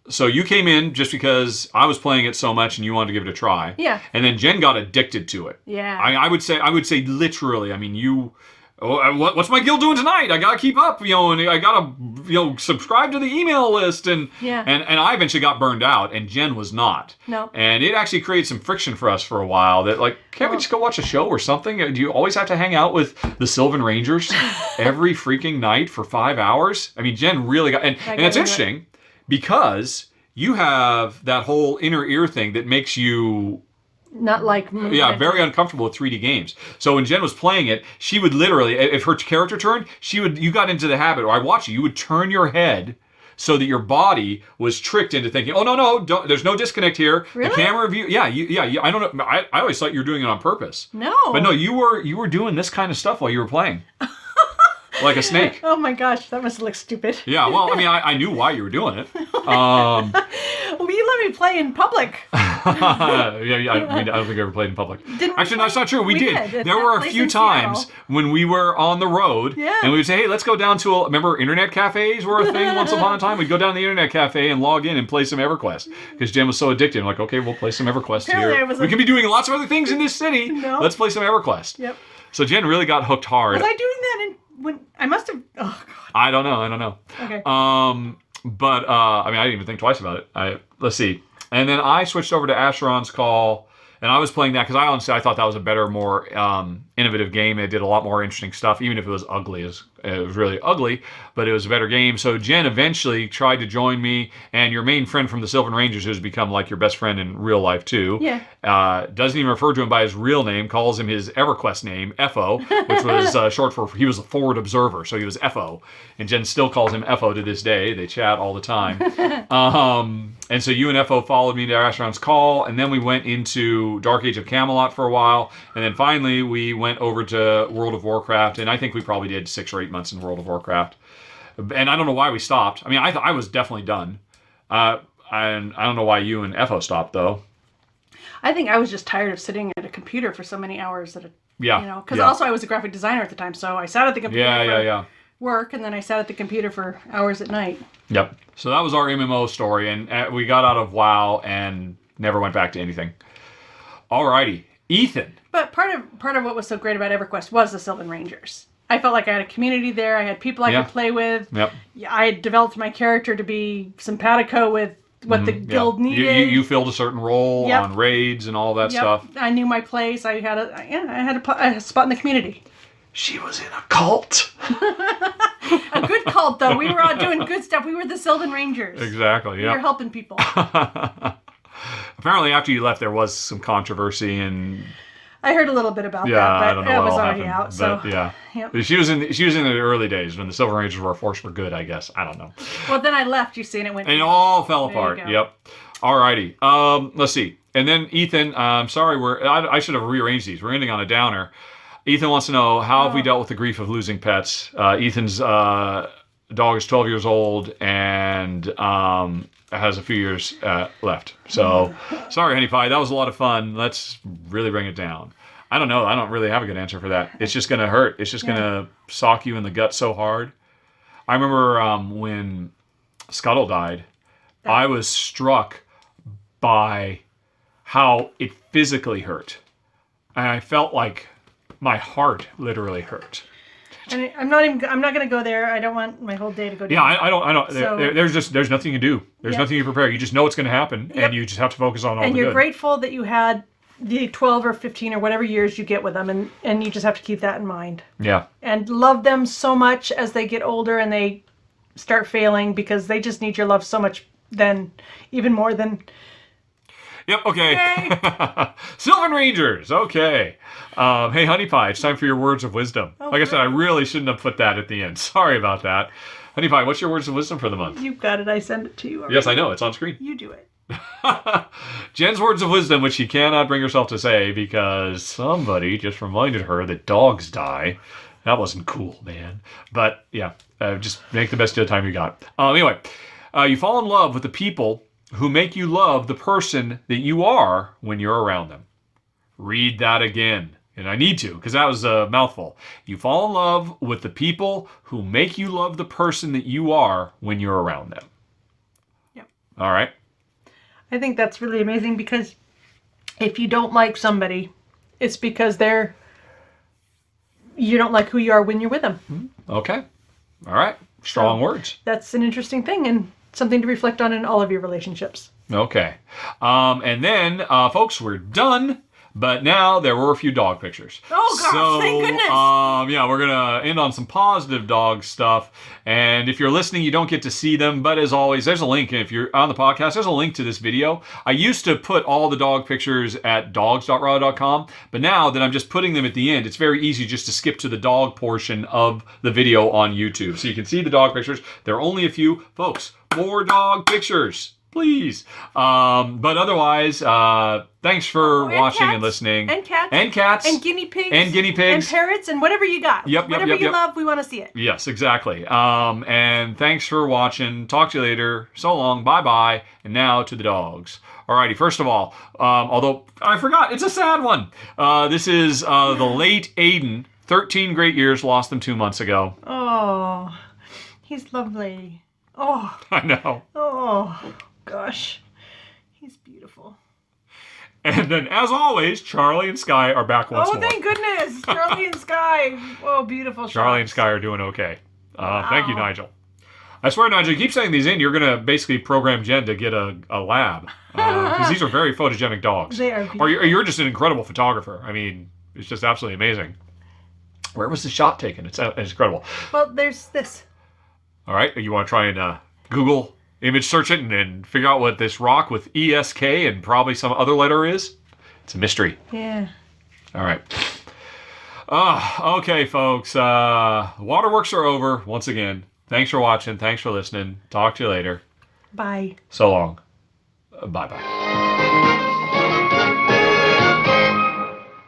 So you came in just because I was playing it so much and you wanted to give it a try. Yeah. And then Jen got addicted to it. Yeah. I would say literally. I mean, you. Oh, what's my guild doing tonight? I gotta keep up, and I gotta, subscribe to the email list, and I eventually got burned out, and Jen was not. No. And it actually created some friction for us for a while. That can't we just go watch a show or something? Do you always have to hang out with the Sylvan Rangers every freaking night for 5 hours? I mean, Jen really got, and it's interesting because you have that whole inner ear thing that makes you. Not like movement. Yeah, very uncomfortable with 3D games. So when Jen was playing it, she would literally, if her character turned, you got into the habit, or I watched you would turn your head so that your body was tricked into thinking, oh, no, there's no disconnect here. Really? The camera view, I don't know, I always thought you were doing it on purpose. No. But no, you were doing this kind of stuff while you were playing. Like a snake. Oh my gosh, that must look stupid. Yeah, well, I mean, I knew why you were doing it. Well, you let me play in public. I don't think I ever played in public. Actually, no, that's not true. We did. There were a few times when we were on the road, and we would say, hey, let's go down to remember internet cafes were a thing once upon a time? We'd go down to the internet cafe and log in and play some EverQuest. Because Jen was so addicted. I'm like, okay, we'll play some EverQuest here. We can be doing lots of other things in this city. No. Let's play some EverQuest. Yep. So Jen really got hooked hard. Was I doing that when I must have? Oh God. I don't know. Okay. But I didn't even think twice about it. Let's see. And then I switched over to Asheron's Call, and I was playing that because I thought that was a better, more innovative game. It did a lot more interesting stuff, even if it was ugly. It was really ugly, but it was a better game. So Jen eventually tried to join me, and your main friend from the Sylvan Rangers, who's become like your best friend in real life too, doesn't even refer to him by his real name, calls him his EverQuest name, FO, which was short for, he was a forward observer, so he was FO. And Jen still calls him FO to this day. They chat all the time. And so you and FO followed me to Asheron's Call, and then we went into Dark Age of Camelot for a while, and then finally we went over to World of Warcraft, and I think we probably did 6 or 8 months in World of Warcraft. And I don't know why we stopped. I mean, I was definitely done. And I don't know why you and FO stopped, though. I think I was just tired of sitting at a computer for so many hours that because also I was a graphic designer at the time, so I sat at the computer for work, and then I sat at the computer for hours at night. Yep. So that was our MMO story, and we got out of WoW and never went back to anything. Alrighty, Ethan. But part of what was so great about EverQuest was the Sylvan Rangers. I felt like I had a community there. I had people I could play with. Yep. I had developed my character to be simpatico with what the guild needed. You filled a certain role on raids and all that stuff. I knew my place. I had a spot in the community. She was in a cult. A good cult, though. We were out doing good stuff. We were the Sylvan Rangers. Exactly, yeah. We were helping people. Apparently, after you left, there was some controversy and... I heard a little bit about that, but I don't know it was already happened, out. So Yep. She was in the early days when the Silver Rangers were a force for good, I guess. I don't know. Well, then I left, you see, and it went... And it all fell apart. Yep. Alrighty. Let's see. And then Ethan, I'm sorry, I should have rearranged these. We're ending on a downer. Ethan wants to know, how have we dealt with the grief of losing pets? Ethan's dog is 12 years old and has a few years left. So, sorry, Honey Pie. That was a lot of fun. Let's really bring it down. I don't know. I don't really have a good answer for that. It's just going to hurt. It's just going to sock you in the gut so hard. I remember when Scuttle died, I was struck by how it physically hurt. And I felt like my heart literally hurt. And I'm not going to go there. I don't want my whole day to go down. Yeah, I don't. So, there's nothing you do. There's nothing you prepare. You just know it's going to happen, and you just have to focus on all the good. And you're grateful that you had the 12 or 15 or whatever years you get with them, and you just have to keep that in mind. Yeah. And love them so much as they get older and they start failing, because they just need your love so much even more than... Yep, okay. Sylvan Rangers, okay. Hey, Honey Pie, it's time for your words of wisdom. Like I said, I really shouldn't have put that at the end. Sorry about that. Honey Pie, what's your words of wisdom for the month? You've got it. I send it to you already. Yes, I know. It's on screen. You do it. Jen's words of wisdom, which she cannot bring herself to say because somebody just reminded her that dogs die. That wasn't cool, man. But, yeah, just make the best of the time you got. Anyway, you fall in love with the people who make you love the person that you are when you're around them. Read that again. And I need to, because that was a mouthful. You fall in love with the people who make you love the person that you are when you're around them. Yep. All right. I think that's really amazing, because if you don't like somebody, it's because you don't like who you are when you're with them. Okay. All right. Strong words. That's an interesting thing and something to reflect on in all of your relationships. Okay. And then, folks, we're done. But now there were a few dog pictures. Oh, gosh, thank goodness. Yeah, we're going to end on some positive dog stuff. And if you're listening, you don't get to see them. But as always, there's a link. If you're on the podcast, there's a link to this video. I used to put all the dog pictures at dogs.rahdo.com. But now that I'm just putting them at the end, it's very easy just to skip to the dog portion of the video on YouTube. So you can see the dog pictures. There are only a few. Folks, more dog pictures. Please. But otherwise, thanks for watching and listening. And cats. And cats. And guinea pigs. And guinea pigs. And parrots and whatever you got. Whatever you love, we want to see it. Yes, exactly. And thanks for watching. Talk to you later. So long. Bye-bye. And now to the dogs. Alrighty, first of all, although I forgot, it's a sad one. This is the late Aiden. 13 great years, lost them 2 months ago. Oh, he's lovely. Oh. I know. Oh. Gosh, he's beautiful. And then, as always, Charlie and Sky are back once more. Oh, thank goodness. Charlie and Sky. Oh, beautiful shots. Charlie and Sky are doing okay. Thank you, Nigel. I swear, Nigel, you keep saying these in, you're going to basically program Jen to get a lab. Because these are very photogenic dogs. They are beautiful. Or you're just an incredible photographer. I mean, it's just absolutely amazing. Where was the shot taken? It's incredible. Well, there's this. All right. You want to try and Google image search it and figure out what this rock with ESK and probably some other letter is? It's a mystery. Yeah. All right. Okay, folks. Waterworks are over once again. Thanks for watching. Thanks for listening. Talk to you later. Bye. So long. Bye-bye.